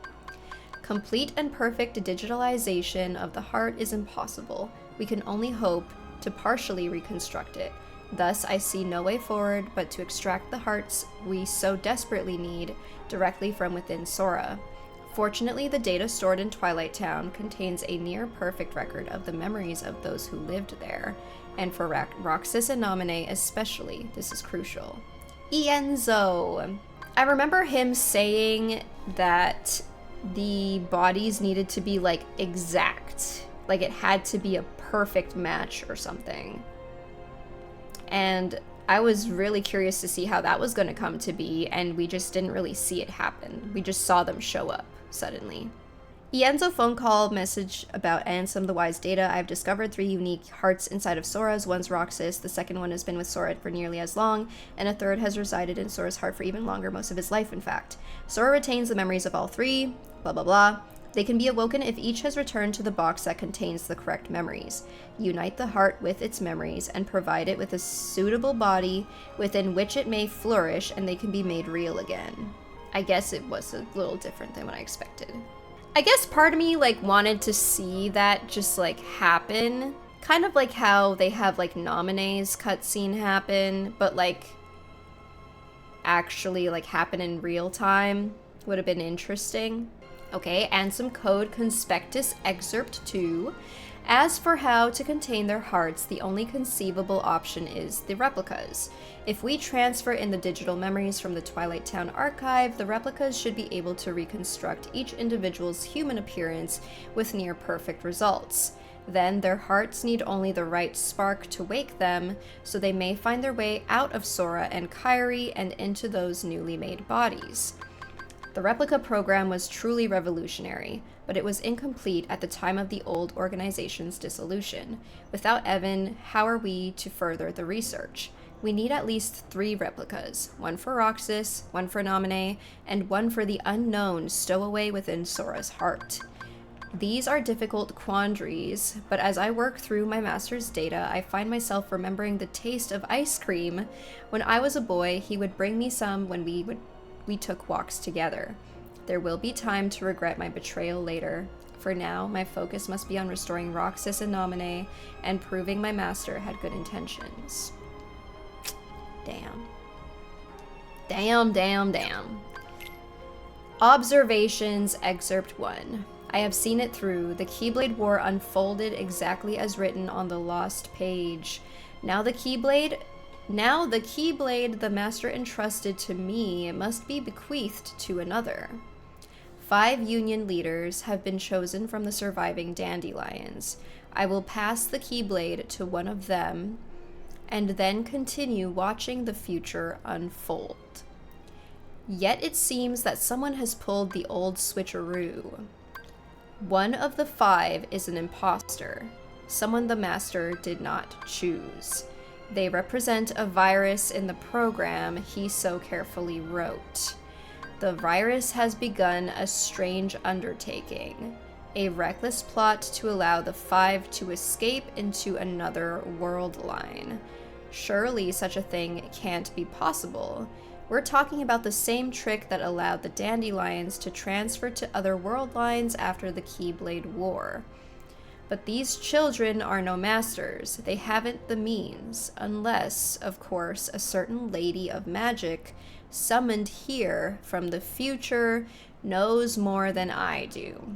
Complete and perfect digitalization of the heart is impossible. We can only hope to partially reconstruct it. Thus, I see no way forward but to extract the hearts we so desperately need directly from within Sora. Fortunately, the data stored in Twilight Town contains a near-perfect record of the memories of those who lived there, and for Roxas and Naminé especially, this is crucial. Ienzo! I remember him saying that the bodies needed to be, like, exact. Like, it had to be a perfect match or something. And I was really curious to see how that was going to come to be, and we just didn't really see it happen. We just saw them show up suddenly. Ienzo phone call message about Ansem the Wise data. I've discovered 3 unique hearts inside of Sora's. One's Roxas, the second one has been with Sora for nearly as long, and a third has resided in Sora's heart for even longer, most of his life in fact. Sora retains the memories of all 3, blah blah blah. They can be awoken if each has returned to the box that contains the correct memories. Unite the heart with its memories and provide it with a suitable body within which it may flourish, and they can be made real again. I guess it was a little different than what I expected. I guess part of me like wanted to see that just like happen, kind of like how they have like Naminé's cutscene happen, but like actually like happen in real time. Would have been interesting. Okay, Ansem Code Conspectus Excerpt 2. As for how to contain their hearts, the only conceivable option is the replicas. If we transfer in the digital memories from the Twilight Town archive, the replicas should be able to reconstruct each individual's human appearance with near-perfect results. Then their hearts need only the right spark to wake them, so they may find their way out of Sora and Kairi and into those newly made bodies. The replica program was truly revolutionary, but it was incomplete at the time of the old organization's dissolution. Without Evan, how are we to further the research? We need at least 3 replicas, one for Roxas, one for Naminé, and one for the unknown stowaway within Sora's heart. These are difficult quandaries, but as I work through my master's data, I find myself remembering the taste of ice cream. When I was a boy, he would bring me some when we took walks together. There will be time to regret my betrayal later. For now, my focus must be on restoring Roxas and Naminé and proving my master had good intentions. Damn. Damn, damn, damn. Observations, Excerpt 1. I have seen it through. The Keyblade War unfolded exactly as written on the lost page. Now the Keyblade the Master entrusted to me must be bequeathed to another. 5 Union leaders have been chosen from the surviving dandelions. I will pass the Keyblade to one of them, and then continue watching the future unfold. Yet it seems that someone has pulled the old switcheroo. One of the 5 is an imposter, someone the Master did not choose. They represent a virus in the program he so carefully wrote. The virus has begun a strange undertaking, a reckless plot to allow the 5 to escape into another world line. Surely such a thing can't be possible. We're talking about the same trick that allowed the dandelions to transfer to other world lines after the Keyblade War. But these children are no masters. They haven't the means, unless, of course, a certain lady of magic summoned here from the future knows more than I do.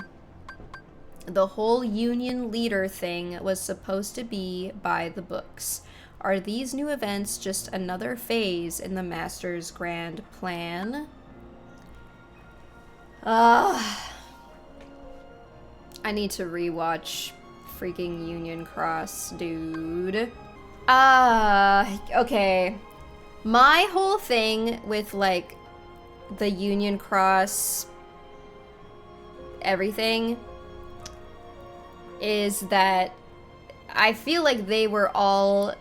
The whole Union leader thing was supposed to be by the books. Are these new events just another phase in the Master's grand plan? I need to rewatch freaking Union Cross, dude. Okay. My whole thing with, like, the Union Cross everything is that I feel like they were all,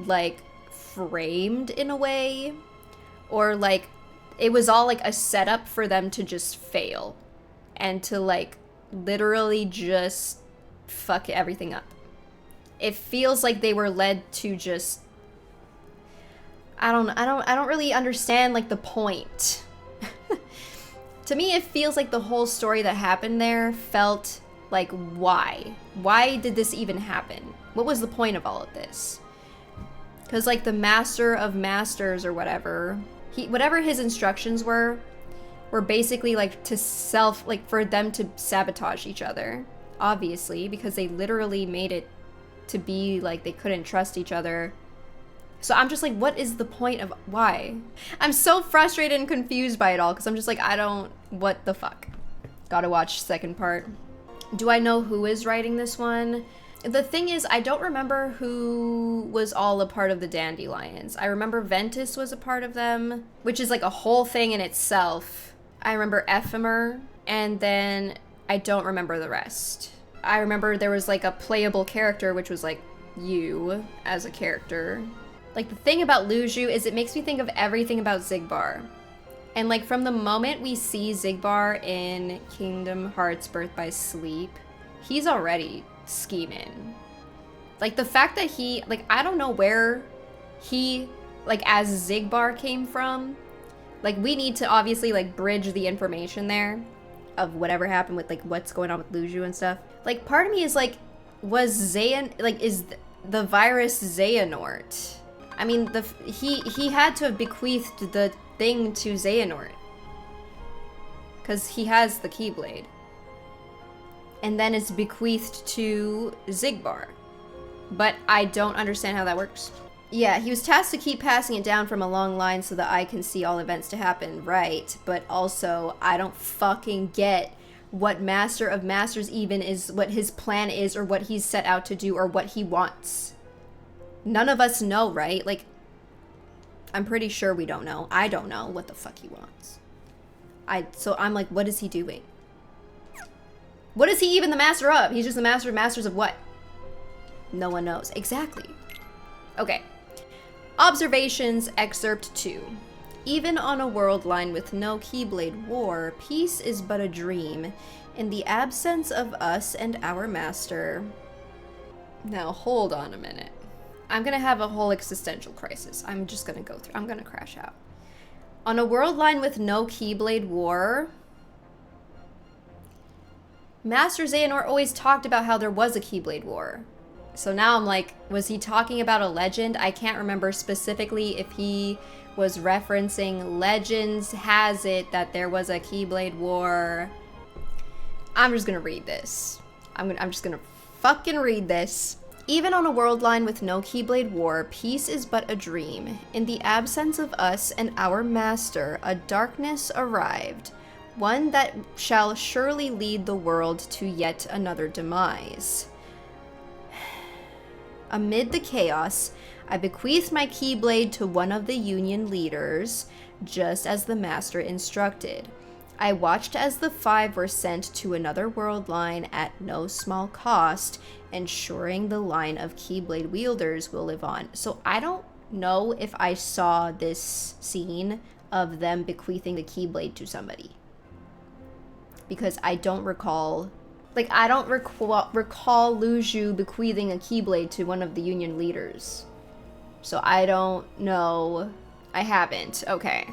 like, framed in a way, or like it was all like a setup for them to just fail and to, like, literally just fuck everything up. It feels like they were led to just I don't really understand, like, the point. To me, it feels like the whole story that happened there felt like, why? Why did this even happen? What was the point of all of this? Because, like, the Master of Masters or whatever, whatever his instructions were basically, like, for them to sabotage each other, obviously, because they literally made it to be like they couldn't trust each other. So I'm just like, what is the point of why? I'm so frustrated and confused by it all, because I'm just like, what the fuck? Gotta watch second part. Do I know who is writing this one? The thing is, I don't remember who was all a part of the Dandelions. I remember Ventus was a part of them, which is like a whole thing in itself. I remember Ephemer, and then I don't remember the rest. I remember there was like a playable character, which was like you as a character. Like, the thing about Luju is it makes me think of everything about Xigbar. And, like, from the moment we see Xigbar in Kingdom Hearts Birth by Sleep, he's already scheming. Like, the fact that he, like, I don't know where he, like, as Xigbar came from. Like, we need to obviously, like, bridge the information there of whatever happened with, like, what's going on with Luju and stuff. Like, part of me is like, is the virus Xehanort? I mean, he had to have bequeathed the thing to Xehanort, because he has the Keyblade. And then it's bequeathed to Xigbar. But I don't understand how that works. Yeah, he was tasked to keep passing it down from a long line so that I can see all events to happen, right? But also, I don't fucking get what Master of Masters even is, what his plan is, or what he's set out to do, or what he wants. None of us know, right? Like, I'm pretty sure we don't know. I don't know what the fuck he wants. So I'm like, what is he doing? What is he even the master of? He's just the master of masters of what? No one knows. Exactly. Okay. Observations, Excerpt 2. Even on a world lined with no Keyblade war, peace is but a dream. In the absence of us and our master... Now, hold on a minute. I'm gonna have a whole existential crisis. I'm just gonna go through. I'm gonna crash out. On a world lined with no Keyblade war... Master Xehanort always talked about how there was a Keyblade war. So now I'm like, was he talking about a legend? I can't remember specifically if he was referencing legends. Has it that there was a Keyblade war? I'm just gonna read this. I'm just gonna fucking read this. Even on a world line with no Keyblade war, peace is but a dream. In the absence of us and our master, a darkness arrived. One that shall surely lead the world to yet another demise. Amid the chaos, I bequeath my Keyblade to one of the Union leaders, just as the master instructed. I watched as the 5 were sent to another world line at no small cost, ensuring the line of Keyblade wielders will live on. So I don't know if I saw this scene of them bequeathing the Keyblade to somebody. Because I don't recall, like, I don't recall Lu Zhu bequeathing a Keyblade to one of the Union leaders. So I don't know. I haven't. Okay.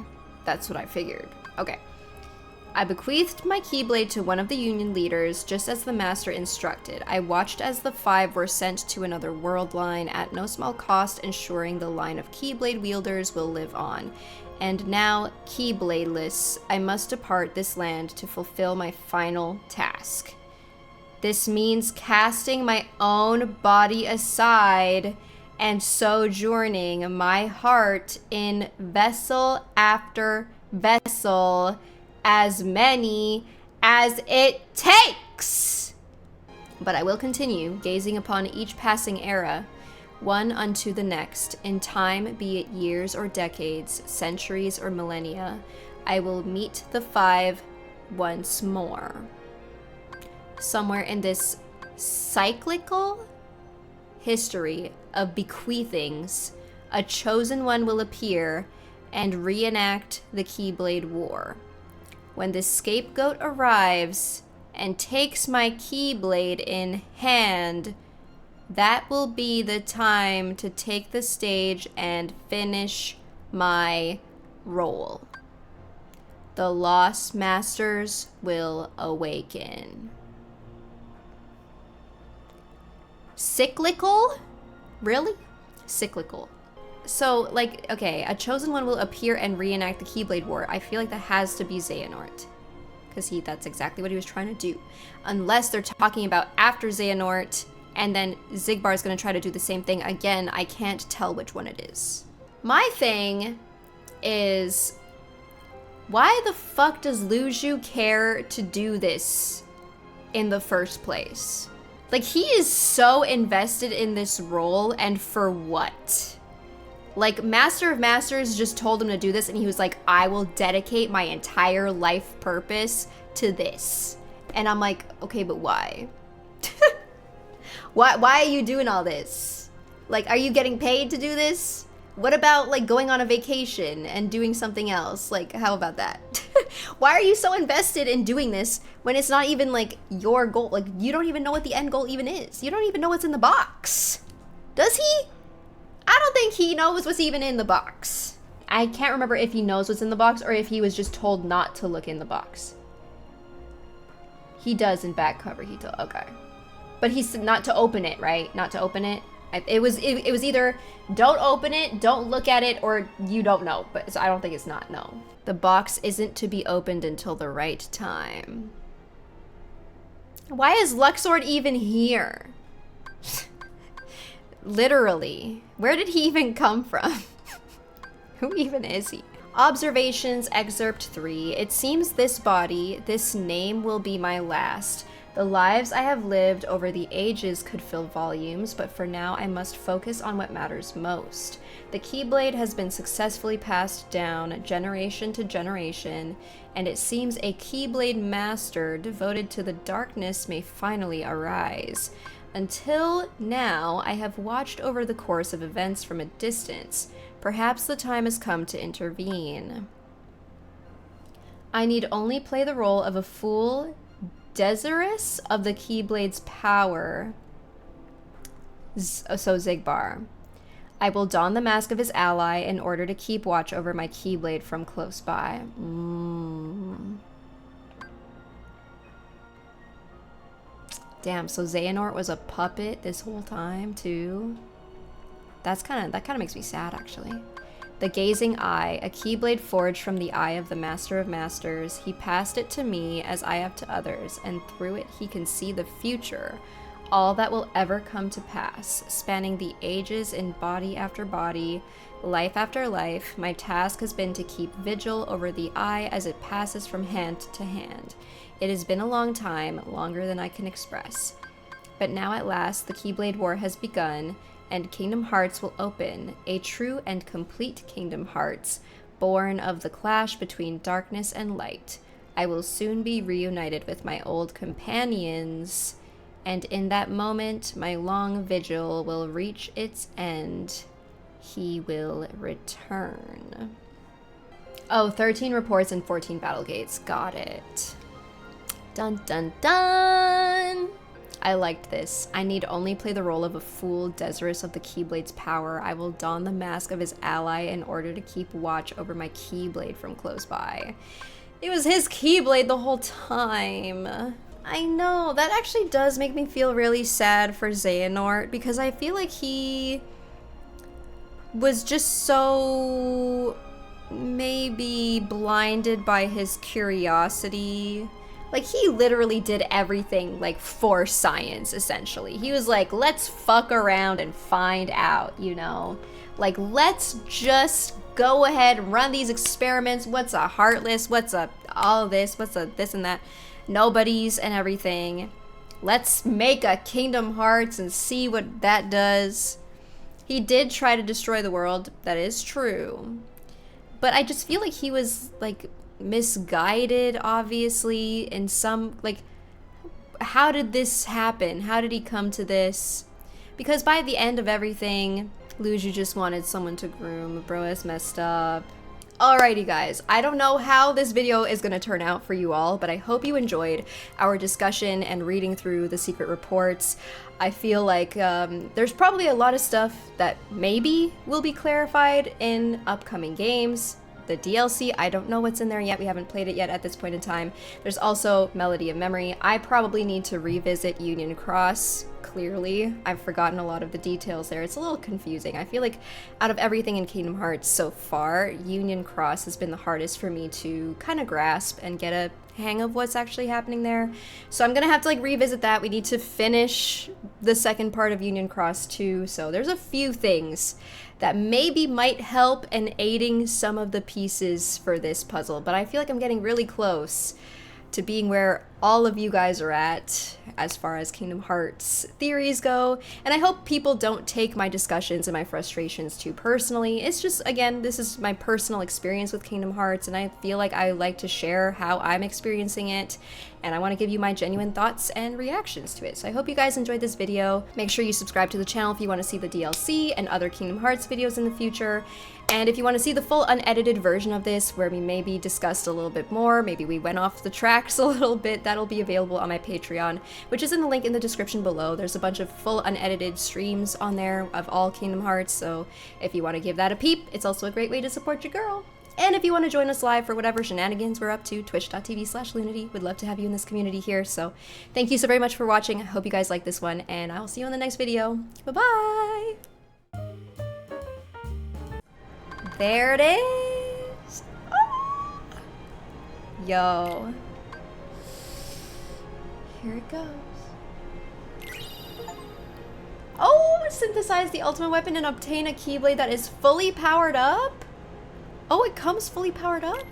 That's what I figured. Okay. I bequeathed my Keyblade to one of the Union leaders, just as the master instructed. I watched as the 5 were sent to another world line at no small cost, ensuring the line of Keyblade wielders will live on. And now, Keybladeless, I must depart this land to fulfill my final task. This means casting my own body aside and sojourning my heart in vessel after vessel, as many as it takes. But I will continue, gazing upon each passing era, one unto the next, in time, be it years or decades, centuries or millennia, I will meet the 5 once more. Somewhere in this cyclical history of bequeathings, a chosen one will appear and reenact the Keyblade War. When the scapegoat arrives and takes my Keyblade in hand, that will be the time to take the stage and finish my role. The Lost Masters will awaken. Cyclical? Really? Cyclical. So, like, okay, a chosen one will appear and reenact the Keyblade War. I feel like that has to be Xehanort. Because that's exactly what he was trying to do. Unless they're talking about after Xehanort, and then Xigbar is going to try to do the same thing again. I can't tell which one it is. My thing is, why the fuck does Lu Zhu care to do this in the first place? Like, he is so invested in this role, and for what? Like, Master of Masters just told him to do this, and he was like, I will dedicate my entire life purpose to this. And I'm like, okay, but why? Why are you doing all this? Like, are you getting paid to do this? What about, like, going on a vacation and doing something else? Like, how about that? Why are you so invested in doing this when it's not even, like, your goal? Like, you don't even know what the end goal even is. You don't even know what's in the box. Does he? I don't think he knows what's even in the box. I can't remember if he knows what's in the box or if he was just told not to look in the box. He does in back cover, he told, okay. But he said not to open it, right? Not to open it. It was either don't open it, don't look at it, or you don't know. But so I don't think it's not, no. The box isn't to be opened until the right time. Why is Luxord even here? Literally. Where did he even come from? Who even is he? Observations, Excerpt 3. It seems this body, this name will be my last. The lives I have lived over the ages could fill volumes, but for now I must focus on what matters most. The Keyblade has been successfully passed down generation to generation, and it seems a Keyblade master devoted to the darkness may finally arise. Until now, I have watched over the course of events from a distance. Perhaps the time has come to intervene. I need only play the role of a fool desirous of the Keyblade's power. So Xigbar. I will don the mask of his ally in order to keep watch over my Keyblade from close by. Damn, so Xehanort was a puppet this whole time too. That kind of makes me sad, actually. The Gazing Eye, a Keyblade forged from the eye of the Master of Masters. He passed it to me as I have to others, and through it he can see the future, all that will ever come to pass, spanning the ages in body after body, life after life. My task has been to keep vigil over the eye as it passes from hand to hand. It has been a long time, longer than I can express. But now at last the Keyblade War has begun, and Kingdom Hearts will open, a true and complete Kingdom Hearts, born of the clash between darkness and light. I will soon be reunited with my old companions, and in that moment, my long vigil will reach its end. He will return. Oh, 13 reports and 14 battle gates. Got it. Dun dun dun! I liked this. I need only play the role of a fool desirous of the Keyblade's power. I will don the mask of his ally in order to keep watch over my Keyblade from close by. It was his Keyblade the whole time. I know, that actually does make me feel really sad for Xehanort, because I feel like he was just so maybe blinded by his curiosity. Like, he literally did everything, like, for science, essentially. He was like, let's fuck around and find out, you know? Like, let's just go ahead and run these experiments. What's a Heartless? What's a all this? What's a this and that? Nobodies and everything. Let's make a Kingdom Hearts and see what that does. He did try to destroy the world. That is true. But I just feel like he was, like, misguided, obviously, in some, like, how did this happen? How did he come to this? Because by the end of everything, Luigi just wanted someone to groom. Bro is messed up. Alrighty guys, I don't know how this video is going to turn out for you all, but I hope you enjoyed our discussion and reading through the secret reports. I feel like there's probably a lot of stuff that maybe will be clarified in upcoming games. The DLC, I don't know what's in there yet. We haven't played it yet at this point in time. There's also Melody of Memory. I probably need to revisit Union Cross, clearly. I've forgotten a lot of the details there. It's a little confusing. I feel like out of everything in Kingdom Hearts so far, Union Cross has been the hardest for me to kind of grasp and get a hang of what's actually happening there. So I'm gonna have to, like, revisit that. We need to finish the second part of Union Cross too. So there's a few things that maybe might help in aiding some of the pieces for this puzzle, but I feel like I'm getting really close to being where all of you guys are at as far as Kingdom Hearts theories go, and I hope people don't take my discussions and my frustrations too personally. It's just, again, this is my personal experience with Kingdom Hearts, and I feel like I like to share how I'm experiencing it, and I want to give you my genuine thoughts and reactions to it. So I hope you guys enjoyed this video. Make sure you subscribe to the channel if you want to see the DLC and other Kingdom Hearts videos in the future. And if you want to see the full unedited version of this, where we maybe discussed a little bit more, maybe we went off the tracks a little bit, that'll be available on my Patreon, which is in the link in the description below. There's a bunch of full unedited streams on there of all Kingdom Hearts, so if you want to give that a peep, it's also a great way to support your girl. And if you want to join us live for whatever shenanigans we're up to, twitch.tv/lunity. We'd love to have you in this community here. So thank you so very much for watching. I hope you guys like this one, and I'll see you in the next video. Bye-bye! There it is! Oh. Yo. Here it goes. Oh, synthesize the ultimate weapon and obtain a Keyblade that is fully powered up? Oh, it comes fully powered up?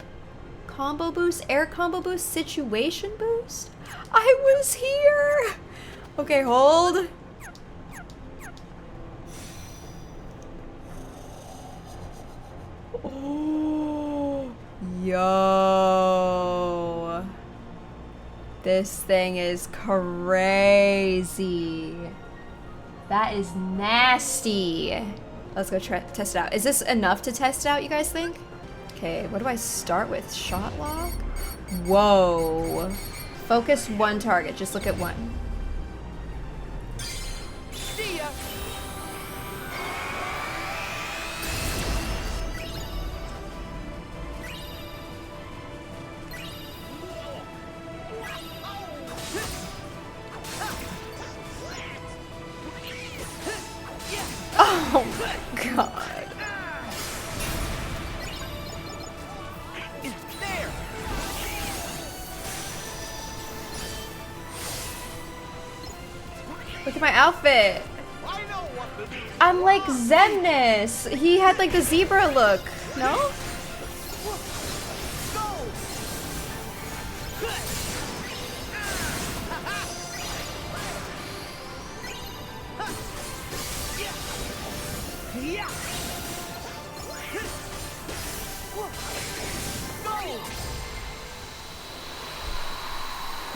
combo boost, air combo boost, situation boost? I was here! Okay, hold. Oh, yo. This thing is crazy. That is nasty. Let's go test it out. Is this enough to test out, you guys think? Okay, what do I start with? Shot lock? Whoa. Focus one target. Just look at one. See ya. Oh my god. Look at my outfit. I'm like Zemnis. He had like the zebra look. No?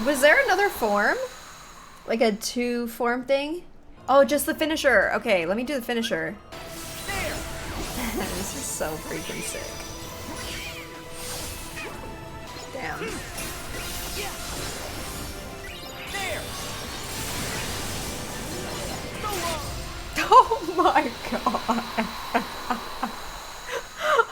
Was there another form? Like a 2-form thing? Oh, just the finisher. Okay, let me do the finisher. This is so freaking sick. Damn. Oh my god.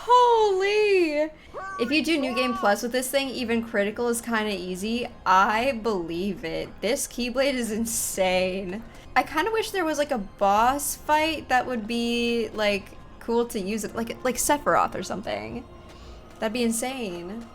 Holy. If you do New Game Plus with this thing, even critical is kind of easy. I believe it. This Keyblade is insane. I kind of wish there was like a boss fight that would be like cool to use it, like Sephiroth or something. That'd be insane.